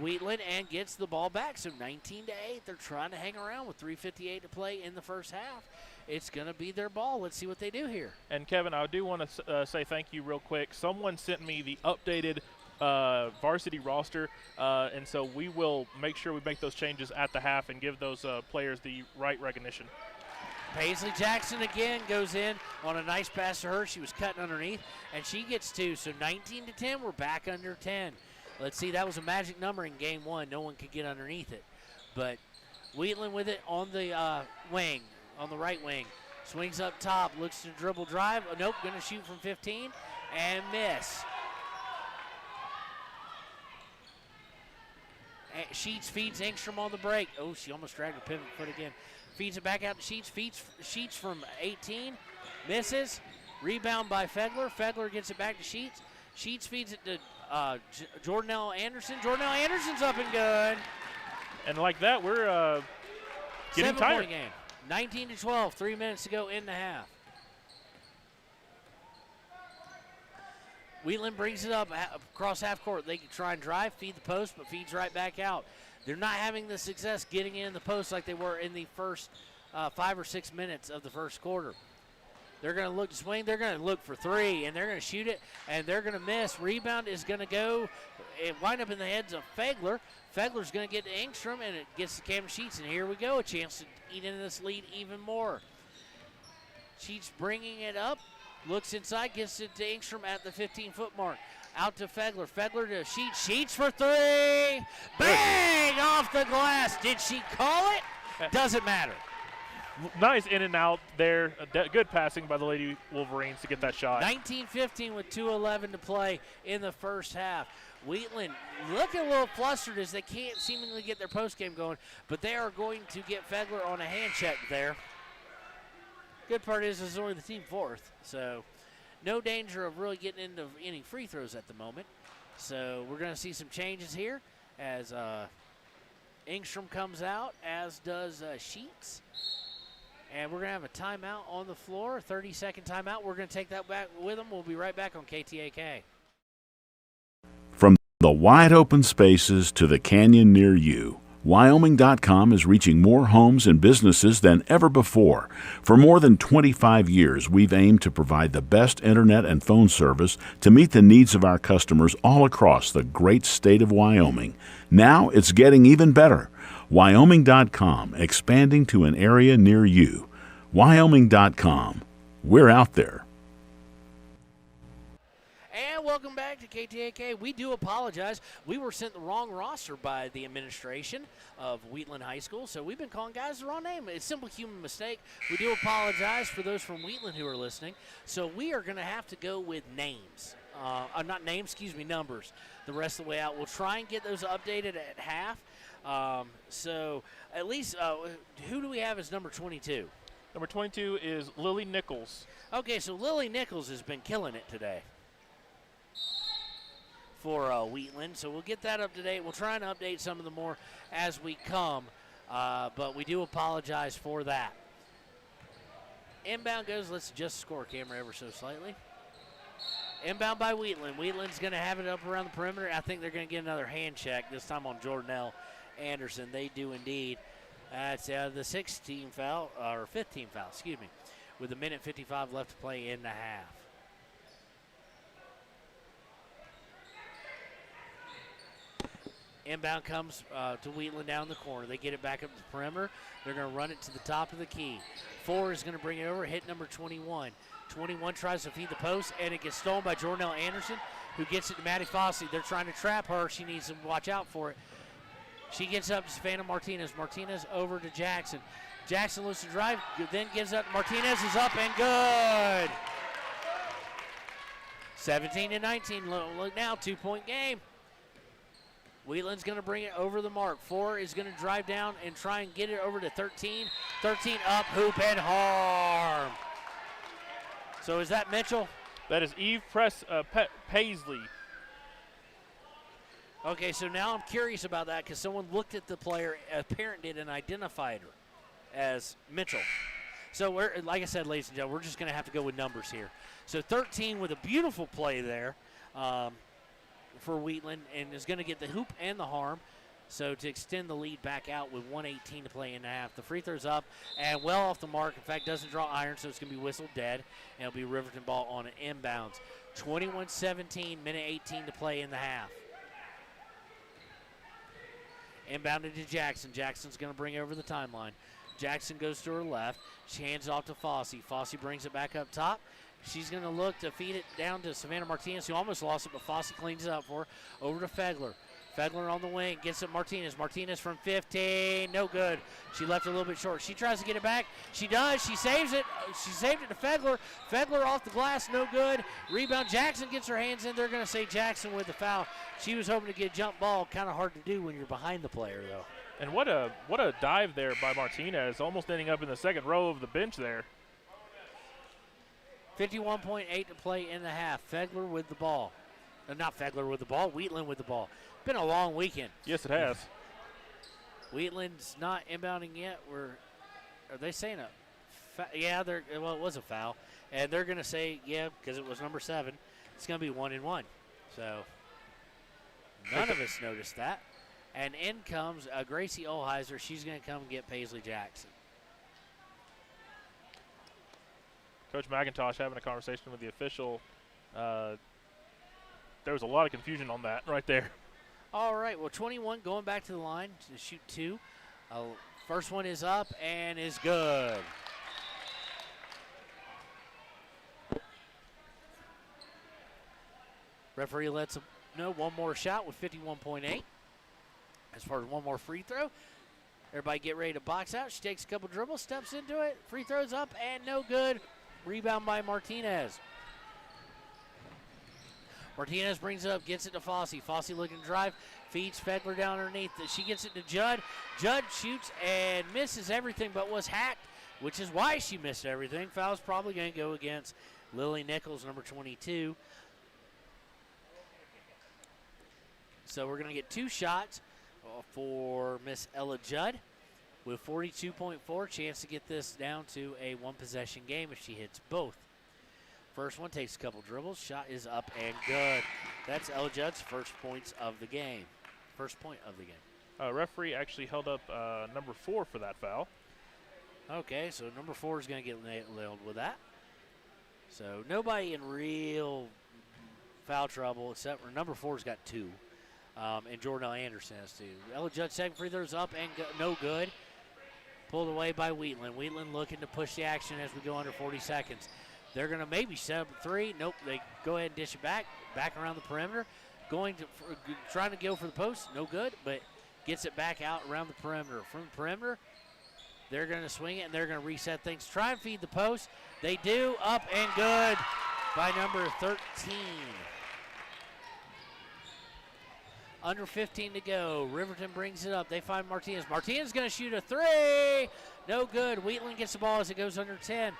Wheatland and gets the ball back. So 19-8, they're trying to hang around with 3:58 to play in the first half. It's going to be their ball. Let's see what they do here. And, Kevin, I do want to say thank you real quick. Someone sent me the updated varsity roster, and so we will make sure we make those changes at the half and give those players the right recognition. Paisley Jackson again goes in on a nice pass to her. She was cutting underneath, and she gets 2. So 19-10, we're back under 10. Let's see, that was a magic number in game 1. No one could get underneath it. But Wheatland with it on the wing, on the right wing. Swings up top, looks to dribble drive. Nope, going to shoot from 15 and miss. Sheets feeds Engstrom on the break. Oh, she almost dragged her pivot foot again. Feeds it back out to Sheets. Sheets from 18. Misses. Rebound by Fegler. Fegler gets it back to Sheets. Sheets feeds it to Jordanelle Anderson. Jordanelle Anderson's up and good. And like that, we're getting tired. 7-point game. 19-12. 3 minutes to go in the half. Wheatland brings it up across half court. They can try and drive, feed the post, but feeds right back out. They're not having the success getting in the post like they were in the first 5 or 6 minutes of the first quarter. They're going to look to swing. They're going to look for 3, and they're going to shoot it, and they're going to miss. Rebound is going to go and wind up in the heads of Fegler. Fegler's going to get to Engstrom, and it gets to Cam Sheets, and here we go, a chance to eat into this lead even more. Sheets bringing it up. Looks inside, gets it to Engstrom at the 15-foot mark. Out to Fegler. Fegler to Sheets. Sheets for 3. Bang! Off the glass. Did she call it? Doesn't matter. Nice in and out there. Good passing by the Lady Wolverines to get that shot. 19-15 with 2:11 to play in the first half. Wheatland looking a little flustered as they can't seemingly get their post game going, but they are going to get Fegler on a hand check there. Good part is it's only the team 4th, so no danger of really getting into any free throws at the moment. So we're going to see some changes here as Engstrom comes out, as does Sheets. And we're going to have a timeout on the floor, a 30-second timeout. We're going to take that back with them. We'll be right back on KTAK. From the wide open spaces to the canyon near you, Wyoming.com is reaching more homes and businesses than ever before. For more than 25 years, we've aimed to provide the best internet and phone service to meet the needs of our customers all across the great state of Wyoming. Now it's getting even better. Wyoming.com, expanding to an area near you. Wyoming.com. We're out there. And welcome back to KTAK. We do apologize. We were sent the wrong roster by the administration of Wheatland High School, so we've been calling guys the wrong name. It's a simple human mistake. We do apologize for those from Wheatland who are listening. So we are going to have to go with names. Not names, numbers the rest of the way out. We'll try and get those updated at half. So at least, who do we have as number 22? Number 22 is Lily Nichols. Okay, so Lily Nichols has been killing it today for Wheatland. So we'll get that up to date. We'll try and update some of them more as we come, but we do apologize for that. Inbound goes, let's adjust the score camera ever so slightly. Inbound by Wheatland. Wheatland's going to have it up around the perimeter. I think they're going to get another hand check, this time on Jordanelle Anderson. They do indeed. That's the 15th foul, with 1:55 left to play in the half. Inbound comes to Wheatland down the corner. They get it back up to the perimeter. They're going to run it to the top of the key. 4 is going to bring it over, hit number 21. 21 tries to feed the post, and it gets stolen by Jornell Anderson, who gets it to Maddie Fossey. They're trying to trap her. She needs to watch out for it. She gets up to Savannah Martinez. Martinez over to Jackson. Jackson loses the drive, then gives up. Martinez is up and good. 17-19. Look now, 2-point game. Wheatland's going to bring it over the mark. 4 is going to drive down and try and get it over to 13. 13 up, hoop, and harm. So is that Mitchell? That is Eve Paisley. Okay, so now I'm curious about that because someone looked at the player, a parent did, and identified her as Mitchell. So, like I said, ladies and gentlemen, we're just going to have to go with numbers here. So 13 with a beautiful play there for Wheatland, and is going to get the hoop and the harm. So to extend the lead back out with 1:18 to play in the half. The free throw's up and well off the mark. In fact, doesn't draw iron, so it's going to be whistled dead. And it'll be Riverton ball on an inbounds. 21-17, minute 18 to play in the half. Inbounded to Jackson. Jackson's going to bring it over the timeline. Jackson goes to her left. She hands it off to Fossey. Fossey brings it back up top. She's going to look to feed it down to Savannah Martinez, who almost lost it, but Fossey cleans it up for her. Over to Fegler. Fegler on the wing, gets it Martinez. Martinez from 15, no good. She left it a little bit short. She tries to get it back. She does. She saves it. She saved it to Fegler. Fegler off the glass, no good. Rebound. Jackson gets her hands in. They're going to say Jackson with the foul. She was hoping to get a jump ball. Kind of hard to do when you're behind the player, though. And what a dive there by Martinez, almost ending up in the second row of the bench there. 51.8 to play in the half. Fegler with the ball. Not Fegler with the ball. Wheatland with the ball. Been a long weekend. Yes, it has. Wheatland's not inbounding yet. Are they saying yeah, it was a foul. And they're going to say, yeah, because it was number 7. It's going to be 1-1. So none of us noticed that. And in comes Gracie Olheiser. She's going to come and get Paisley Jackson. Coach McIntosh having a conversation with the official. There was a lot of confusion on that right there. All right, well, 21 going back to the line to shoot 2. First one is up and is good. Referee lets him know one more shot with 51.8. As far as one more free throw, everybody get ready to box out. She takes a couple dribbles, steps into it. Free throws up and no good. Rebound by Martinez. Martinez brings it up, gets it to Fossey. Fossey looking to drive, feeds Fegler down underneath. She gets it to Judd. Judd shoots and misses everything but was hacked, which is why she missed everything. Foul's probably going to go against Lily Nichols, number 22. So we're going to get 2 shots for Miss Ella Judd with 42.4. Chance to get this down to a 1-possession game if she hits both. First one takes a couple dribbles. Shot is up and good. That's Ella Judd's first point of the game. Referee actually held up number 4 for that foul. Okay, so number 4 is going to get nailed with that. So nobody in real foul trouble except for number 4's got 2. And Jordan Anderson has 2. Ella Judd's second free throw is up and no good. Pulled away by Wheatland. Wheatland looking to push the action as we go under 40 seconds. They're going to maybe set up a 3. Nope, they go ahead and dish it back around the perimeter. Trying to go for the post, no good, but gets it back out around the perimeter. From the perimeter, they're going to swing it and they're going to reset things. Try and feed the post. They do, up and good by number 13. Under 15 to go. Riverton brings it up. They find Martinez. Martinez is going to shoot a 3. No good. Wheatland gets the ball as it goes under 10.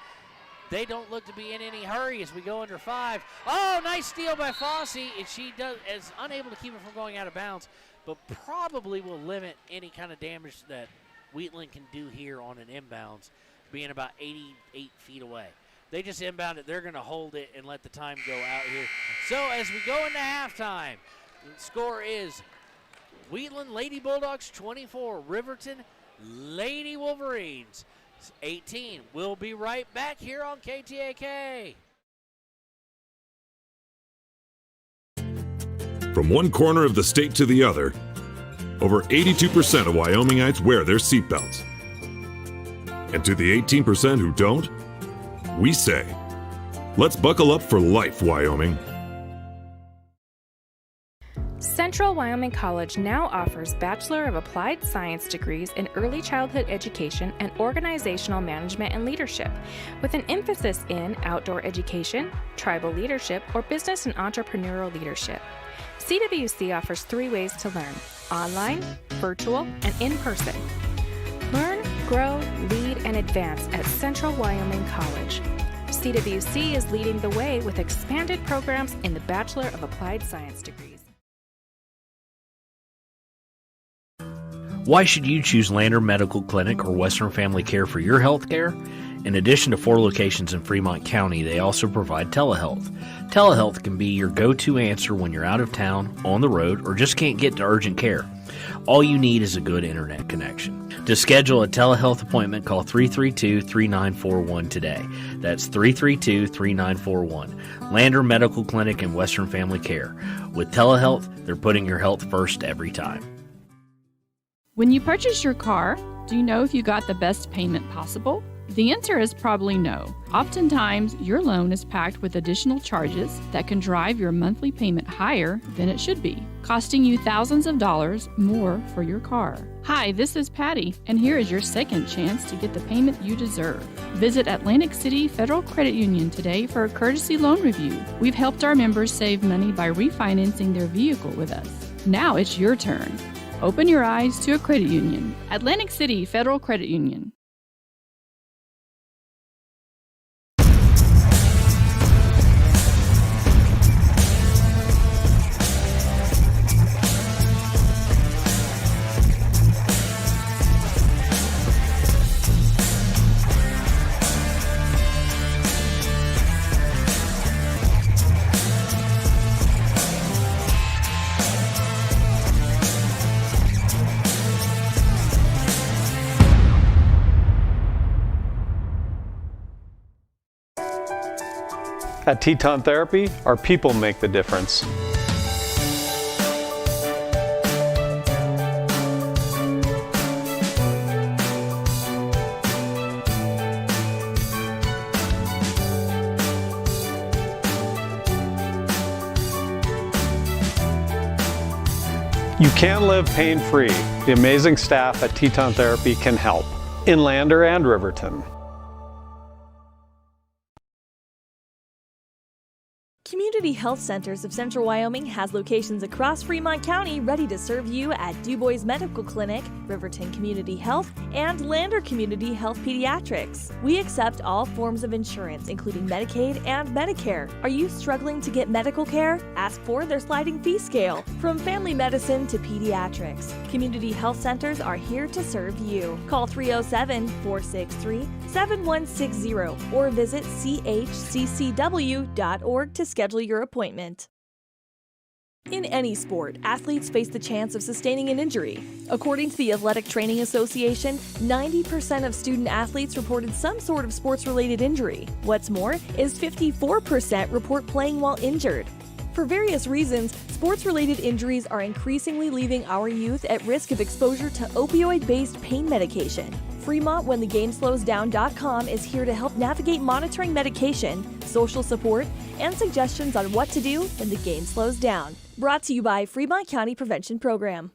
They don't look to be in any hurry as we go under 5. Oh, nice steal by Fossey. And she is unable to keep it from going out of bounds, but probably will limit any kind of damage that Wheatland can do here on an inbounds, being about 88 feet away. They just inbound it. They're going to hold it and let the time go out here. So as we go into halftime, the score is Wheatland Lady Bulldogs 24, Riverton Lady Wolverines 18. We'll be right back here on KTAK. From one corner of the state to the other, over 82% of Wyomingites wear their seatbelts. And to the 18% who don't, we say, let's buckle up for life, Wyoming. Central Wyoming College now offers Bachelor of Applied Science degrees in Early Childhood Education and Organizational Management and Leadership, with an emphasis in outdoor education, tribal leadership, or business and entrepreneurial leadership. CWC offers 3 ways to learn: online, virtual, and in person. Learn, grow, lead, and advance at Central Wyoming College. CWC is leading the way with expanded programs in the Bachelor of Applied Science degrees. Why should you choose Lander Medical Clinic or Western Family Care for your health care? In addition to 4 locations in Fremont County, they also provide telehealth. Telehealth can be your go-to answer when you're out of town, on the road, or just can't get to urgent care. All you need is a good internet connection. To schedule a telehealth appointment, call 332-3941 today. That's 332-3941. Lander Medical Clinic and Western Family Care. With telehealth, they're putting your health first every time. When you purchase your car, do you know if you got the best payment possible? The answer is probably no. Oftentimes, your loan is packed with additional charges that can drive your monthly payment higher than it should be, costing you thousands of dollars more for your car. Hi, this is Patty, and here is your second chance to get the payment you deserve. Visit Atlantic City Federal Credit Union today for a courtesy loan review. We've helped our members save money by refinancing their vehicle with us. Now it's your turn. Open your eyes to a credit union. Atlantic City Federal Credit Union. At Teton Therapy, our people make the difference. You can live pain-free. The amazing staff at Teton Therapy can help in Lander and Riverton. Community Health Centers of Central Wyoming has locations across Fremont County ready to serve you at Du Bois Medical Clinic, Riverton Community Health, and Lander Community Health Pediatrics. We accept all forms of insurance, including Medicaid and Medicare. Are you struggling to get medical care? Ask for their sliding fee scale. From family medicine to pediatrics, Community Health Centers are here to serve you. Call 307-463-7160 or visit chccw.org to schedule your appointment. In any sport, athletes face the chance of sustaining an injury. According to the Athletic Training Association, 90% of student athletes reported some sort of sports-related injury. What's more, is 54% report playing while injured. For various reasons, sports-related injuries are increasingly leaving our youth at risk of exposure to opioid-based pain medication. Fremont WhenTheGameSlowsDown.com is here to help navigate monitoring medication, social support, and suggestions on what to do when the game slows down. Brought to you by Fremont County Prevention Program.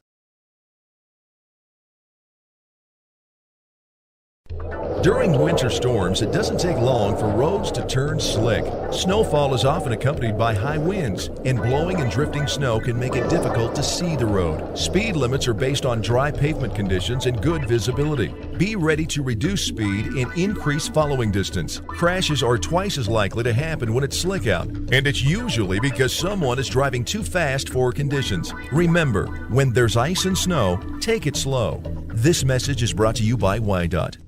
During winter storms, it doesn't take long for roads to turn slick. Snowfall is often accompanied by high winds, and blowing and drifting snow can make it difficult to see the road. Speed limits are based on dry pavement conditions and good visibility. Be ready to reduce speed and increase following distance. Crashes are twice as likely to happen when it's slick out, and it's usually because someone is driving too fast for conditions. Remember, when there's ice and snow, take it slow. This message is brought to you by WYDOT.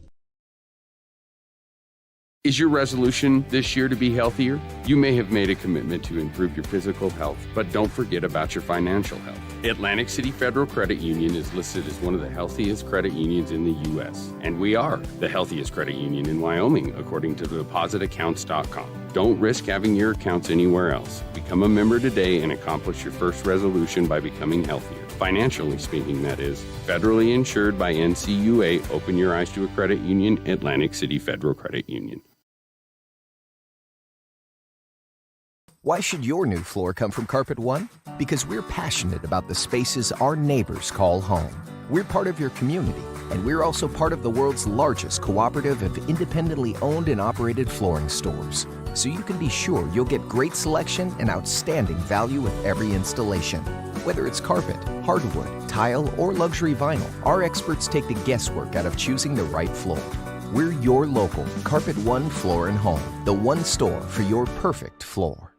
Is your resolution this year to be healthier? You may have made a commitment to improve your physical health, but don't forget about your financial health. Atlantic City Federal Credit Union is listed as one of the healthiest credit unions in the U.S., and we are the healthiest credit union in Wyoming, according to depositaccounts.com. Don't risk having your accounts anywhere else. Become a member today and accomplish your first resolution by becoming healthier. financially speaking, that is. Federally insured by NCUA. Open your eyes to a credit union. Atlantic City Federal Credit Union. Why should your new floor come from Carpet One? Because we're passionate about the spaces our neighbors call home. We're part of your community, and we're also part of the world's largest cooperative of independently owned and operated flooring stores. So you can be sure you'll get great selection and outstanding value with every installation. Whether it's carpet, hardwood, tile, or luxury vinyl, our experts take the guesswork out of choosing the right floor. We're your local Carpet One Floor and Home, the one store for your perfect floor.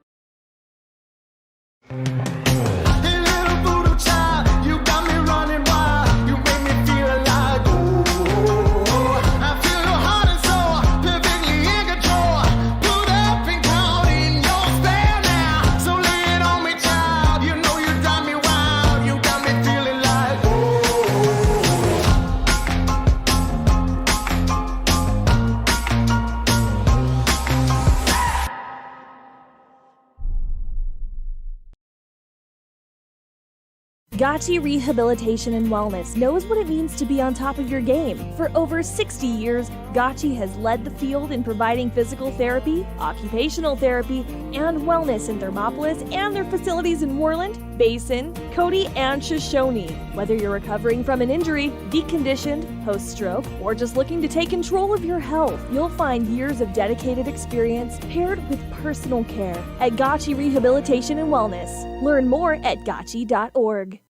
Gotchi Rehabilitation and Wellness knows what it means to be on top of your game. For over 60 years, Gotchi has led the field in providing physical therapy, occupational therapy, and wellness in Thermopolis and their facilities in Wheatland, Basin, Cody, and Shoshone. Whether you're recovering from an injury, deconditioned, post-stroke, or just looking to take control of your health, you'll find years of dedicated experience paired with personal care at Gotchi Rehabilitation and Wellness. Learn more at gotchi.org.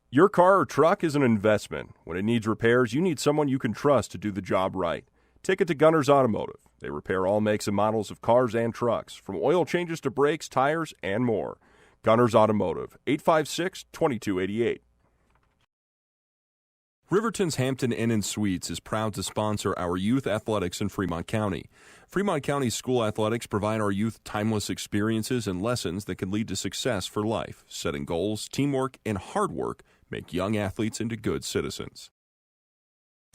Your car or truck is an investment. When it needs repairs, you need someone you can trust to do the job right. Take it to Gunner's Automotive. They repair all makes and models of cars and trucks, from oil changes to brakes, tires, and more. Gunner's Automotive, 856-2288. Riverton's Hampton Inn & Suites is proud to sponsor our youth athletics in Fremont County. Fremont County school athletics provide our youth timeless experiences and lessons that can lead to success for life. Setting goals, teamwork, and hard work make young athletes into good citizens.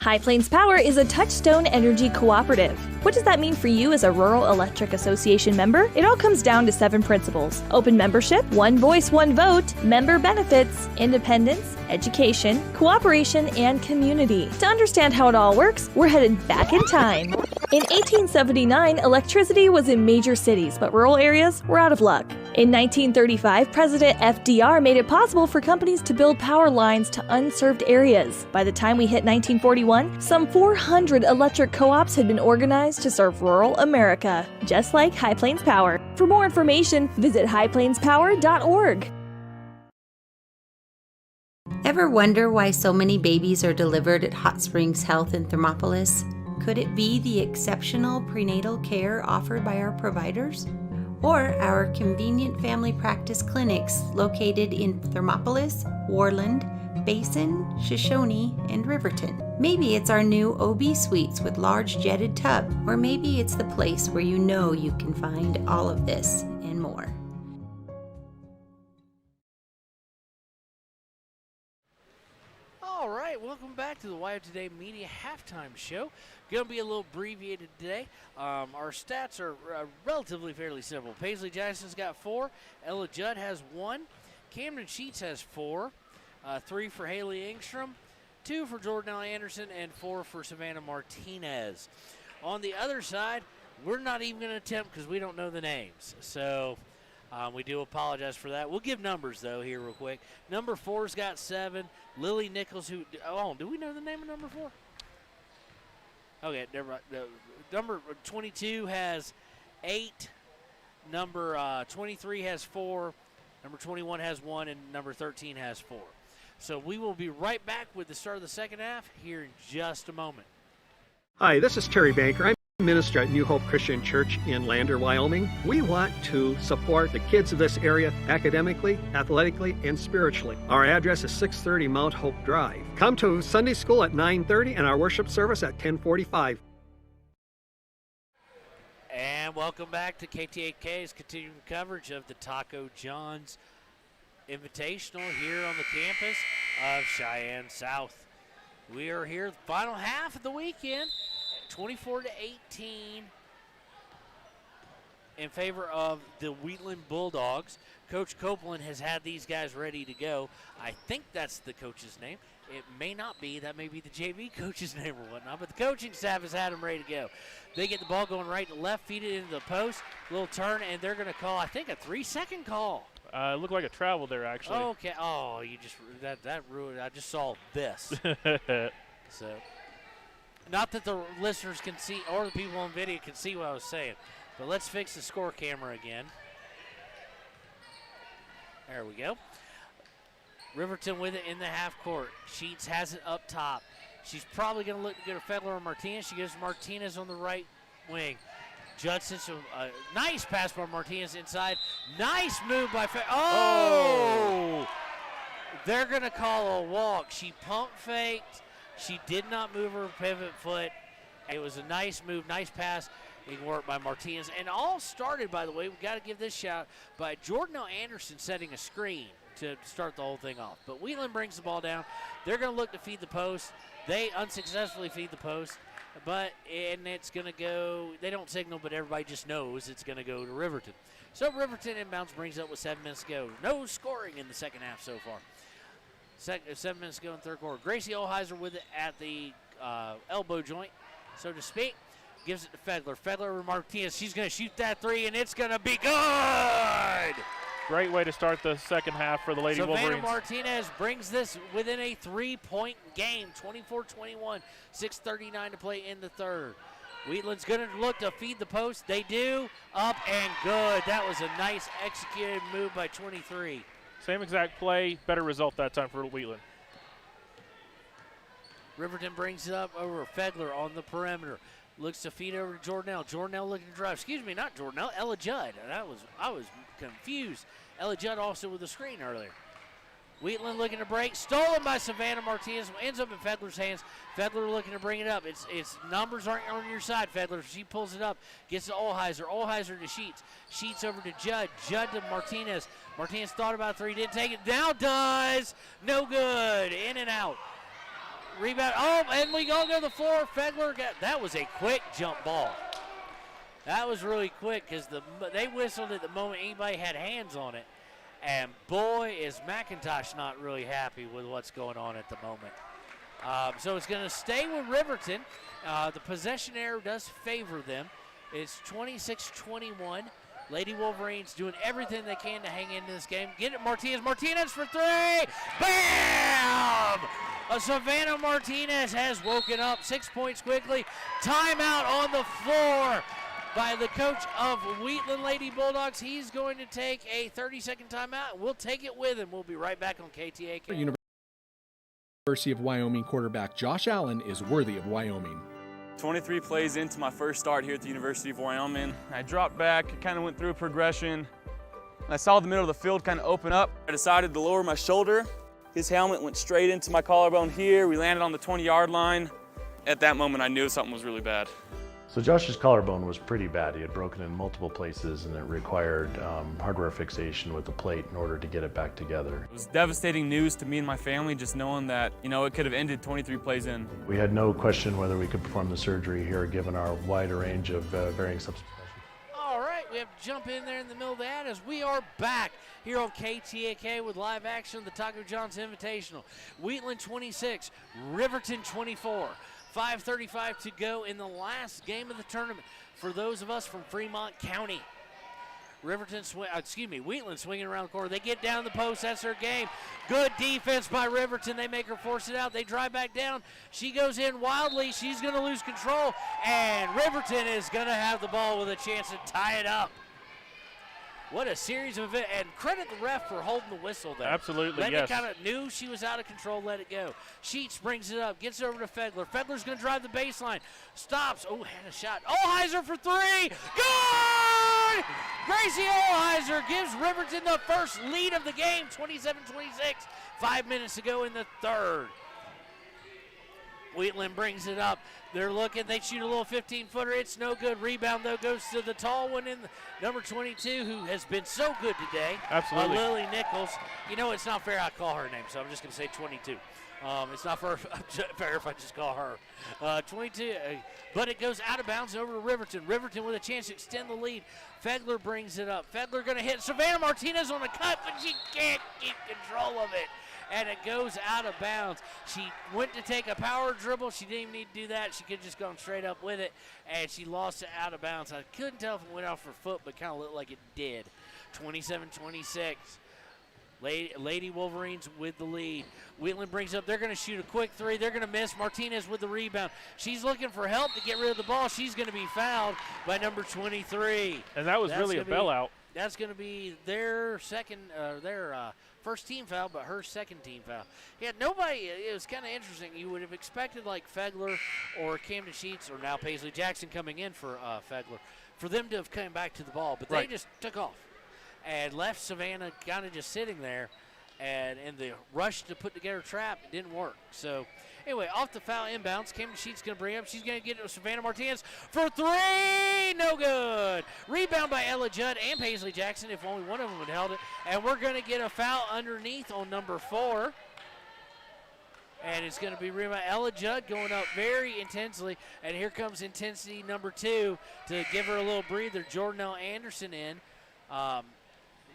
High Plains Power is a Touchstone Energy cooperative. What does that mean for you as a Rural Electric Association member? It all comes down to 7 principles: open membership, one voice, one vote, member benefits, independence, education, cooperation, and community. To understand how it all works, we're headed back in time. In 1879, electricity was in major cities, but rural areas were out of luck. In 1935, President FDR made it possible for companies to build power lines to unserved areas. By the time we hit 1941, some 400 electric co-ops had been organized to serve rural America, just like High Plains Power. For more information, visit highplainspower.org. Ever wonder why so many babies are delivered at Hot Springs Health in Thermopolis? Could it be the exceptional prenatal care offered by our providers? Or our convenient family practice clinics located in Thermopolis, Wheatland, Basin, Shoshone, and Riverton? Maybe it's our new OB suites with large jetted tub, or maybe it's the place where you know you can find all of this and more. All right, welcome back to the WyoToday Media Halftime Show. Going to be a little abbreviated today. Our stats are relatively fairly simple. Paisley Jackson's got 4. Ella Judd has 1. Camden Sheets has 4. 3 for Haley Engstrom. 2 for Jordanelle Anderson. And 4 for Savannah Martinez. On the other side, we're not even going to attempt because we don't know the names. So we do apologize for that. We'll give numbers, though, here real quick. Number 4's got 7. Lily Nichols, do we know the name of number 4? Okay, never mind. Number 22 has 8. Number 23 has 4. Number 21 has 1. And number 13 has 4. So we will be right back with the start of the second half here in just a moment. Hi, this is Terry Banker. I'm minister at New Hope Christian Church in Lander, Wyoming. We want to support the kids of this area academically, athletically, and spiritually. Our address is 630 Mount Hope Drive. Come to Sunday school at 9:30 and our worship service at 10:45. And welcome back to KTAK's continuing coverage of the Taco John's Invitational here on the campus of Cheyenne South. We are here the final half of the weekend. 24-18. in favor of the Wheatland Bulldogs. Coach Copeland has had these guys ready to go. I think that's the coach's name. It may not be. That may be the JV coach's name or whatnot, but the coaching staff has had them ready to go. They get the ball going right to left, feed it into the post, little turn, and they're going to call, I think, a 3-second call. It looked like a travel there, actually. Okay. Oh, you just that ruined. I just saw this. So, not that the listeners can see or the people on video can see what I was saying, but let's fix the score camera again. There we go. Riverton with it in the half court. Sheets has it up top. She's probably going to look to go to Fedler or Martinez. She gives Martinez on the right wing. Judson, a nice pass by Martinez inside. Nice move by Fedler. Oh! They're going to call a walk. She pump faked. She did not move her pivot foot. It was a nice move, nice pass. Being worked by Martinez. And all started, by the way, we've got to give this shout by Jordan Anderson setting a screen to start the whole thing off. But Wheatland brings the ball down. They're going to look to feed the post. They unsuccessfully feed the post. And it's going to go, they don't signal, but everybody just knows it's going to go to Riverton. So Riverton inbounds, brings up with 7 minutes to go. No scoring in the second half so far. 7 minutes to go in third quarter. Gracie Olheiser with it at the elbow joint, so to speak. Gives it to Fedler. Fedler over Martinez. She's going to shoot that three, and it's going to be good! Great way to start the second half for the Lady Wolverines. Savannah Martinez brings this within a 3-point game, 24-21, 6:39 to play in the third. Wheatland's going to look to feed the post. They do. Up and good. That was a nice executed move by 23. Same exact play, better result that time for Wheatland. Riverton brings it up over Fedler on the perimeter. Looks to feed over to Jordanelle. Jordanelle looking to drive. Excuse me, not Jordanelle, Ella Judd. I was confused. Ella Judd also with the screen earlier. Wheatland looking to break. Stolen by Savannah Martinez. Ends up in Fedler's hands. Fedler looking to bring it up. Its numbers aren't on your side, Fedler. She pulls it up. Gets to Olheiser. Olheiser to Sheets. Sheets over to Judd. Judd to Martinez. Martinez thought about three. Didn't take it. Now does. No good. In and out. Rebound. Oh, and we all go to the floor. Fedler that was a quick jump ball. That was really quick because they whistled at the moment anybody had hands on it. And boy, is McIntosh not really happy with what's going on at the moment. So it's going to stay with Riverton. The possession error does favor them. It's 26-21. Lady Wolverines doing everything they can to hang into this game. Get it, Martinez. Martinez for three. Bam! Savannah Martinez has woken up. 6 points quickly. Timeout on the floor by the coach of Wheatland Lady Bulldogs. He's going to take a 30-second timeout. We'll take it with him. We'll be right back on KTAK. University of Wyoming quarterback Josh Allen is worthy of Wyoming. 23 plays into my first start here at the University of Wyoming. I dropped back, kind of went through a progression. I saw the middle of the field kind of open up. I decided to lower my shoulder. His helmet went straight into my collarbone here. We landed on the 20-yard line. At that moment, I knew something was really bad. So Josh's collarbone was pretty bad. He had broken in multiple places, and it required hardware fixation with the plate in order to get it back together. It was devastating news to me and my family, just knowing that, it could have ended 23 plays in. We had no question whether we could perform the surgery here, given our wide range of varying subspecialties. All right, we have to jump in there in the middle of that as we are back here on KTAK with live action of the Taco John's Invitational. Wheatland 26, Riverton 24. 5:35 to go in the last game of the tournament for those of us from Fremont County. Wheatland swinging around the corner. They get down the post. That's their game. Good defense by Riverton. They make her force it out. They drive back down. She goes in wildly. She's going to lose control, and Riverton is going to have the ball with a chance to tie it up. What a series of events, and credit the ref for holding the whistle there. Absolutely, yes. They kind of knew she was out of control, let it go. Sheets brings it up, gets it over to Fedler. Fedler's going to drive the baseline. Stops. Oh, had a shot. Olheiser for three. Good! Gracie Olheiser gives Riverton the first lead of the game, 27-26. 5 minutes to go in the third. Wheatland brings it up. They're looking. They shoot a little 15-footer. It's no good. Rebound, though, goes to the tall one in number 22, who has been so good today. Absolutely. Lily Nichols. It's not fair I call her name, so I'm just going to say 22. It's not fair if I just call her. 22, but it goes out of bounds over to Riverton. Riverton with a chance to extend the lead. Fegler brings it up. Fegler going to hit Savannah Martinez on the cut, but she can't keep control of it. And it goes out of bounds. She went to take a power dribble. She didn't even need to do that. She could have just gone straight up with it, and she lost it out of bounds. I couldn't tell if it went off her foot, but kind of looked like it did. 27-26. Lady Wolverines with the lead. Wheatland brings up. They're going to shoot a quick three. They're going to miss. Martinez with the rebound. She's looking for help to get rid of the ball. She's going to be fouled by number 23. And that was really a bailout. That's going to be their first team foul, but her second team foul. Yeah, nobody. It was kind of interesting. You would have expected like Fegler or Camden Sheets or now Paisley Jackson coming in for Fegler for them to have come back to the ball, but they just took off and left Savannah kind of just sitting there, and in the rush to put together a trap, it didn't work. So anyway, off the foul inbounds, Camden Sheets going to bring up. She's going to get it to Savannah Martinez for three. No good. Rebound by Ella Judd and Paisley Jackson, if only one of them had held it. And we're going to get a foul underneath on number 4. And it's going to be rebound. Ella Judd going up very intensely. And here comes intensity number 2 to give her a little breather. Jordanelle Anderson in.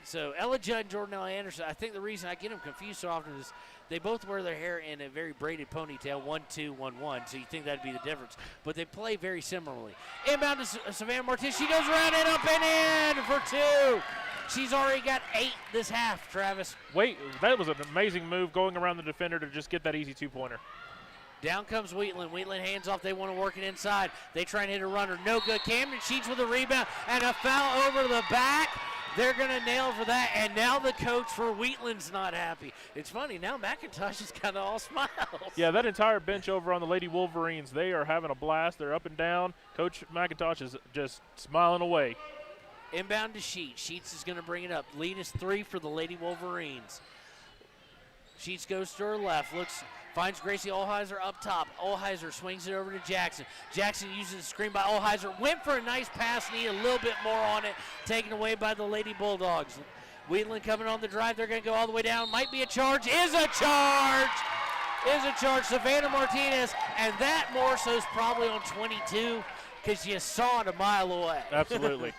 So Ella Judd and Jordanelle Anderson, I think the reason I get them confused so often is they both wear their hair in a very braided ponytail, 1-2, 1-1, so you think that'd be the difference. But they play very similarly. Inbound to Savannah Martinez. She goes around and up and in for 2. She's already got 8 this half, Travis. Wait, that was an amazing move going around the defender to just get that easy 2-pointer. Down comes Wheatland. Wheatland hands off. They want to work it inside. They try and hit a runner. No good. Camden Sheets with a rebound and a foul over the back. They're going to nail for that, and now the coach for Wheatland's not happy. It's funny, now McIntosh is kind of all smiles. Yeah, that entire bench over on the Lady Wolverines, they are having a blast. They're up and down. Coach McIntosh is just smiling away. Inbound to Sheets. Sheets is going to bring it up. Lead is 3 for the Lady Wolverines. Sheets goes to her left, finds Gracie Olheiser up top. Olheiser swings it over to Jackson. Jackson uses the screen by Olheiser. Went for a nice pass, need a little bit more on it. Taken away by the Lady Bulldogs. Wheatland coming on the drive. They're going to go all the way down. Might be a charge. Is a charge. Savannah Martinez. And that more so is probably on 22 because you saw it a mile away. Absolutely.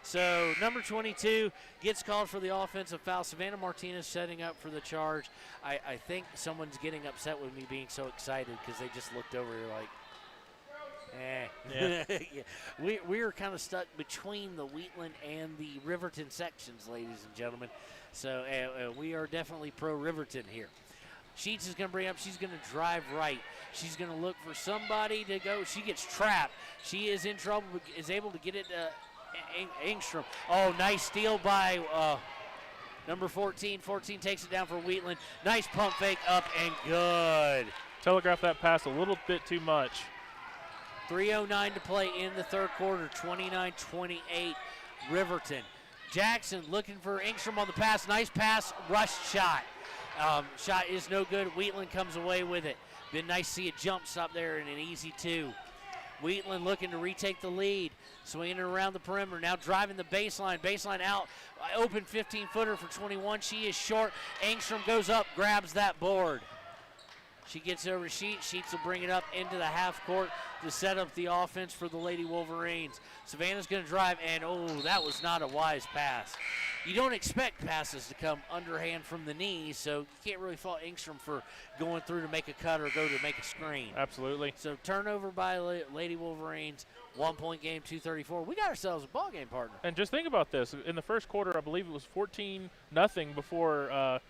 So number 22 gets called for the offensive foul. Savannah Martinez setting up for the charge. I think someone's getting upset with me being so excited because they just looked over here like, eh. Yeah. We are kind of stuck between the Wheatland and the Riverton sections, ladies and gentlemen. So we are definitely pro Riverton here. Sheets is going to bring up. She's going to drive right. She's going to look for somebody to go. She gets trapped. She is in trouble, but is able to get it to Engstrom. Oh, nice steal by number 14. 14 takes it down for Wheatland. Nice pump fake up and good. Telegraph that pass a little bit too much. 3:09 to play in the third quarter. 29-28 Riverton. Jackson looking for Engstrom on the pass. Nice pass, rush shot. Shot is no good. Wheatland comes away with it. Been nice to see a jump stop there and an easy 2. Wheatland looking to retake the lead. Swinging it around the perimeter. Now driving the baseline. Baseline out. Open 15-footer for 21. She is short. Engstrom goes up, grabs that board. She gets over to Sheets. Sheets will bring it up into the half court to set up the offense for the Lady Wolverines. Savannah's going to drive, and that was not a wise pass. You don't expect passes to come underhand from the knees, so you can't really fault Engstrom for going through to make a cut or go to make a screen. Absolutely. So turnover by Lady Wolverines, 1-point game, 2:34. We got ourselves a ball game, partner. And just think about this. In the first quarter, I believe it was 14-0 before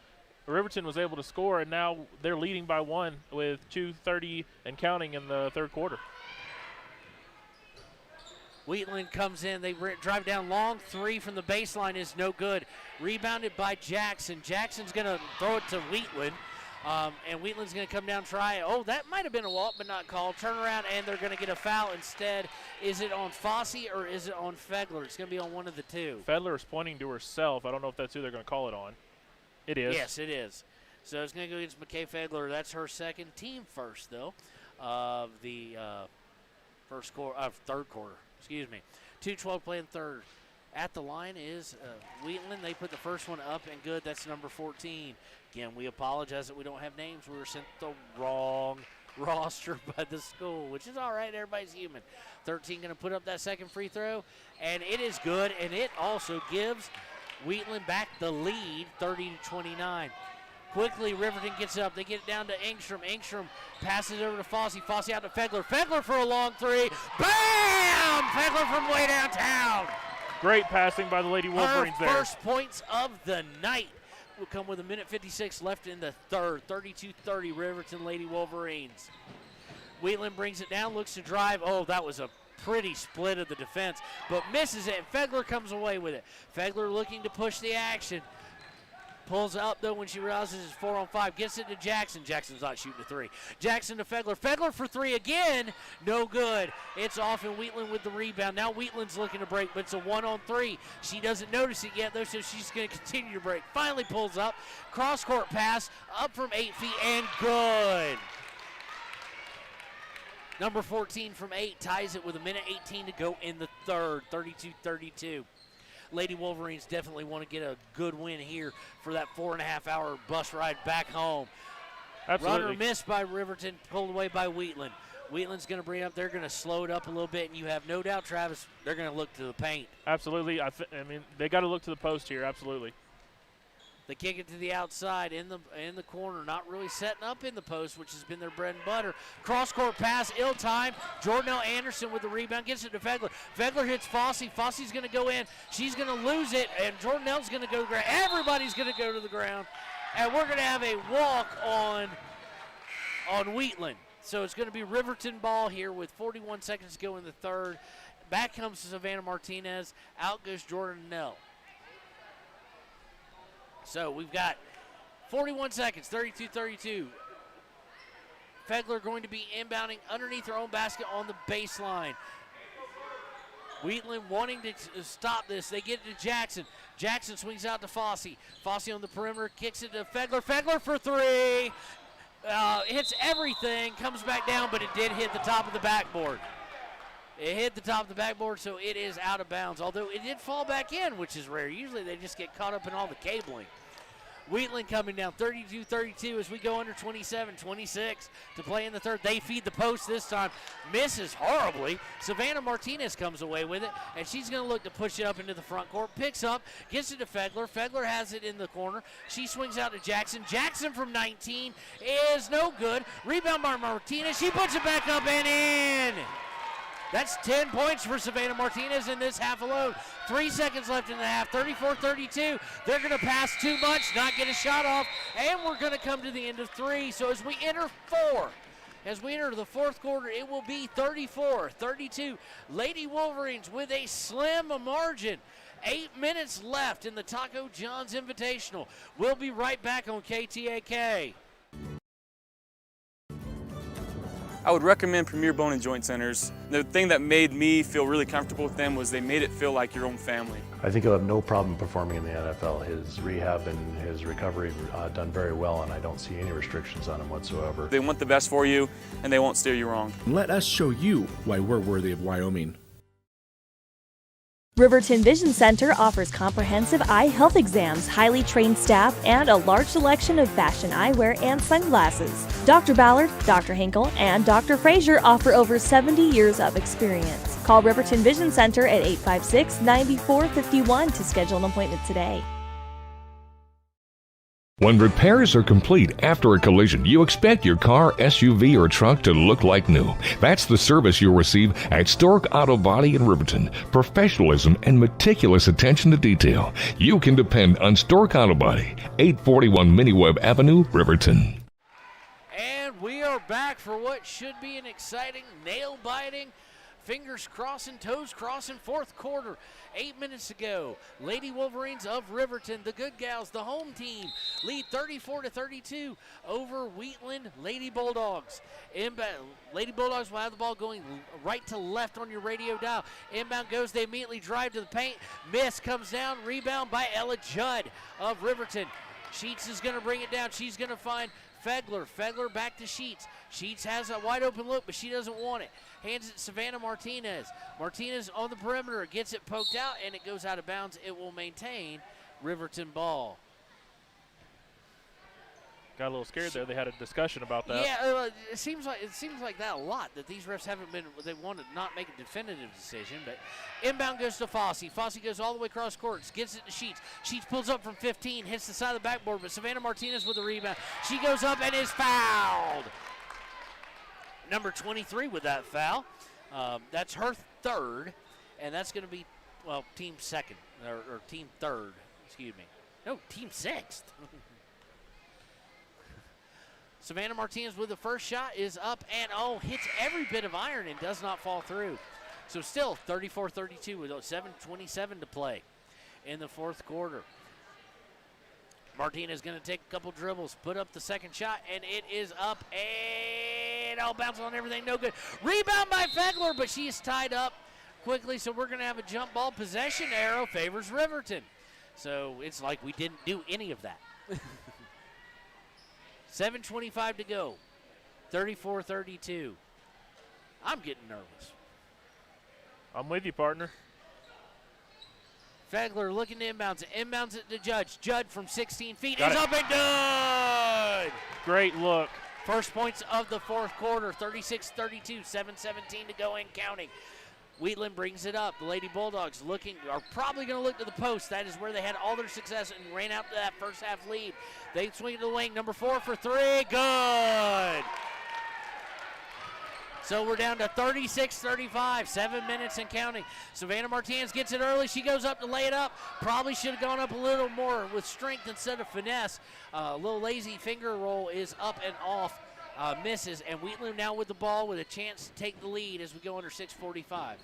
Riverton was able to score, and now they're leading by 1 with 2:30 and counting in the third quarter. Wheatland comes in. They drive down long. 3 from the baseline is no good. Rebounded by Jackson. Jackson's going to throw it to Wheatland. And Wheatland's going to come down, try it. Oh, that might have been a walk, but not called. Turn around, and they're going to get a foul instead. Is it on Fossey or is it on Fegler? It's going to be on one of the two. Fegler is pointing to herself. I don't know if that's who they're going to call it on. It is. Yes, it is. So it's going to go against McKay Fegler. That's her second, team first, though, of the third quarter. Excuse me. 2:12 playing third. at the line is Wheatland. They put the first one up and good. That's number 14. Again, we apologize that we don't have names. We were sent the wrong roster by the school, which is all right. Everybody's human. 13 going to put up that second free throw, and it is good, and it also gives Wheatland back the lead, 30-29. Quickly, Riverton gets it up. They get it down to Engstrom. Engstrom passes over to Fossey. Fossey out to Fegler. Fegler for a long three. Bam! Fegler from way downtown. Great passing by the Lady Wolverines Her there. First points of the night will come with 1:56 left in the third. 32-30, Riverton Lady Wolverines. Wheatland brings it down, looks to drive. Oh, that was a pretty split of the defense, but misses it, and Fegler comes away with it. Fegler looking to push the action. Pulls up, though, when she realizes it's 4-on-5. Gets it to Jackson. Jackson's not shooting a three. Jackson to Fegler. Fegler for three again. No good. It's off, and Wheatland with the rebound. Now Wheatland's looking to break, but it's a 1-on-3. She doesn't notice it yet, though, so she's going to continue to break. Finally pulls up. Cross-court pass up from 8 feet, and good. Number 14 from 8 ties it with 1:18 to go in the third. 32-32. Lady Wolverines definitely want to get a good win here for that 4.5-hour bus ride back home. Absolutely. Runner missed by Riverton, pulled away by Wheatland. Wheatland's going to bring it up. They're going to slow it up a little bit, and you have no doubt, Travis, they're going to look to the paint. Absolutely. I mean, they got to look to the post here. Absolutely. They kick it to the outside in the corner, not really setting up in the post, which has been their bread and butter. Cross-court pass, ill-timed. Jordanelle Anderson with the rebound, gets it to Fegler. Fegler hits Fossey. Fossey's going to go in. She's going to lose it, and Jordanelle's going to go to the ground. Everybody's going to go to the ground, and we're going to have a walk on Wheatland. So it's going to be Riverton ball here with 41 seconds to go in the third. Back comes Savannah Martinez. Out goes Jordanelle. So we've got 41 seconds, 32-32. Fegler going to be inbounding underneath her own basket on the baseline. Wheatland wanting to stop this. They get it to Jackson. Jackson swings out to Fossey. Fossey on the perimeter, kicks it to Fegler. Fegler for three. Hits everything, comes back down, but it did hit the top of the backboard. It hit the top of the backboard, so it is out of bounds, although it did fall back in, which is rare. Usually they just get caught up in all the cabling. Wheatland coming down 32-32 as we go under 27-26 to play in the third. They feed the post this time. Misses horribly. Savannah Martinez comes away with it, and she's going to look to push it up into the front court. Picks up, gets it to Fegler. Fegler has it in the corner. She swings out to Jackson. Jackson from 19 is no good. Rebound by Martinez. She puts it back up and in. That's 10 points for Savannah Martinez in this half alone. 3 seconds left in the half, 34-32. They're going to pass too much, not get a shot off, and we're going to come to the end of 3. So as we enter 4, as we enter the fourth quarter, it will be 34-32. Lady Wolverines with a slim margin. 8 minutes left in the Taco John's Invitational. We'll be right back on KTAK. I would recommend Premier Bone and Joint Centers. The thing that made me feel really comfortable with them was they made it feel like your own family. I think he'll have no problem performing in the NFL. His rehab and his recovery done very well, and I don't see any restrictions on him whatsoever. They want the best for you, and they won't steer you wrong. Let us show you why we're worthy of Wyoming. Riverton Vision Center offers comprehensive eye health exams, highly trained staff, and a large selection of fashion eyewear and sunglasses. Dr. Ballard, Dr. Hinkle, and Dr. Frazier offer over 70 years of experience. Call Riverton Vision Center at 856-9451 to schedule an appointment today. When repairs are complete after a collision, you expect your car, SUV, or truck to look like new. That's the service you'll receive at Stork Auto Body in Riverton. Professionalism and meticulous attention to detail. You can depend on Stork Auto Body, 841 Miniweb Avenue, Riverton. And we are back for what should be an exciting, nail-biting, fingers crossing, toes crossing fourth quarter. 8 minutes to go. Lady Wolverines of Riverton, the good gals, the home team, lead 34-32 over Wheatland Lady Bulldogs. Lady Bulldogs will have the ball going right to left on your radio dial. Inbound goes, they immediately drive to the paint. Miss, comes down, rebound by Ella Judd of Riverton. Sheets is going to bring it down. She's going to find Fegler. Fegler back to Sheets. Sheets has a wide open look, but she doesn't want it. hands it to Savannah Martinez. Martinez on the perimeter, gets it poked out, and it goes out of bounds. It will maintain Riverton ball. Got a little scared there. They had a discussion about that. Yeah, it seems like that a lot, that these refs haven't been, they want to not make a definitive decision, but inbound goes to Fossey. Fossey goes all the way across courts, gets it to Sheets. Sheets pulls up from 15, hits the side of the backboard, but Savannah Martinez with the rebound. She goes up and is fouled. Number 23 with that foul. That's her third, and that's going to be, well, team second, or team third, excuse me. No, team sixth. Savannah Martinez with the first shot is up and hits every bit of iron and does not fall through. So still 34-32 with 7:27 to play in the fourth quarter. Martinez going to take a couple dribbles, put up the second shot, and it is up and bounces on everything, no good. Rebound by Fegler, but she is tied up quickly, so we're going to have a jump ball. Possession arrow favors Riverton. So it's like we didn't do any of that. 7:25 to go. 34-32. I'm getting nervous. I'm with you, partner. Fegler looking to inbounds it. Inbounds it to Judd. Judd from 16 feet Got is it. up and good. Great look. First points of the fourth quarter. 36-32. 7:17 to go and counting. Wheatland brings it up. The Lady Bulldogs are probably going to look to the post. That is where they had all their success and ran out to that first half lead. They swing it to the wing. Number 4 for 3. Good. So we're down to 36-35. 7 minutes and counting. Savannah Martinez gets it early. She goes up to lay it up. Probably should have gone up a little more with strength instead of finesse. A little lazy finger roll is up and off. Misses, and Wheatland now with the ball with a chance to take the lead as we go under 6:45.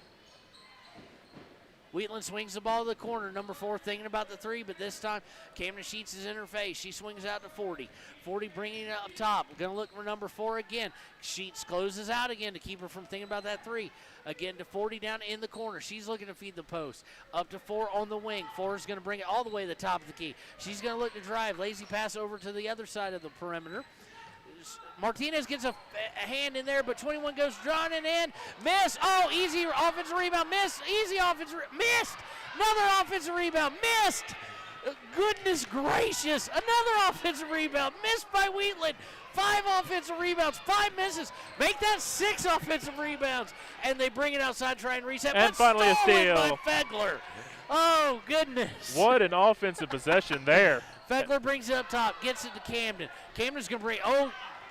Wheatland swings the ball to the corner. Number 4 thinking about the 3, but this time Camden Sheets is in her face. She swings out to 40. 40 bringing it up top. We're going to look for number 4 again. Sheets closes out again to keep her from thinking about that 3. Again to 40 down in the corner. She's looking to feed the post. Up to 4 on the wing. 4 is going to bring it all the way to the top of the key. She's going to look to drive. Lazy pass over to the other side of the perimeter. Martinez gets a hand in there, but 21 goes drowning in. Miss. Oh, easy offensive rebound. Miss. Easy offensive. Missed. Another offensive rebound. Missed. Goodness gracious. Another offensive rebound. Missed by Wheatland. 5 offensive rebounds. 5 misses. Make that 6 offensive rebounds. And they bring it outside, try and reset. And but finally a steal by Fegler. Oh, goodness. What an offensive possession there. Fegler brings it up top. Gets it to Camden. Camden's going to bring.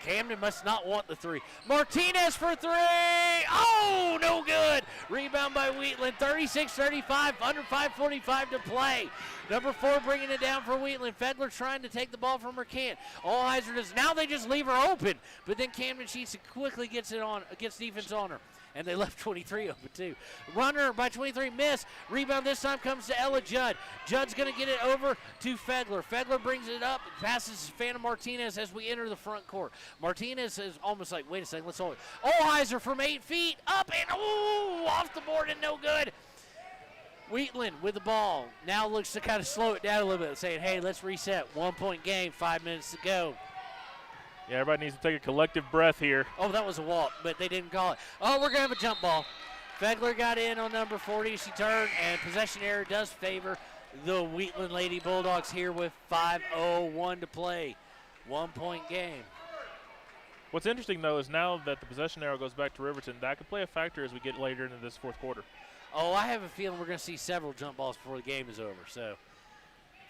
Camden must not want the 3. Martinez for 3. Oh, no good. Rebound by Wheatland. 36-35, under 5:45 to play. Number 4 bringing it down for Wheatland. Fegler trying to take the ball from her can't. Allheiser does. Now they just leave her open. But then Camden Sheets quickly gets defense on her. And they left 23 open too. Runner by 23, miss. Rebound this time comes to Ella Judd. Judd's going to get it over to Fegler. Fegler brings it up, passes Savannah Martinez as we enter the front court. Martinez is almost like, wait a second, let's hold it. Allheiser from 8 feet, up and off the board and no good. Wheatland with the ball. Now looks to kind of slow it down a little bit, saying, hey, let's reset. 1-point game, 5 minutes to go. Yeah, everybody needs to take a collective breath here. Oh, that was a walk, but they didn't call it. Oh, we're going to have a jump ball. Fegler got in on number 40. She turned, and possession error does favor the Wheatland Lady Bulldogs here with 5:01 to play. 1-point game. What's interesting, though, is now that the possession arrow goes back to Riverton, that could play a factor as we get later into this fourth quarter. Oh, I have a feeling we're going to see several jump balls before the game is over. So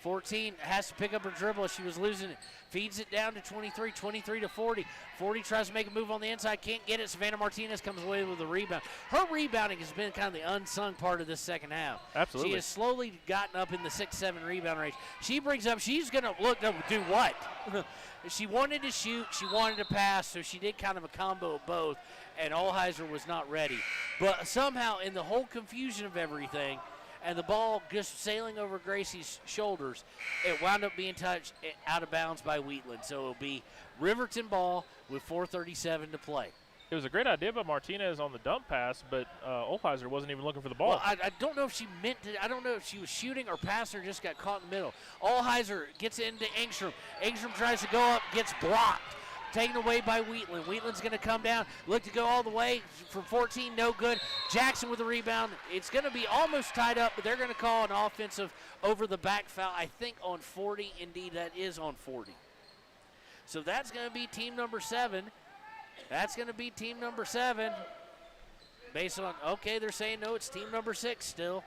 14 has to pick up her dribble. She was losing it. Feeds it down to 23, 23 to 40. 40 tries to make a move on the inside, can't get it. Savannah Martinez comes away with a rebound. Her rebounding has been kind of the unsung part of this second half. Absolutely. She has slowly gotten up in the 6-7 rebound range. She brings up, she's going to look to do what? She wanted to shoot, she wanted to pass, so she did kind of a combo of both, and Allheiser was not ready. But somehow, in the whole confusion of everything, and the ball just sailing over Gracie's shoulders, it wound up being touched out of bounds by Wheatland. So it'll be Riverton ball with 4:37 to play. It was a great idea by Martinez on the dump pass, but Allheiser wasn't even looking for the ball. Well, I don't know if she meant to. I don't know if she was shooting or passing or just got caught in the middle. Allheiser gets it into Engstrom. Engstrom tries to go up, gets blocked. taken away by Wheatland. Wheatland's going to come down, look to go all the way from 14, no good. Jackson with the rebound. It's going to be almost tied up, but they're going to call an offensive over the back foul, I think on 40. Indeed, that is on 40. So that's going to be team number 7. That's going to be team number 7. Based on, okay, they're saying no, it's team number 6 still.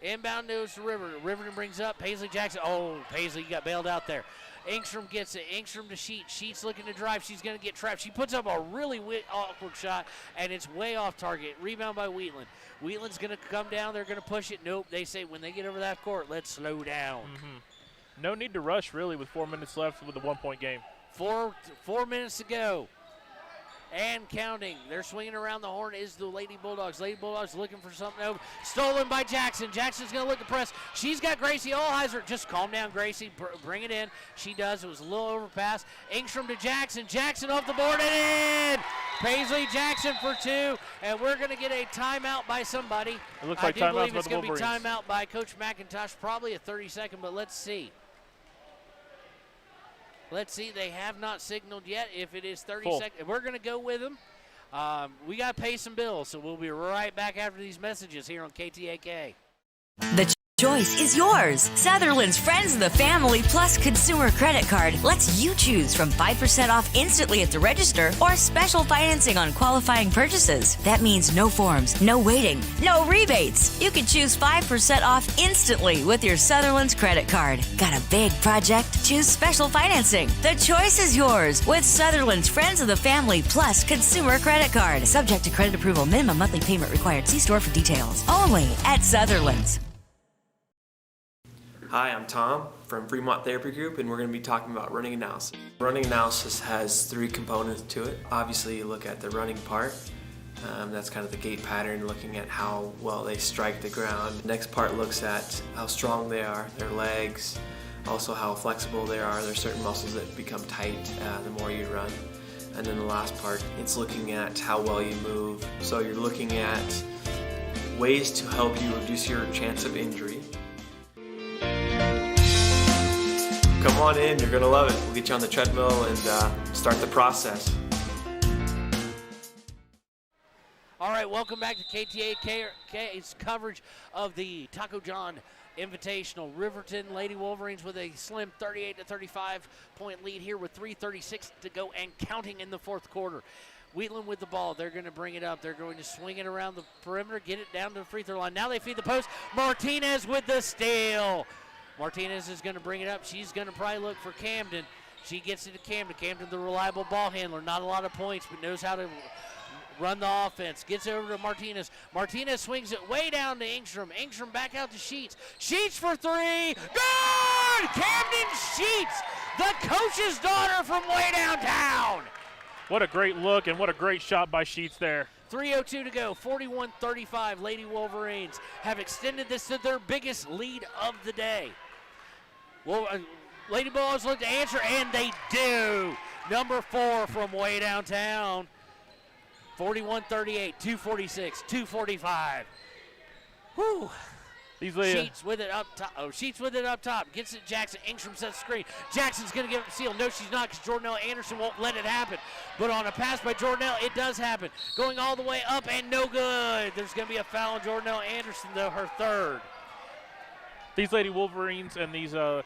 Inbound goes to Riverton. Riverton brings up Paisley Jackson. Oh, Paisley got bailed out there. Engstrom gets it. Engstrom to Sheets. Sheets looking to drive. She's going to get trapped. She puts up a really awkward shot, and it's way off target. Rebound by Wheatland. Wheatland's going to come down. They're going to push it. Nope. They say when they get over that court, let's slow down. No need to rush, really, with 4 minutes left with a 1-point game. 4 minutes to go. And counting. They're swinging around the horn is the Lady Bulldogs. Lady Bulldogs looking for something over. Stolen by Jackson. Jackson's going to look to press. She's got Gracie Allheiser. Just calm down, Gracie. Bring it in. She does. It was a little overpass. Engstrom to Jackson. Jackson off the board and in. Paisley Jackson for 2. And we're going to get a timeout by somebody. It looks like I do believe by it's the going to be Wolverines. timeout by Coach McIntosh. Probably a 30-second, but let's see. Let's see. They have not signaled yet if it is 30 seconds. We're going to go with them. We got to pay some bills, so we'll be right back after these messages here on KTAK. The choice is yours. Sutherland's Friends of the Family Plus Consumer Credit Card lets you choose from 5% off instantly at the register or special financing on qualifying purchases. That means no forms, no waiting, no rebates. You can choose 5% off instantly with your Sutherland's credit card. Got a big project? Choose special financing. The choice is yours with Sutherland's Friends of the Family Plus Consumer Credit Card. Subject to credit approval. Minimum monthly payment required. See store for details. Only at Sutherland's. Hi, I'm Tom from Fremont Therapy Group, and we're going to be talking about running analysis. Running analysis has 3 components to it. Obviously, you look at the running part. That's kind of the gait pattern, looking at how well they strike the ground. The next part looks at how strong they are, their legs, also how flexible they are. There's certain muscles that become tight the more you run. And then the last part, it's looking at how well you move. So you're looking at ways to help you reduce your chance of injury. Come on in, you're gonna love it. We'll get you on the treadmill and start the process. All right, welcome back to KTAK's coverage of the Taco John Invitational. Riverton Lady Wolverines with a slim 38-35 point lead here with 3:36 to go and counting in the 4th quarter. Wheatland with the ball. They're going to bring it up. They're going to swing it around the perimeter, get it down to the free throw line. Now they feed the post. Martinez with the steal. Martinez is going to bring it up. She's going to probably look for Camden. She gets it to Camden. Camden, the reliable ball handler. Not a lot of points, but knows how to run the offense. Gets over to Martinez. Martinez swings it way down to Engstrom. Engstrom back out to Sheets. Sheets for 3. Good! Camden Sheets, the coach's daughter from way downtown. What a great look and what a great shot by Sheets there. 3:02 to go, 41-35. Lady Wolverines have extended this to their biggest lead of the day. Well, Lady Bulldogs look to answer, and they do. Number 4 from way downtown. 41-38, 2:46, 2:45. Whew. Sheets with it up top. Sheets with it up top. Gets it Jackson. Engstrom sets the screen. Jackson's going to give it to Seal. No, she's not, because Jordanelle Anderson won't let it happen. But on a pass by Jordanelle, it does happen. Going all the way up and no good. There's going to be a foul on Jordanelle Anderson, though, her 3rd. These Lady Wolverines and these are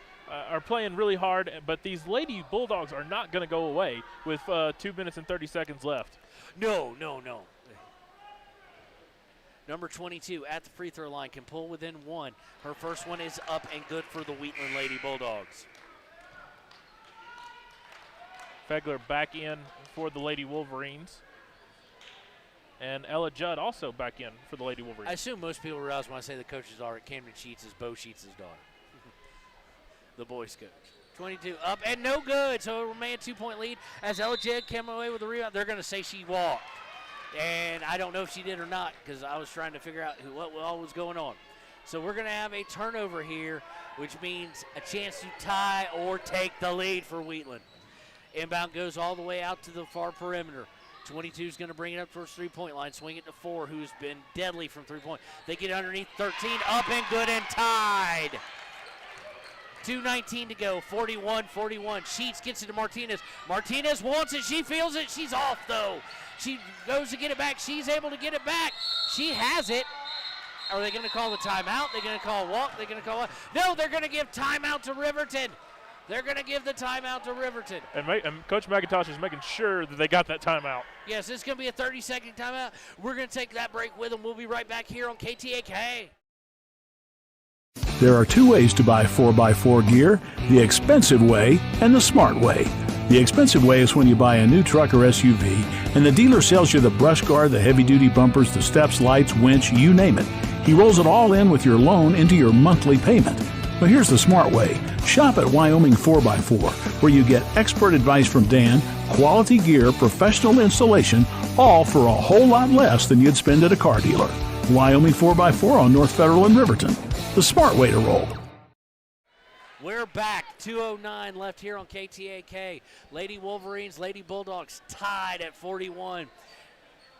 playing really hard, but these Lady Bulldogs are not going to go away with 2 minutes and 30 seconds left. No. Number 22 at the free throw line can pull within 1. Her first one is up and good for the Wheatland Lady Bulldogs. Fegler back in for the Lady Wolverines. And Ella Judd also back in for the Lady Wolverines. I assume most people realize when I say the coaches are, Camden Sheets is Bo Sheets' daughter. The boys coach. 22 up and no good. So it remained a 2-point lead as Ella Judd came away with the rebound. They're going to say she walked. And I don't know if she did or not, because I was trying to figure out what all was going on. So we're going to have a turnover here, which means a chance to tie or take the lead for Wheatland. Inbound goes all the way out to the far perimeter. 22 is going to bring it up towards 3-point line, swing it to 4, who's been deadly from 3-point. They get underneath 13, up and good and tied. 2:19 to go, 41-41. Sheets gets it to Martinez. Martinez wants it, she feels it, she's off though. She goes to get it back, she's able to get it back. She has it. Are they going to call the timeout? They're going to call a walk? They're going to call what? No, they're going to give timeout to Riverton. They're going to give the timeout to Riverton. And Coach McIntosh is making sure that they got that timeout. Yes, this is going to be a 30-second timeout. We're going to take that break with them. We'll be right back here on KTAK. There are two ways to buy 4x4 gear, the expensive way and the smart way. The expensive way is when you buy a new truck or SUV and the dealer sells you the brush guard, the heavy-duty bumpers, the steps, lights, winch, you name it. He rolls it all in with your loan into your monthly payment. But here's the smart way. Shop at Wyoming 4x4, where you get expert advice from Dan, quality gear, professional installation, all for a whole lot less than you'd spend at a car dealer. Wyoming 4x4 on North Federal and Riverton. The smart way to roll. We're back. 2:09 left here on KTAK. Lady Wolverines, Lady Bulldogs tied at 41.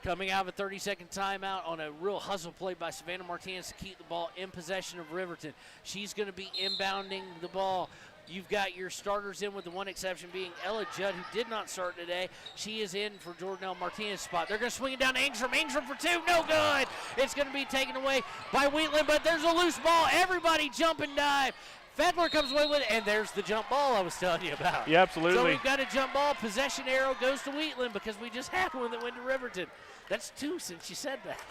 Coming out of a 30-second timeout on a real hustle play by Savannah Martinez to keep the ball in possession of Riverton. She's going to be inbounding the ball. You've got your starters in, with the one exception being Ella Judd, who did not start today. She is in for Jordanelle Martinez's spot. They're going to swing it down to Ingstrom. Ingstrom for two. No good. It's going to be taken away by Wheatland, but there's a loose ball. Everybody jump and dive. Fedler comes away with it, and there's the jump ball I was telling you about. Yeah, absolutely. So we've got a jump ball. Possession arrow goes to Wheatland because we just had one that went to Riverton. That's two since you said that.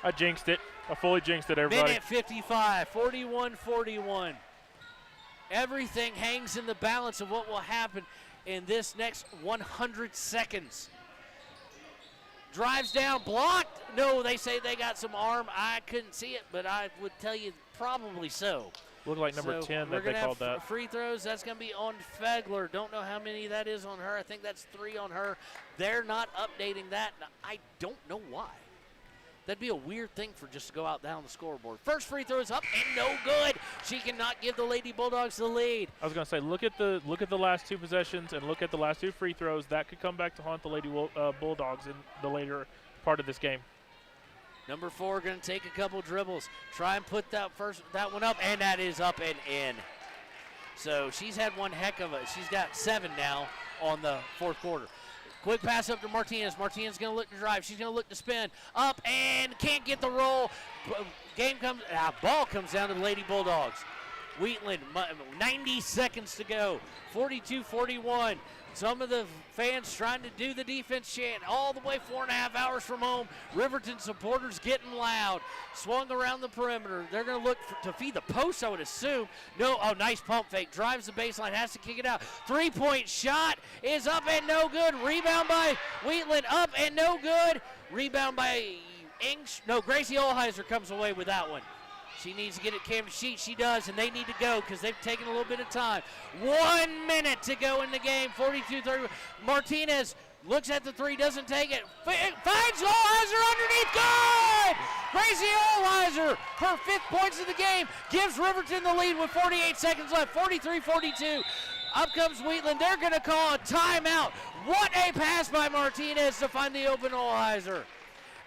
I jinxed it. I fully jinxed it, everybody. Minute 55, 41-41. Everything hangs in the balance of what will happen in this next 100 seconds. Drives down, blocked. No, they say they got some arm. I couldn't see it, but I would tell you probably so. Looked like number 10 that they called that. Free throws, that's going to be on Fegler. Don't know how many that is on her. I think that's 3 on her. They're not updating that. I don't know why. That'd be a weird thing for just to go out down the scoreboard. First free throw is up and no good. She cannot give the Lady Bulldogs the lead. I was going to say, look at the last two possessions and look at the last two free throws. That could come back to haunt the Lady Bulldogs in the later part of this game. Number 4 going to take a couple dribbles, try and put that one up, and that is up and in. So she's had one heck of a. She's got 7 now on the fourth quarter. Quick pass up to Martinez. Martinez going to look to drive. She's going to look to spin. Up and can't get the roll. Ball comes down to the Lady Bulldogs. Wheatland, 90 seconds to go. 42-41. Some of the fans trying to do the defense chant all the way 4.5 hours from home. Riverton supporters getting loud. Swung around the perimeter. They're going to look to feed the post, I would assume. No, nice pump fake. Drives the baseline, has to kick it out. Three-point shot is up and no good. Rebound by Wheatland, up and no good. Rebound by Gracie Olheiser comes away with that one. She needs to get it Cam Sheet. She does, and they need to go because they've taken a little bit of time. 1 minute to go in the game. 42-30. Martinez looks at the three, doesn't take it. Finds Olheiser underneath. Good! Gracie Olheiser, her 5th points of the game, gives Riverton the lead with 48 seconds left. 43-42. Up comes Wheatland. They're going to call a timeout. What a pass by Martinez to find the open Olheiser.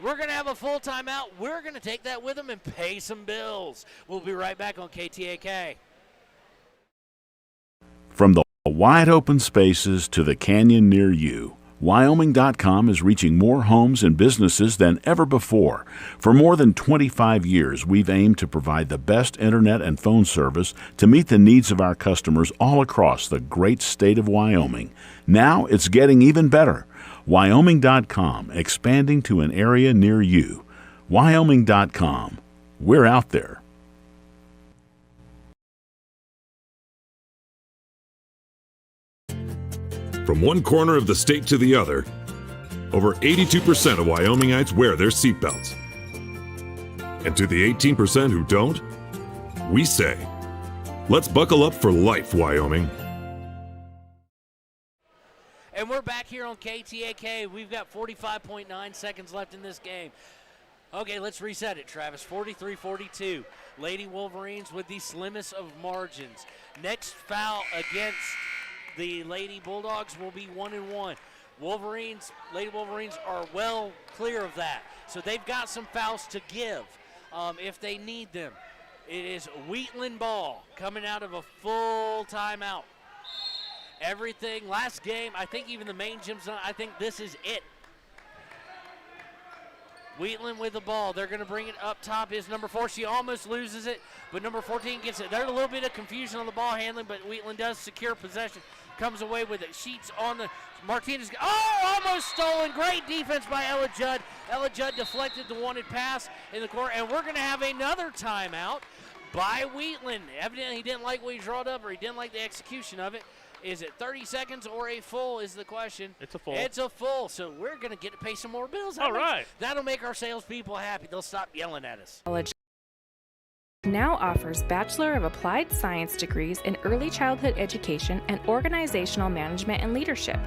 We're going to have a full timeout. We're going to take that with them and pay some bills. We'll be right back on KTAK. From the wide open spaces to the canyon near you, Wyoming.com is reaching more homes and businesses than ever before. For more than 25 years, we've aimed to provide the best internet and phone service to meet the needs of our customers all across the great state of Wyoming. Now it's getting even better. Wyoming.com, expanding to an area near you. Wyoming.com. We're out there. From one corner of the state to the other, over 82% of Wyomingites wear their seatbelts. And to the 18% who don't, we say, let's buckle up for life, Wyoming. And we're back here on KTAK. We've got 45.9 seconds left in this game. Okay, let's reset it, Travis. 43-42. Lady Wolverines with the slimmest of margins. Next foul against the Lady Bulldogs will be 1-1. Lady Wolverines are well clear of that. So they've got some fouls to give if they need them. It is Wheatland ball coming out of a full timeout. Everything, last game, I think even the main gym's done. I think this is it. Wheatland with the ball. They're going to bring it up top is number 4. She almost loses it, but number 14 gets it. There's a little bit of confusion on the ball handling, but Wheatland does secure possession. Comes away with it. Sheets on the Martinez. Oh, almost stolen. Great defense by Ella Judd. Ella Judd deflected the wanted pass in the corner, and we're going to have another timeout by Wheatland. Evidently he didn't like what he drawed up, or he didn't like the execution of it. Is it 30 seconds or a full is the question. It's a full. It's a full, so we're going to get to pay some more bills. All right. That'll make our salespeople happy. They'll stop yelling at us. College now offers Bachelor of Applied Science degrees in Early Childhood Education and Organizational Management and Leadership,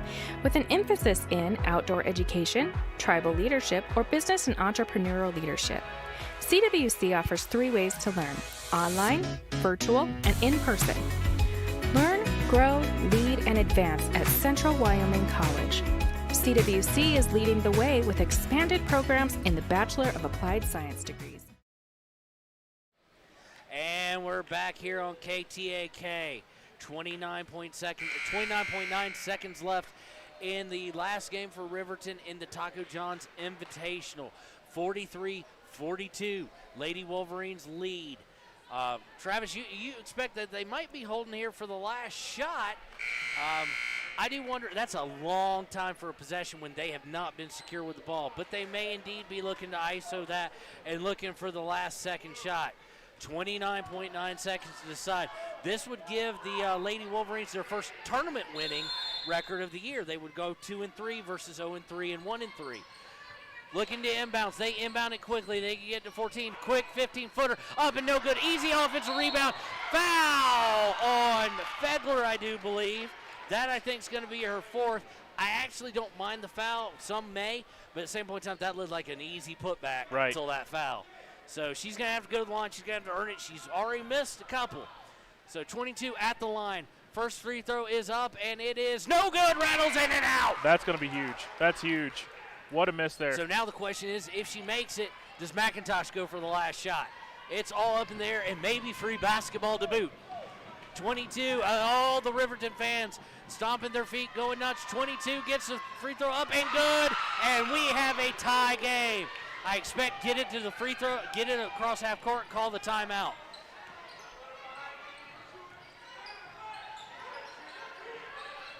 with an emphasis in outdoor education, tribal leadership, or business and entrepreneurial leadership. CWC offers 3 ways to learn: online, virtual, and in person. Learn, grow, lead, and advance at Central Wyoming College. CWC is leading the way with expanded programs in the Bachelor of Applied Science degrees. And we're back here on KTAK. 29.9 seconds left in the last game for Riverton in the Taco John's Invitational. 43-42. Lady Wolverines lead. Travis, you expect that they might be holding here for the last shot. I do wonder, that's a long time for a possession when they have not been secure with the ball, but they may indeed be looking to ISO that and looking for the last second shot. 29.9 seconds to decide. This would give the Lady Wolverines their first tournament winning record of the year. They would go 2-3 versus 0-3 and 1-3. Looking to inbounds. They inbound it quickly. They can get to 14. Quick 15-footer. Up and no good. Easy offensive rebound. Foul on Fedler, I do believe. That, I think, is going to be her 4th. I actually don't mind the foul. Some may. But at the same point in time, that looked like an easy putback until that foul. So she's going to have to go to the line. She's going to have to earn it. She's already missed a couple. So 22 at the line. First free throw is up, and it is no good. Rattles in and out. That's going to be huge. That's huge. What a miss there. So now the question is, if she makes it, does McIntosh go for the last shot? It's all up in there, and maybe free basketball to boot. 22, all the Riverton fans stomping their feet, going nuts. 22 gets the free throw up and good, and we have a tie game. I expect get it to the free throw, get it across half court, call the timeout.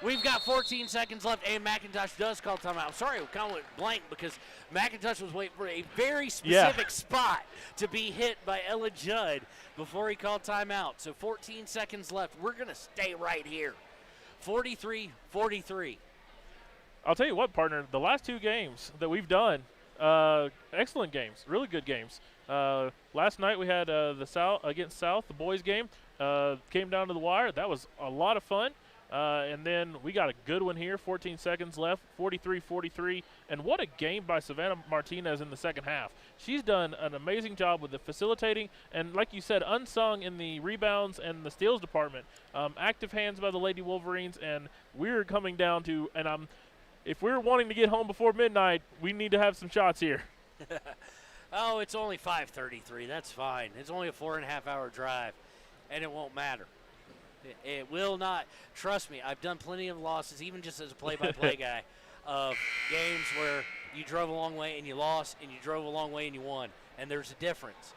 We've got 14 seconds left, and McIntosh does call timeout. I'm sorry, we kind of went blank because McIntosh was waiting for a very specific spot to be hit by Ella Judd before he called timeout. So 14 seconds left. We're going to stay right here. 43-43. I'll tell you what, partner, the last 2 games that we've done, excellent games, really good games. Last night we had the South against South, the boys game, came down to the wire. That was a lot of fun. And then we got a good one here, 14 seconds left, 43-43. And what a game by Savannah Martinez in the second half. She's done an amazing job with the facilitating and, like you said, unsung in the rebounds and the steals department. Active hands by the Lady Wolverines, and we're coming down to, and if we're wanting to get home before midnight, we need to have some shots here. Oh, it's only 5:33. That's fine. It's only a 4.5-hour drive, and it won't matter. It will not. Trust me, I've done plenty of losses, even just as a play-by-play guy, of games where you drove a long way and you lost, and you drove a long way and you won, and there's a difference.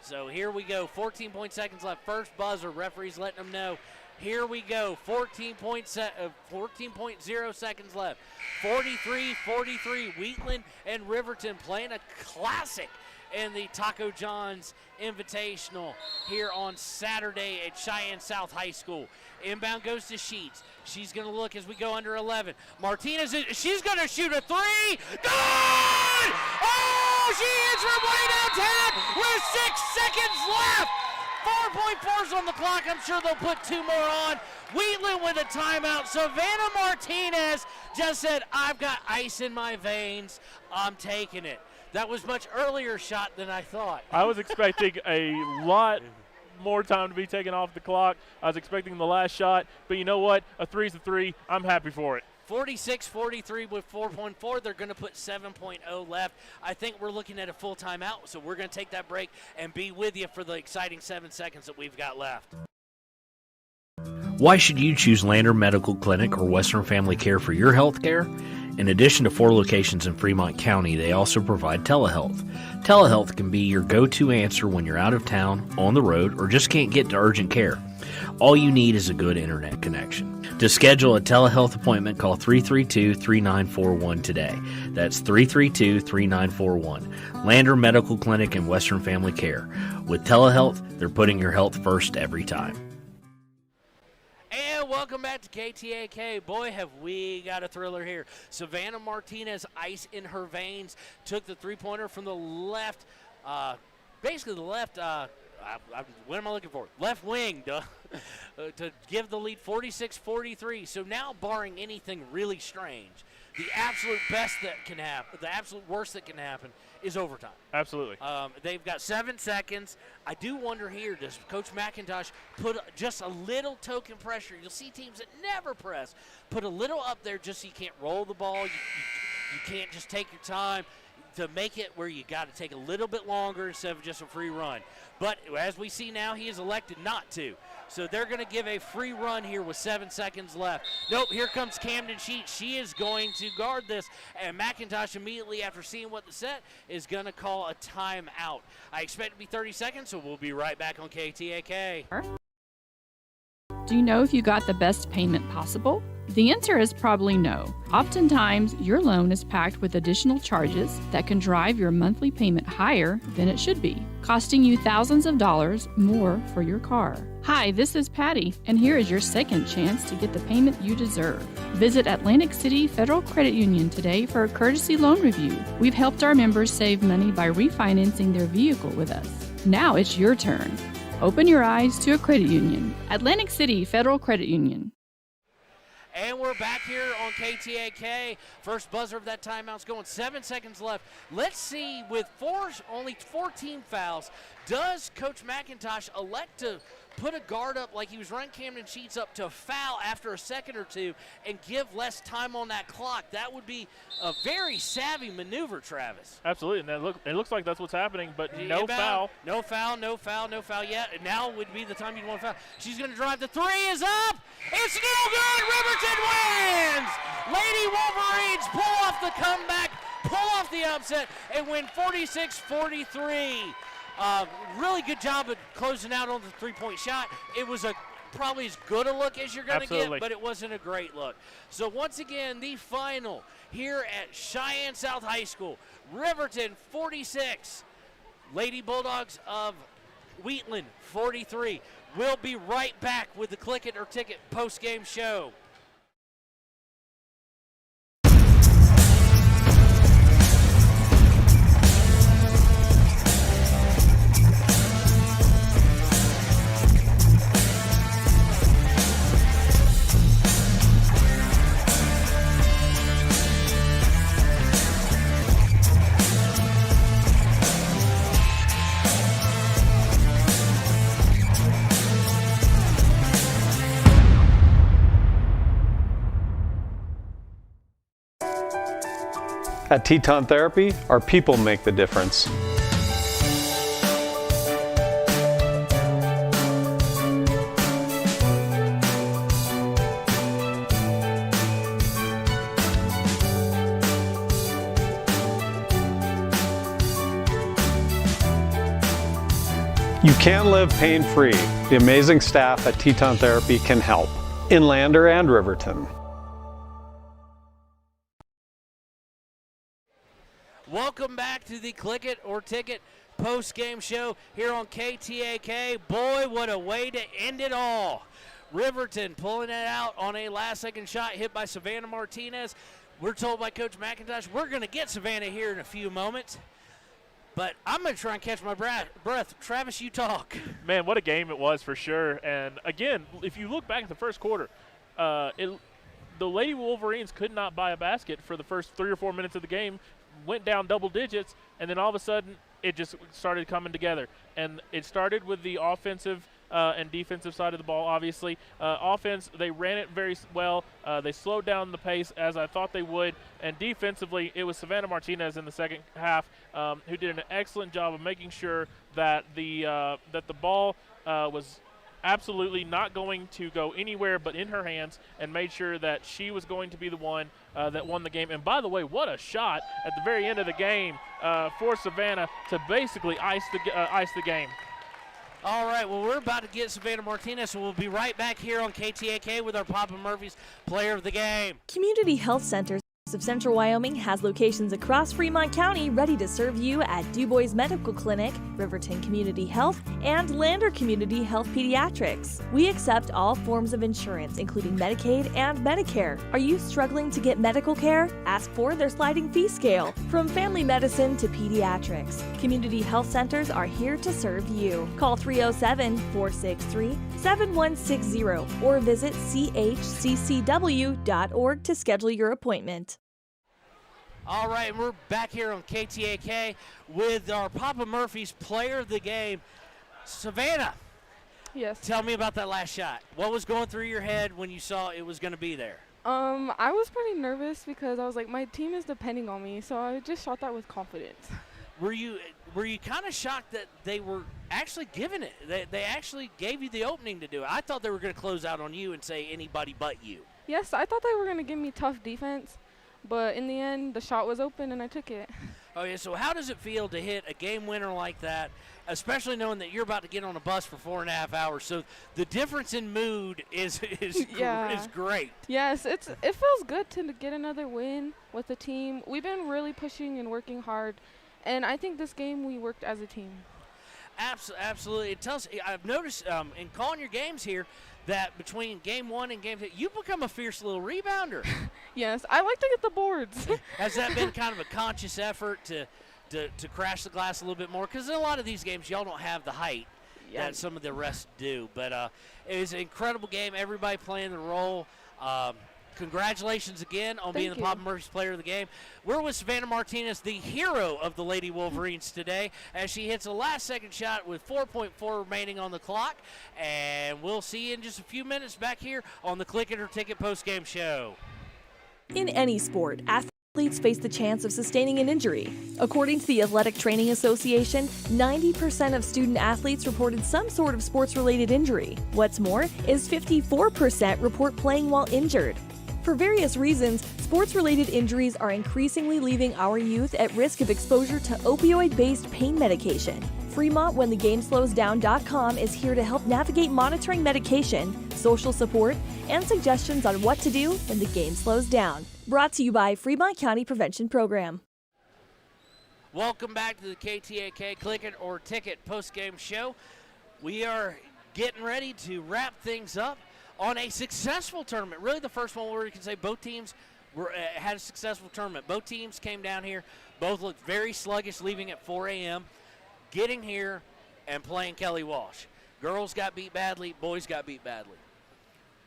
So here we go, 14 seconds left. First buzzer, referee's letting them know. Here we go, 14.0 seconds left. 43-43, Wheatland and Riverton playing a classic in the Taco John's Invitational here on Saturday at Cheyenne South High School. Inbound goes to Sheets. She's going to look as we go under 11. Martinez, she's going to shoot a 3. Good! Oh, she hits from way downtown with 6 seconds left. 4.4's on the clock. I'm sure they'll put 2 more on. Wheatland with a timeout. Savannah Martinez just said, I've got ice in my veins. I'm taking it. That was much earlier shot than I thought. I was expecting a lot more time to be taken off the clock. I was expecting the last shot, but you know what? A 3's a 3. I'm happy for it. 46-43 with 4.4. They're going to put 7.0 left. I think we're looking at a full timeout, so we're going to take that break and be with you for the exciting 7 seconds that we've got left. Why should you choose Lander Medical Clinic or Western Family Care for your health care? In addition to 4 locations in Fremont County, they also provide telehealth. Telehealth can be your go-to answer when you're out of town, on the road, or just can't get to urgent care. All you need is a good internet connection. To schedule a telehealth appointment, call 332-3941 today. That's 332-3941. Lander Medical Clinic and Western Family Care. With telehealth, they're putting your health first every time. And welcome back to KTAK. Boy, have we got a thriller here. Savannah Martinez, ice in her veins, took the three-pointer from the left, basically the left, what am I looking for? Left wing to give the lead 46-43. So now, barring anything really strange, the absolute best that can happen, the absolute worst that can happen is overtime. Absolutely. They've got 7 seconds. I do wonder here, does Coach McIntosh put just a little token pressure? You'll see teams that never press put a little up there just so you can't roll the ball. You can't just take your time to make it where you got to take a little bit longer instead of just a free run. But as we see now, he is elected not to. So they're going to give a free run here with 7 seconds left. Nope, here comes Camden Sheets. She is going to guard this, and McIntosh immediately after seeing what the set is going to call a timeout. I expect it to be 30 seconds, so we'll be right back on KTAK. Do you know if you got the best payment possible? The answer is probably no. Oftentimes, your loan is packed with additional charges that can drive your monthly payment higher than it should be, costing you thousands of dollars more for your car. Hi, this is Patty, and here is your second chance to get the payment you deserve. Visit Atlantic City Federal Credit Union today for a courtesy loan review. We've helped our members save money by refinancing their vehicle with us. Now it's your turn. Open your eyes to a credit union. Atlantic City Federal Credit Union. And we're back here on KTAK. First buzzer of that timeout's going. 7 seconds left. Let's see, with only 14 fouls, does Coach McIntosh elect to put a guard up like he was running Camden Sheets up to foul after a second or two and give less time on that clock? That would be a very savvy maneuver, Travis. Absolutely, and it looks like that's what's happening, but no foul. No foul yet. And now would be the time you'd want to foul. She's going to drive. The three is up. It's no good. Riverton wins. Lady Wolverines pull off the comeback, pull off the upset, and win 46-43. Really good job of closing out on the three-point shot. It was probably as good a look as you're going to get, but it wasn't a great look. So once again, the final here at Cheyenne South High School. Riverton 46, Lady Bulldogs of Wheatland 43. We'll be right back with the Click It or Ticket post-game show. At Teton Therapy, our people make the difference. You can live pain-free. The amazing staff at Teton Therapy can help in Lander and Riverton. Welcome back to the Click It or Ticket post-game show here on KTAK. Boy, what a way to end it all. Riverton pulling it out on a last-second shot hit by Savannah Martinez. We're told by Coach McIntosh we're going to get Savannah here in a few moments. But I'm going to try and catch my breath. Travis, you talk. Man, what a game it was for sure. And, again, if you look back at the first quarter, the Lady Wolverines could not buy a basket for the first 3 or 4 minutes of the game, went down double digits, and then all of a sudden it just started coming together. And it started with the offensive and defensive side of the ball, obviously. Offense, they ran it very well. They slowed down the pace as I thought they would. And defensively, it was Savannah Martinez in the second half who did an excellent job of making sure that the ball was absolutely not going to go anywhere but in her hands, and made sure that she was going to be the one that won the game. And by the way, what a shot at the very end of the game for Savannah to basically ice the game. All right, well, we're about to get Savannah Martinez, so we'll be right back here on KTAK with our Papa Murphy's Player of the Game. Community Health Centers of Central Wyoming has locations across Fremont County ready to serve you at Du Bois Medical Clinic, Riverton Community Health, and Lander Community Health Pediatrics. We accept all forms of insurance, including Medicaid and Medicare. Are you struggling to get medical care? Ask for their sliding fee scale. From family medicine to pediatrics, Community Health Centers are here to serve you. Call 307-463-7160 or visit chccw.org to schedule your appointment. All right, we're back here on KTAK with our Papa Murphy's Player of the Game. Savannah. Yes. Tell me about that last shot. What was going through your head when you saw it was going to be there? I was pretty nervous because I was like, my team is depending on me, so I just shot that with confidence. Were you kind of shocked that they were actually giving it? They actually gave you the opening to do it. I thought they were going to close out on you and say anybody but you. Yes, I thought they were going to give me tough defense. But in the end, the shot was open, and I took it. Oh, yeah, so how does it feel to hit a game winner like that, especially knowing that you're about to get on a bus for 4.5 hours? So the difference in mood is great. Yes, it feels good to get another win with the team. We've been really pushing and working hard, and I think this game we worked as a team. Absolutely. I've noticed in calling your games here that between game 1 and game 2, you've become a fierce little rebounder. Yes, I like to get the boards. Has that been kind of a conscious effort to crash the glass a little bit more? Because in a lot of these games, y'all don't have the height that some of the rest do. But it was an incredible game. Everybody playing the role. Congratulations again on being the Papa Murphy's Player of the Game. We're with Savannah Martinez, the hero of the Lady Wolverines today, as she hits a last-second shot with 4.4 remaining on the clock. And we'll see you in just a few minutes back here on the Click It or Ticket postgame show. In any sport, athletes face the chance of sustaining an injury. According to the Athletic Training Association, 90% of student athletes reported some sort of sports-related injury. What's more is 54% report playing while injured. For various reasons, sports-related injuries are increasingly leaving our youth at risk of exposure to opioid-based pain medication. Fremont WhenTheGameSlowsDown.com is here to help navigate monitoring medication, social support, and suggestions on what to do when the game slows down. Brought to you by Fremont County Prevention Program. Welcome back to the KTAK Click It or Ticket postgame show. We are getting ready to wrap things up on a successful tournament. Really the first one where you can say both teams had a successful tournament. Both teams came down here. Both looked very sluggish leaving at 4 a.m., getting here and playing Kelly Walsh. Girls got beat badly. Boys got beat badly.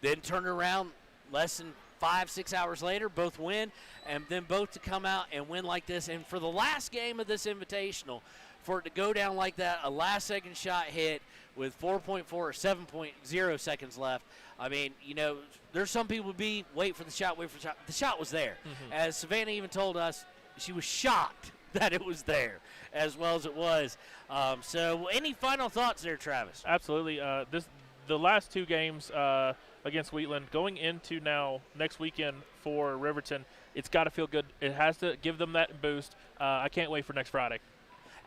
Then turned around less than 5-6 hours later, both win, and then both to come out and win like this. And for the last game of this invitational, for it to go down like that, a last-second shot hit with 4.4 or 7.0 seconds left. I mean, you know, there's some people would be wait for the shot. The shot was there. Mm-hmm. As Savannah even told us, she was shocked that it was there as well as it was. So any final thoughts there, Travis? Absolutely. The last two games against Wheatland, going into now next weekend for Riverton, it's got to feel good. It has to give them that boost. I can't wait for next Friday.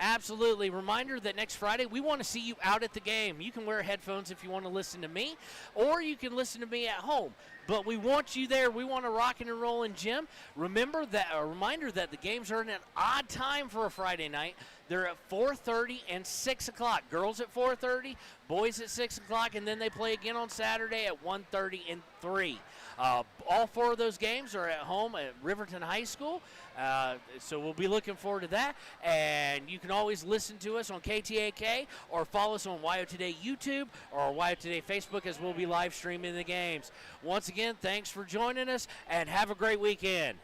Absolutely. Reminder that next Friday, we want to see you out at the game. You can wear headphones if you want to listen to me, or you can listen to me at home. But we want you there. We want to rock and roll in gym. Remember that a reminder that the games are in an odd time for a Friday night. They're at 4:30 and 6 o'clock. Girls at 4:30, boys at 6 o'clock, and then they play again on Saturday at 1:30 and 3. All four of those games are at home at Riverton High School, so we'll be looking forward to that. And you can always listen to us on KTAK or follow us on WyoToday YouTube or WyoToday Facebook as we'll be live streaming the games. Once again, thanks for joining us, and have a great weekend.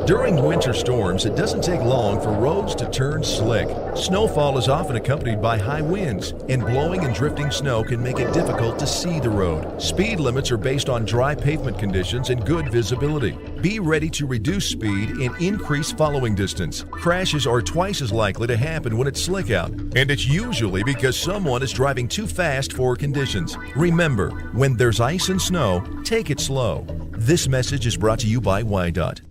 During winter storms, it doesn't take long for roads to turn slick. Snowfall is often accompanied by high winds, and blowing and drifting snow can make it difficult to see the road. Speed limits are based on dry pavement conditions and good visibility. Be ready to reduce speed and increase following distance. Crashes are twice as likely to happen when it's slick out, and it's usually because someone is driving too fast for conditions. Remember, when there's ice and snow, take it slow. This message is brought to you by WyoToday.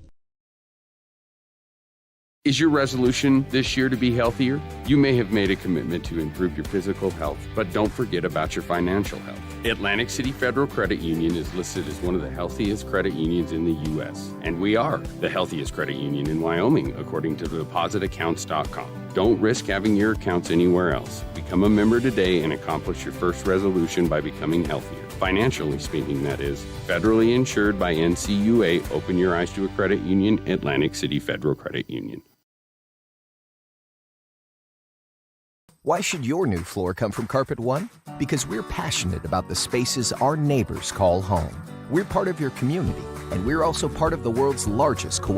Is your resolution this year to be healthier? You may have made a commitment to improve your physical health, but don't forget about your financial health. Atlantic City Federal Credit Union is listed as one of the healthiest credit unions in the U.S., and we are the healthiest credit union in Wyoming, according to depositaccounts.com. Don't risk having your accounts anywhere else. Become a member today and accomplish your first resolution by becoming healthier. Financially speaking, that is. Federally insured by NCUA. Open your eyes to a credit union. Atlantic City Federal Credit Union. Why should your new floor come from Carpet One? Because we're passionate about the spaces our neighbors call home. We're part of your community, and we're also part of the world's largest